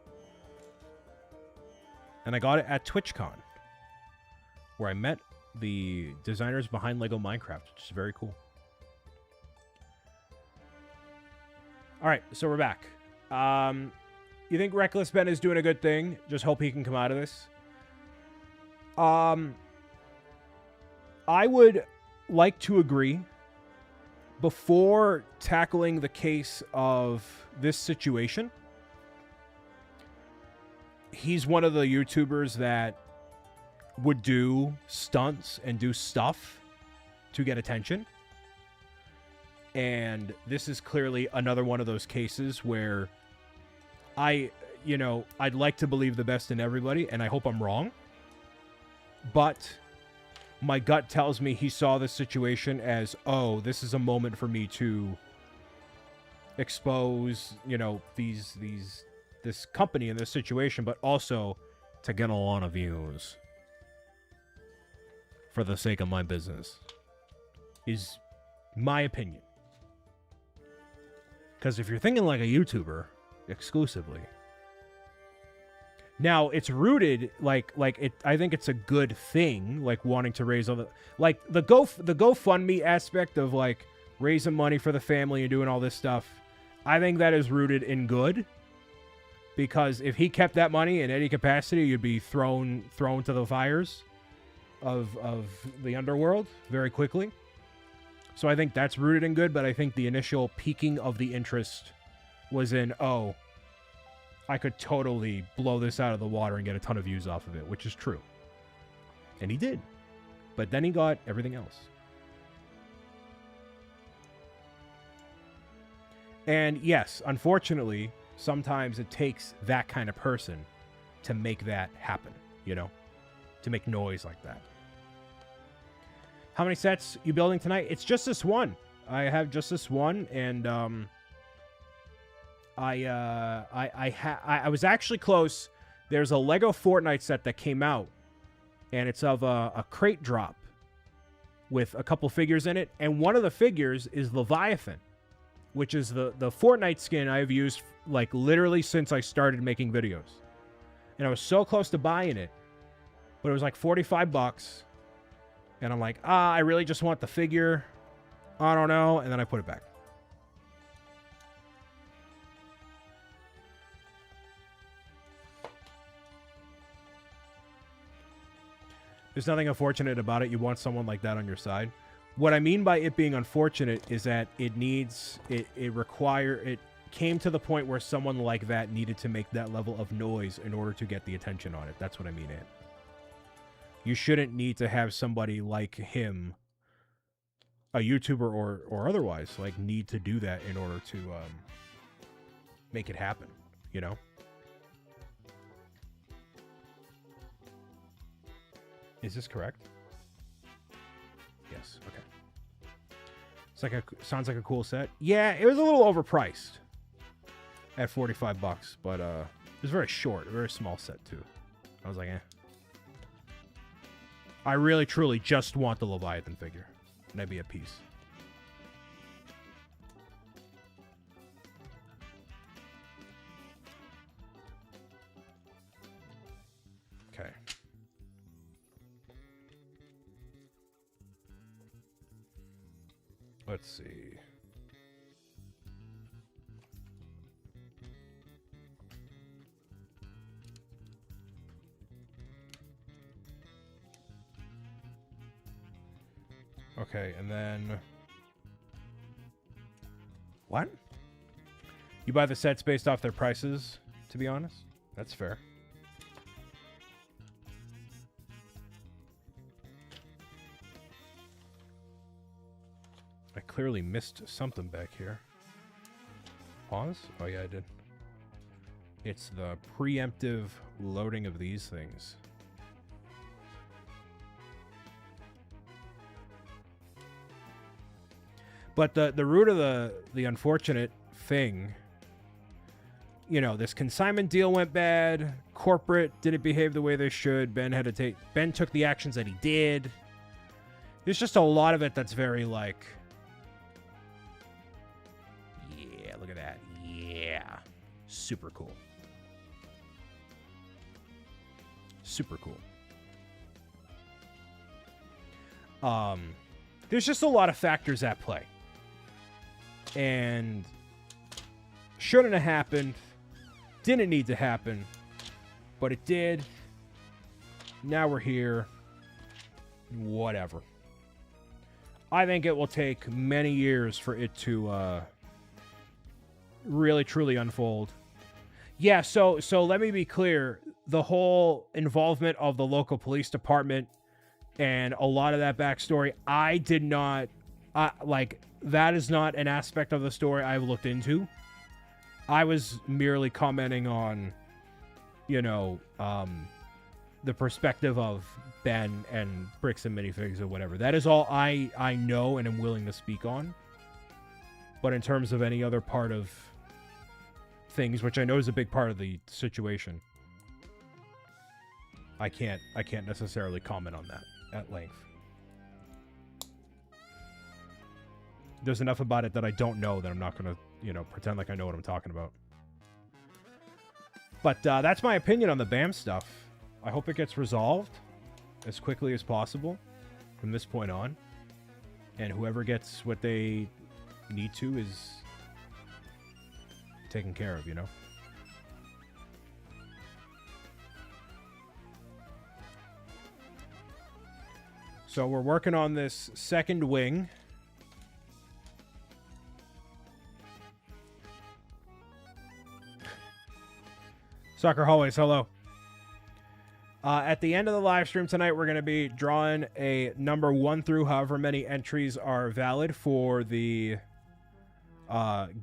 [SPEAKER 1] And I got it at TwitchCon, where I met the designers behind Lego Minecraft, which is very cool. All right, so we're back. You think Reckless Ben is doing a good thing? Just hope he can come out of this. I would like to agree. Before tackling the case of this situation, he's one of the YouTubers that would do stunts and do stuff to get attention. And this is clearly another one of those cases where I'd like to believe the best in everybody, and I hope I'm wrong. But my gut tells me he saw this situation as, oh, this is a moment for me to expose, this company in this situation, but also to get a lot of views for the sake of my business. Is my opinion. Because if you're thinking like a YouTuber exclusively, now it's rooted I think it's a good thing, like wanting to raise all the the GoFundMe aspect of like raising money for the family and doing all this stuff. I think that is rooted in good, because if he kept that money in any capacity, you'd be thrown to the fires of the underworld very quickly. So I think that's rooted in good, but I think the initial peaking of the interest was in, oh, I could totally blow this out of the water and get a ton of views off of it, which is true. And he did. But then he got everything else. And yes, unfortunately, sometimes it takes that kind of person to make that happen, to make noise like that. How many sets you building tonight? It's just this one. I have just this one, and I was actually close. There's a Lego Fortnite set that came out, and it's of a crate drop with a couple figures in it, and one of the figures is Leviathan, which is the Fortnite skin I've used like literally since I started making videos. And I was so close to buying it, but it was like 45 bucks. And I'm like, I really just want the figure. I don't know. And then I put it back. There's nothing unfortunate about it. You want someone like that on your side. What I mean by it being unfortunate is that it came to the point where someone like that needed to make that level of noise in order to get the attention on it. That's what I mean, Ant. You shouldn't need to have somebody like him, a YouTuber or otherwise, like, need to do that in order to make it happen, you know? Is this correct? Yes, okay. It's like sounds like a cool set. Yeah, it was a little overpriced at $45, but it was very short, a very small set too. I was like, eh. I really, truly just want the Leviathan figure. And I'd be at peace. Okay. Let's see. Okay, and then... What? You buy the sets based off their prices, to be honest? That's fair. I clearly missed something back here. Pause? Oh yeah, I did. It's the preemptive loading of these things. But the root of the unfortunate thing, you know, this consignment deal went bad. Corporate didn't behave the way they should. Ben took the actions that he did. There's just a lot of it that's very like, yeah, look at that. Yeah. Super cool. Super cool. There's just a lot of factors at play. And shouldn't have happened. Didn't need to happen. But it did. Now we're here. Whatever. I think it will take many years for it to really truly unfold. Yeah, so let me be clear. The whole involvement of the local police department and a lot of that backstory, I did not like. That is not an aspect of the story I've looked into. I was merely commenting on, you know, the perspective of Ben and Bricks and Minifigs or whatever. That is all I know and am willing to speak on. But in terms of any other part of things, which I know is a big part of the situation, I can't necessarily comment on that at length. There's enough about it that I don't know that I'm not going to, you know, pretend like I know what I'm talking about. But that's my opinion on the BAM stuff. I hope it gets resolved as quickly as possible from this point on. And whoever gets what they need to is taken care of, you know? So we're working on this second wing. Soccer Hallways, hello. At the end of the live stream tonight, we're going to be drawing a number 1 through however many entries are valid for the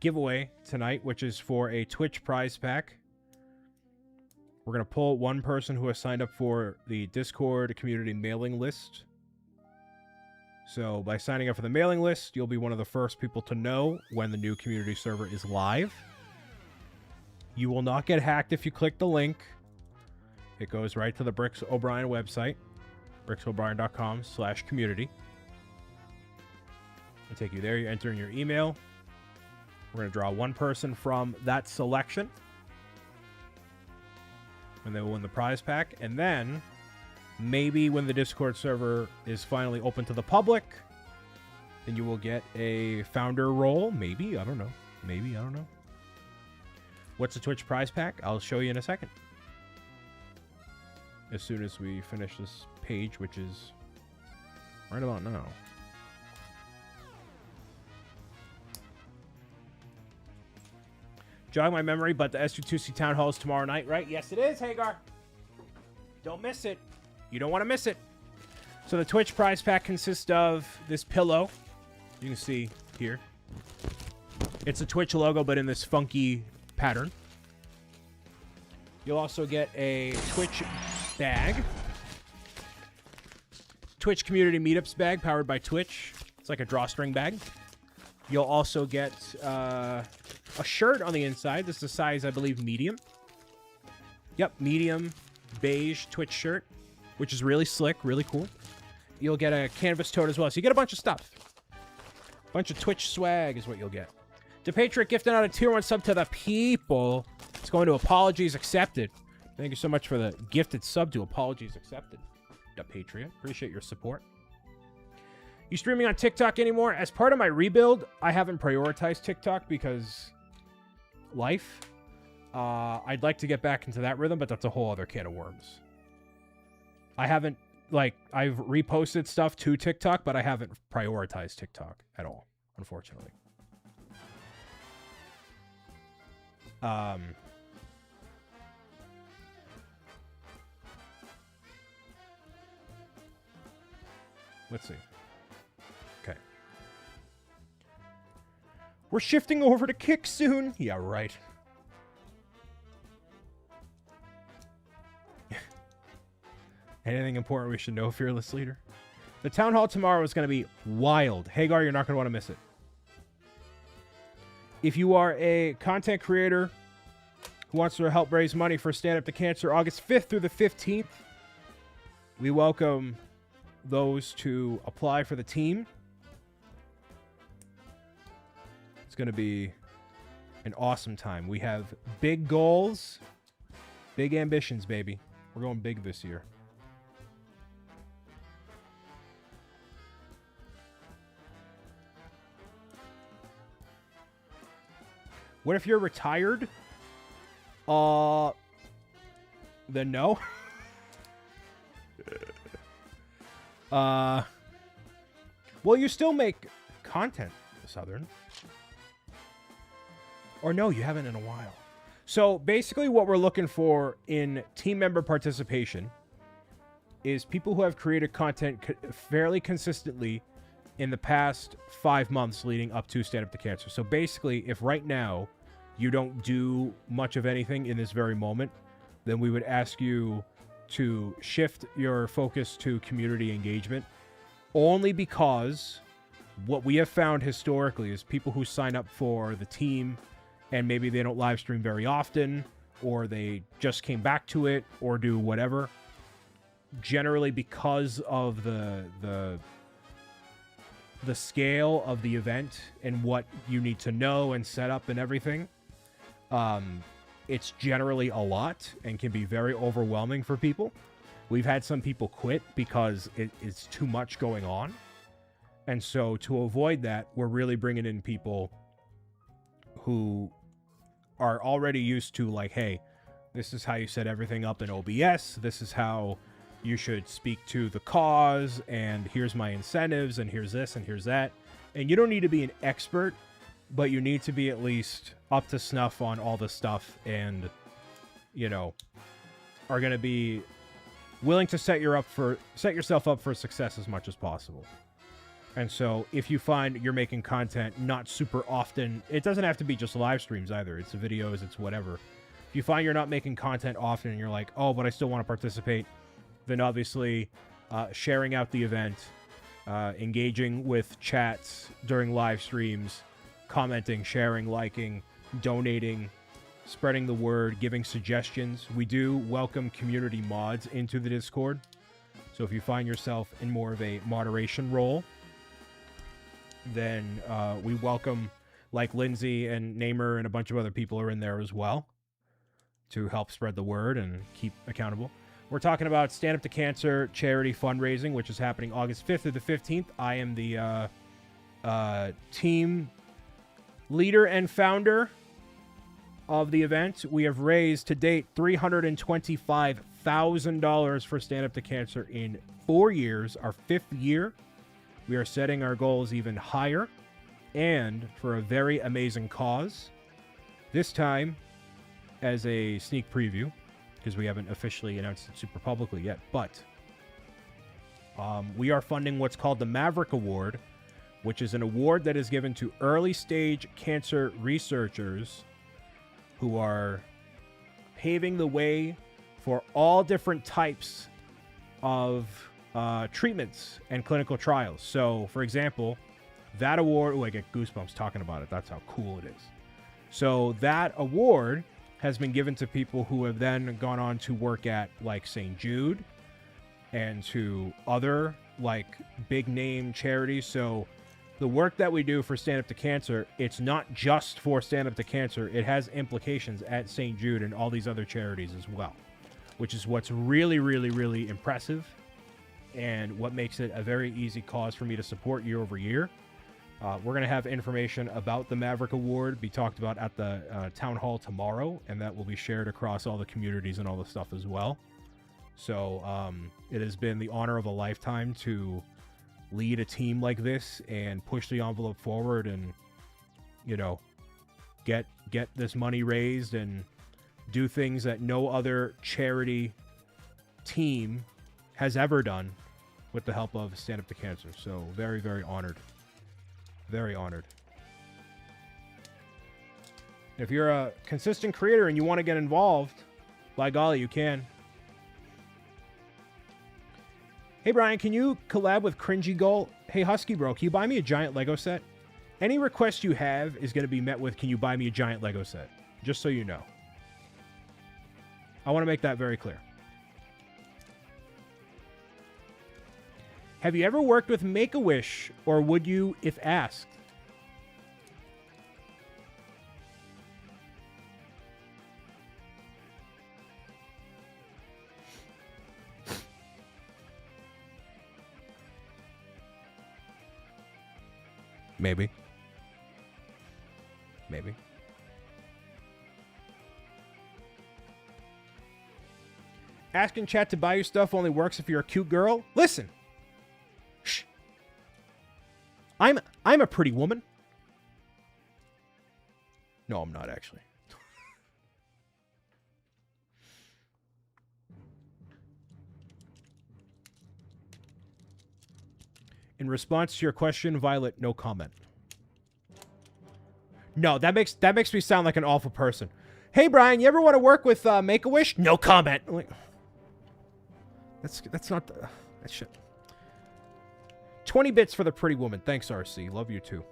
[SPEAKER 1] giveaway tonight, which is for a Twitch prize pack. We're going to pull one person who has signed up for the Discord community mailing list. So by signing up for the mailing list, you'll be one of the first people to know when the new community server is live. You will not get hacked if you click the link. It goes right to the BricksOBrian website, bricksobrian.com/community. It'll take you there. You enter in your email. We're going to draw one person from that selection. And they will win the prize pack. And then, maybe when the Discord server is finally open to the public, then you will get a founder role. Maybe. I don't know. Maybe. I don't know. What's the Twitch prize pack? I'll show you in a second. As soon as we finish this page, which is right about now. Jog my memory, but the S2C Town Hall is tomorrow night, right? Yes, it is, Hagar. Don't miss it. You don't want to miss it. So the Twitch prize pack consists of this pillow. You can see here. It's a Twitch logo, but in this funky pattern. You'll also get a Twitch bag. Twitch Community Meetups bag powered by Twitch. It's like a drawstring bag. You'll also get a shirt on the inside. This is a size, I believe, medium. Yep, medium beige Twitch shirt, which is really slick, really cool. You'll get a canvas tote as well. So you get a bunch of stuff. A bunch of Twitch swag is what you'll get. DePatriot gifted out a tier 1 sub to the people. It's going to Apologies Accepted. Thank you so much for the gifted sub to Apologies Accepted. DePatriot. Appreciate your support. You streaming on TikTok anymore? As part of my rebuild, I haven't prioritized TikTok because life. I'd like to get back into that rhythm, but that's a whole other can of worms. I haven't, I've reposted stuff to TikTok, but I haven't prioritized TikTok at all, unfortunately. Let's see. Okay. We're shifting over to Kick soon. Yeah, right. Anything important we should know, Fearless Leader? The town hall tomorrow is going to be wild. Hagar, you're not going to want to miss it. If you are a content creator who wants to help raise money for Stand Up to Cancer, August 5th through the 15th, we welcome those to apply for the team. It's going to be an awesome time. We have big goals, big ambitions, baby. We're going big this year. What if you're retired? Then no. Well, you still make content, Southern. Or no, you haven't in a while. So basically what we're looking for in team member participation is people who have created content fairly consistently in the past 5 months leading up to Stand Up to Cancer. So basically, if right now you don't do much of anything in this very moment, then we would ask you to shift your focus to community engagement, only because what we have found historically is people who sign up for the team and maybe they don't live stream very often, or they just came back to it, or do whatever, generally because of the scale of the event and what you need to know and set up and everything, it's generally a lot and can be very overwhelming for people. We've had some people quit because it's too much going on. And so to avoid that, we're really bringing in people who are already used to, like, hey, this is how you set everything up in OBS. This is how you should speak to the cause. And here's my incentives. And here's this and here's that. And you don't need to be an expert, but you need to be at least up to snuff on all this stuff and, you know, are going to be willing to set yourself up for success as much as possible. And so if you find you're making content not super often, it doesn't have to be just live streams either. It's videos, it's whatever. If you find you're not making content often and you're like, oh, but I still want to participate, then obviously sharing out the event, engaging with chats during live streams, commenting, sharing, liking, donating, spreading the word, giving suggestions. We do welcome community mods into the Discord. So if you find yourself in more of a moderation role, then we welcome, like Lindsay and Namer and a bunch of other people are in there as well to help spread the word and keep accountable. We're talking about Stand Up to Cancer charity fundraising, which is happening August 5th through the 15th. I am the team leader and founder of the event. We have raised to date $325,000 for Stand Up to Cancer in 4 years, our 5th year. We are setting our goals even higher, and for a very amazing cause. This time, as a sneak preview, because we haven't officially announced it super publicly yet, but We are funding what's called the Maverick Award, which is an award that is given to early stage cancer researchers who are paving the way for all different types of treatments and clinical trials. So, for example, that award, I get goosebumps talking about it. That's how cool it is. So that award has been given to people who have then gone on to work at like St. Jude and to other like big name charities. So the work that we do for Stand Up to Cancer, it's not just for Stand Up to Cancer. It has implications at St. Jude and all these other charities as well, which is what's really, really, really impressive and what makes it a very easy cause for me to support year over year. We're going to have information about the Maverick Award be talked about at the town hall tomorrow, and that will be shared across all the communities and all the stuff as well. So it has been the honor of a lifetime to lead a team like this and push the envelope forward and, you know, get this money raised and do things that no other charity team has ever done with the help of Stand Up to Cancer. So very, very honored. Very honored. If you're a consistent creator and you want to get involved, by golly, you can. Hey, Brian, can you collab with Cringy Goal? Hey, Husky Bro, can you buy me a giant Lego set? Any request you have is going to be met with, can you buy me a giant Lego set? Just so you know. I want to make that very clear. Have you ever worked with Make-A-Wish, or would you if asked? Maybe. Maybe. Asking chat to buy you stuff only works if you're a cute girl. Listen. Shh. I'm a pretty woman. No, I'm not actually. In response to your question, Violet, no comment. No, that makes me sound like an awful person. Hey, Brian, you ever want to work with Make-A-Wish? No comment. Like, that's not that shit. 20 bits for the pretty woman. Thanks, RC. Love you too.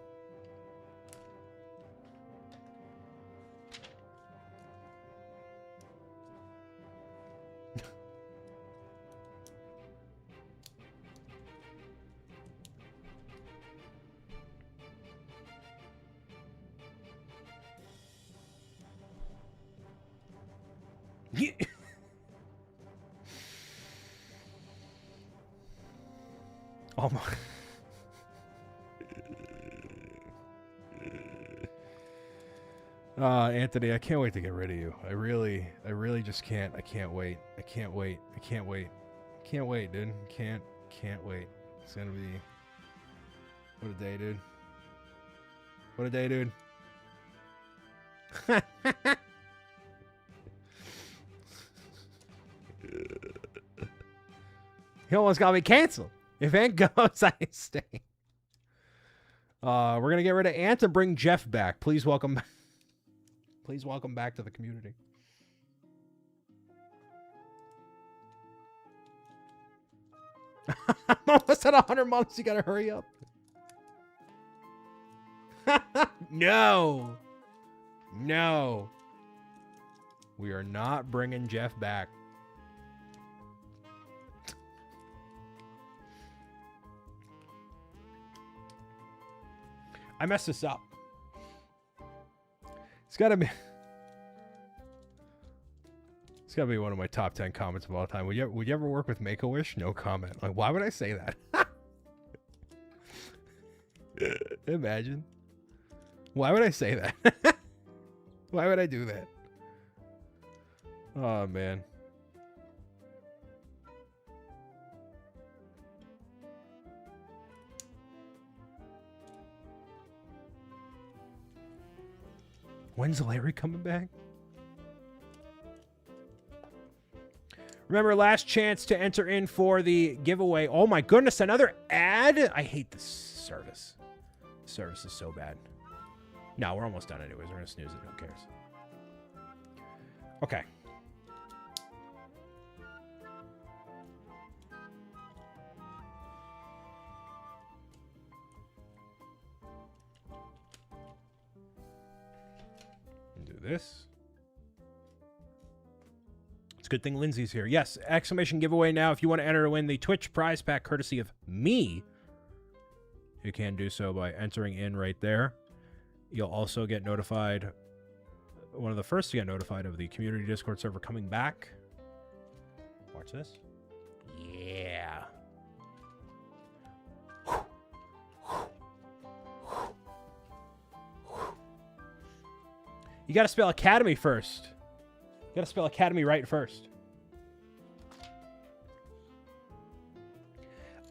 [SPEAKER 1] Oh my. Anthony, I can't wait to get rid of you. I really just can't. I can't wait. I can't wait. I can't wait. Can't wait, dude. Can't wait. It's gonna be... What a day, dude. What a day, dude. He almost got me canceled. If Ant goes, I stay. We're going to get rid of Ant and bring Jeff back. Please welcome back to the community. I'm almost at 100 months. You got to hurry up. No. No. We are not bringing Jeff back. I messed this up. It's gotta be one of my top 10 comments of all time. Would you ever work with Make-A-Wish? No comment. Like, why would I say that? Imagine. Why would I say that? Why would I do that? Oh, man. When's Larry coming back? Remember, last chance to enter in for the giveaway. Oh my goodness, another ad? I hate this service. The service is so bad. No, we're almost done anyways. We're going to snooze it. Who cares? Okay. Do this. It's a good thing Lindsay's here. Yes, exclamation giveaway now. If you want to enter to win the Twitch prize pack courtesy of me, you can do so by entering in right there. You'll also get notified, one of the first to get notified of the community Discord server coming back. Watch this. Yeah. You got to spell Academy first. You got to spell Academy right first.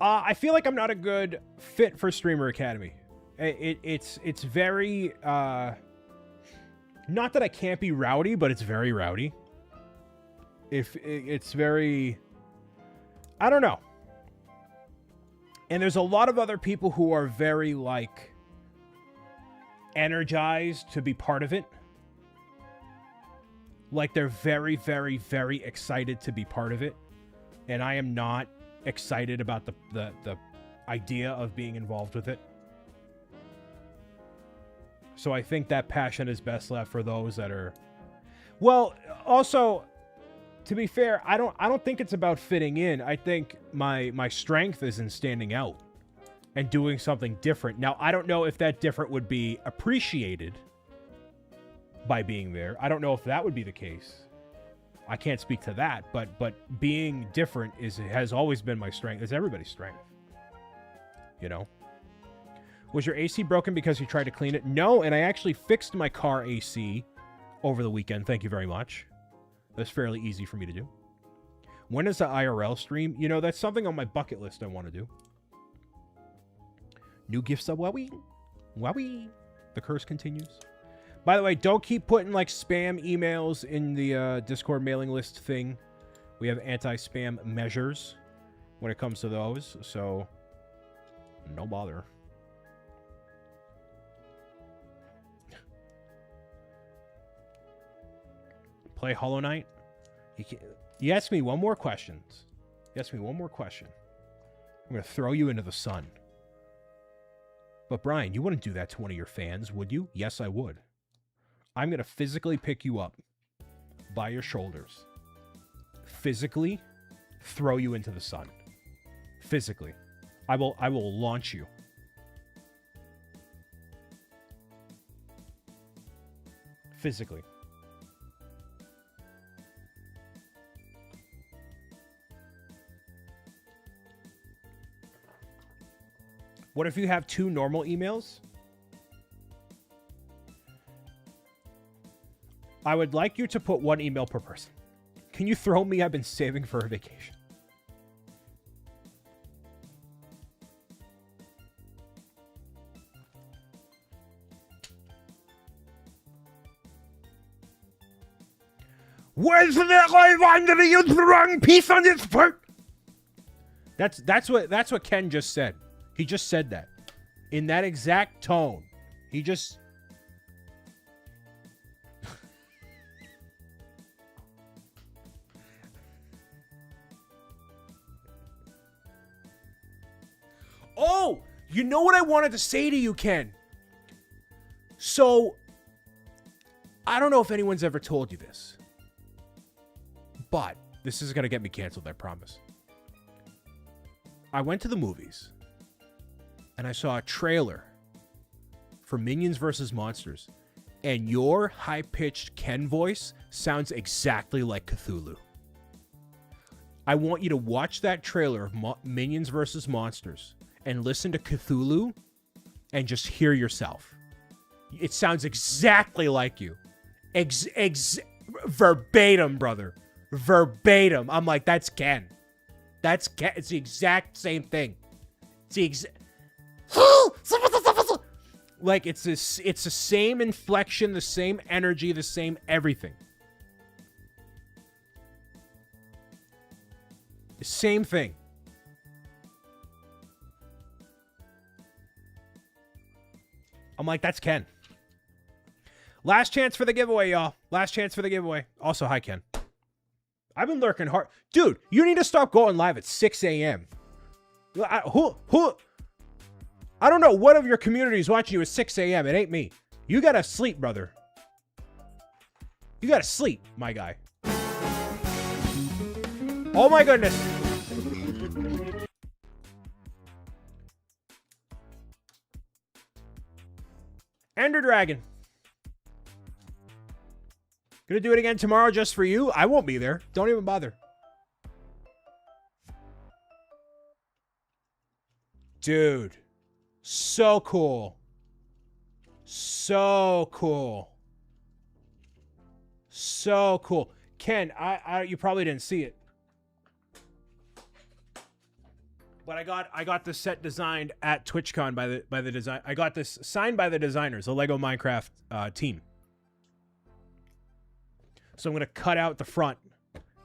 [SPEAKER 1] I feel like I'm not a good fit for Streamer Academy. It's very... not that I can't be rowdy, but it's very rowdy. It's very... I don't know. And there's a lot of other people who are very, like, energized to be part of it. Like, they're very, very, very excited to be part of it. And I am not excited about the idea of being involved with it. So I think that passion is best left for those that are... Well, also, to be fair, I don't think it's about fitting in. I think my strength is in standing out and doing something different. Now, I don't know if that different would be appreciated by being there. I don't know if that would be the case. I can't speak to that, but being different has always been my strength. It's everybody's strength. You know? Was your AC broken because you tried to clean it? No, and I actually fixed my car AC over the weekend. Thank you very much. That's fairly easy for me to do. When is the IRL stream? You know, that's something on my bucket list I want to do. New gift sub. Wowee. Wowee. The curse continues. By the way, don't keep putting, like, spam emails in the Discord mailing list thing. We have anti-spam measures when it comes to those, so no bother. Play Hollow Knight? You ask me one more question. You ask me one more question. I'm going to throw you into the sun. But, Brian, you wouldn't do that to one of your fans, would you? Yes, I would. I'm going to physically pick you up by your shoulders. Physically throw you into the sun. Physically. I will launch you. Physically. What if you have 2 normal emails? I would like you to put 1 email per person. Can you throw me? I've been saving for a vacation. Where's the wandering you the wrong piece on this part? That's what Ken just said. He just said that. In that exact tone. He just... Oh! You know what I wanted to say to you, Ken? So, I don't know if anyone's ever told you this. But, this is going to get me canceled, I promise. I went to the movies. And I saw a trailer for Minions vs. Monsters. And your high-pitched Ken voice sounds exactly like Cthulhu. I want you to watch that trailer of Minions vs. Monsters and listen to Cthulhu and just hear yourself. It sounds exactly like you. Verbatim, brother. Verbatim. I'm like, that's Ken. That's Ken. It's the exact same thing. It's the exact... Like, it's the same inflection, the same energy, the same everything. Same thing. I'm like, that's Ken. Last chance for the giveaway, y'all. Last chance for the giveaway. Also, hi, Ken. I've been lurking hard. Dude, you need to stop going live at 6 a.m. I don't know what of your community is watching you at 6 a.m. It ain't me. You gotta sleep, brother. You gotta sleep, my guy. Oh my goodness. Ender Dragon. Gonna do it again tomorrow just for you? I won't be there. Don't even bother. Dude. So cool. So cool. So cool. Ken, you probably didn't see it. But I got this set designed at TwitchCon by the design. I got this signed by the designers, the Lego Minecraft team. So I'm gonna cut out the front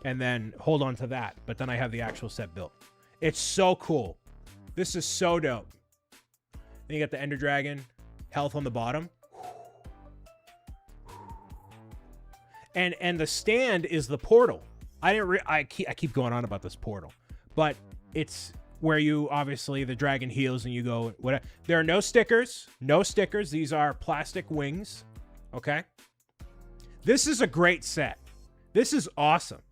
[SPEAKER 1] and then hold on to that. But then I have the actual set built. It's so cool. This is so dope. Then you got the Ender Dragon, health on the bottom. And the stand is the portal. I keep going on about this portal, but it's where you obviously the dragon heals and you go whatever. There are no stickers. No stickers. These are plastic wings. Okay. This is a great set. This is awesome.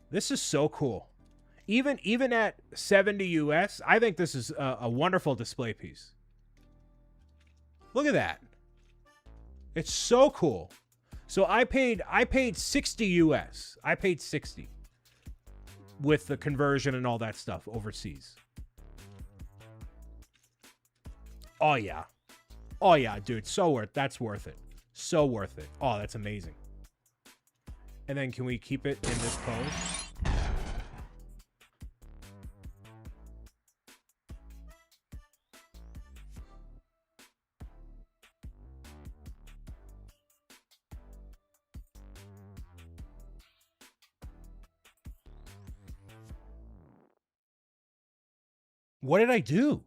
[SPEAKER 1] This is so cool. Even at 70 US, I think this is a wonderful display piece. Look at that. It's so cool. So I paid 60 US. I paid 60 with the conversion and all that stuff overseas. Oh yeah. Oh yeah, dude. That's worth it. So worth it. Oh, that's amazing. And then can we keep it in this pose? What did I do?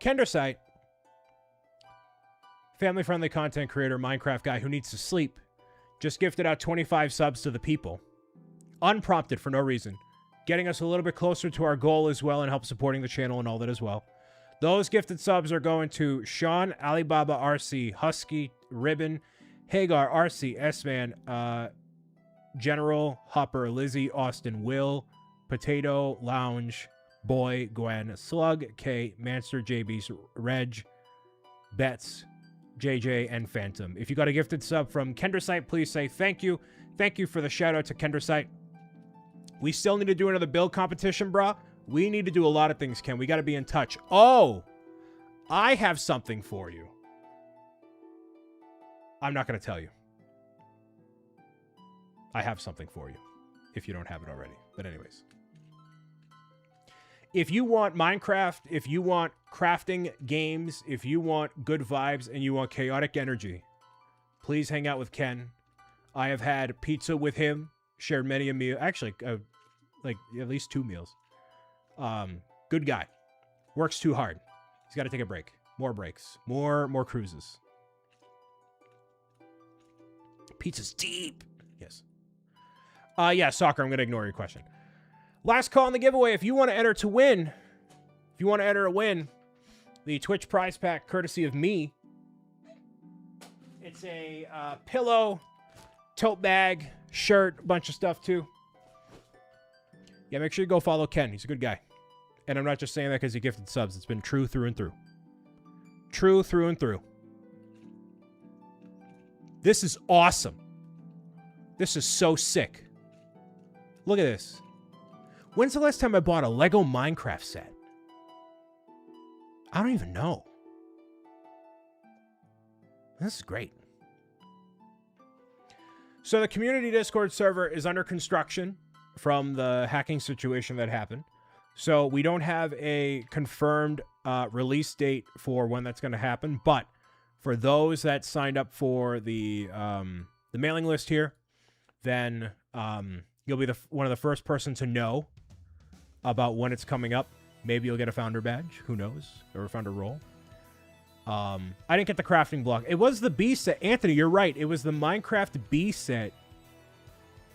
[SPEAKER 1] Kendersite, family-friendly content creator, Minecraft guy who needs to sleep, just gifted out 25 subs to the people. Unprompted for no reason. Getting us a little bit closer to our goal as well and help supporting the channel and all that as well. Those gifted subs are going to Sean, Alibaba, RC, Husky, Ribbon, Hagar, RC, S-Man, General, Hopper, Lizzie, Austin, Will, Potato, Lounge, Boy, Gwen, Slug, K, Manster, JB's, Reg, Betts, JJ, and Phantom. If you got a gifted sub from Kendersite, please say thank you. Thank you for the shout out to Kendersite. We still need to do another build competition, brah. We need to do a lot of things, Ken. We got to be in touch. Oh, I have something for you. I'm not going to tell you. I have something for you if you don't have it already. But anyways. If you want Minecraft, if you want crafting games, if you want good vibes and you want chaotic energy, please hang out with Ken. I have had pizza with him, shared many a meal. Actually, like at least 2 meals. Good guy. Works too hard. He's got to take a break. More breaks. More cruises. Pizza's deep. Yes. Yeah, soccer. I'm going to ignore your question. Last call on the giveaway. If you want to enter to win, if you want to enter a win, the Twitch prize pack courtesy of me. It's a pillow, tote bag, shirt, a bunch of stuff too. Yeah, make sure you go follow Ken. He's a good guy. And I'm not just saying that because he gifted subs. It's been true through and through. True through and through. This is awesome. This is so sick. Look at this. When's the last time I bought a Lego Minecraft set? I don't even know. This is great. So the community Discord server is under construction from the hacking situation that happened. So we don't have a confirmed release date for when that's going to happen. But For those that signed up for the mailing list here, then you'll be one of the first person to know about when it's coming up. Maybe you'll get a founder badge. Who knows? Or a founder role. I didn't get the crafting block. It was the B set. Anthony, you're right. It was the Minecraft B set.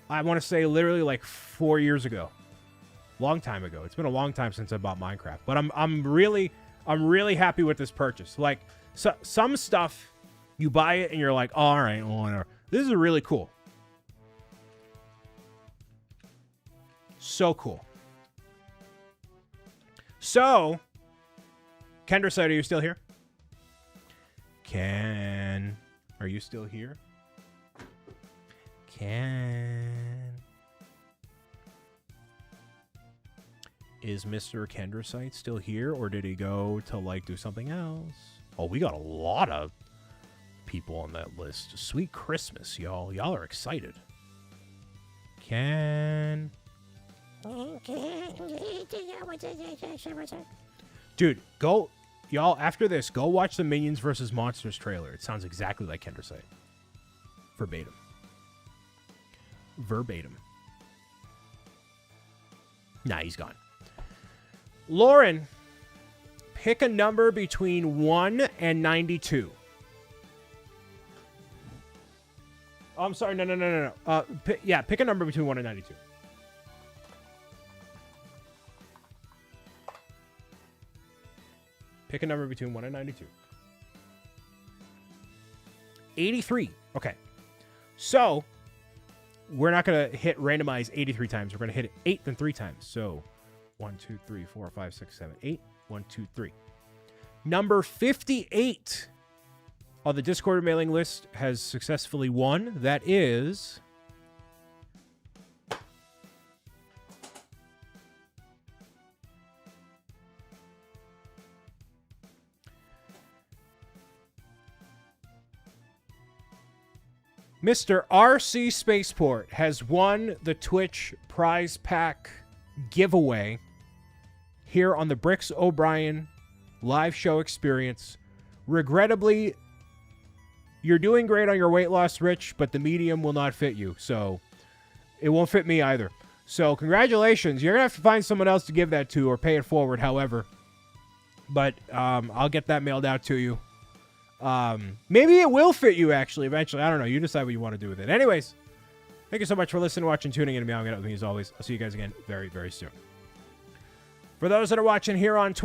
[SPEAKER 1] I want to say literally like 4 years ago. Long time ago. It's been a long time since I bought Minecraft. But I'm really happy with this purchase. Like, some stuff, you buy it and you're like, oh, all right, well, whatever. This is really cool. So cool. So, Kendra said, are you still here? Are you still here? Is Mr. Kendrasite still here, or did he go to, like, do something else? Oh, we got a lot of people on that list. Sweet Christmas, y'all. Y'all are excited. Dude, go... Y'all, after this, go watch the Minions vs. Monsters trailer. It sounds exactly like Kendrasite. Verbatim. Nah, he's gone. Lauren, pick a number between 1 and 92. Oh, I'm sorry. No. Pick a number between 1 and 92. Pick a number between 1 and 92. 83. Okay. So, we're not going to hit randomize 83 times. We're going to hit it 8 then 3 times. So, 1, 2, 3, 4, 5, 6, 7, 8. 1, 2, 3. Number 58 on the Discord mailing list has successfully won. That is... Mr. RC Spaceport has won the Twitch prize pack giveaway here on the BricksOBrian live show experience. Regrettably, you're doing great on your weight loss, Rich, but the medium will not fit you, so it won't fit me either. So congratulations. You're going to have to find someone else to give that to or pay it forward, however. But I'll get that mailed out to you. Maybe it will fit you, actually, eventually. I don't know. You decide what you want to do with it. Anyways, thank you so much for listening, watching, tuning in, and meowing it up with me as always. I'll see you guys again very, very soon. For those that are watching here on Twitch,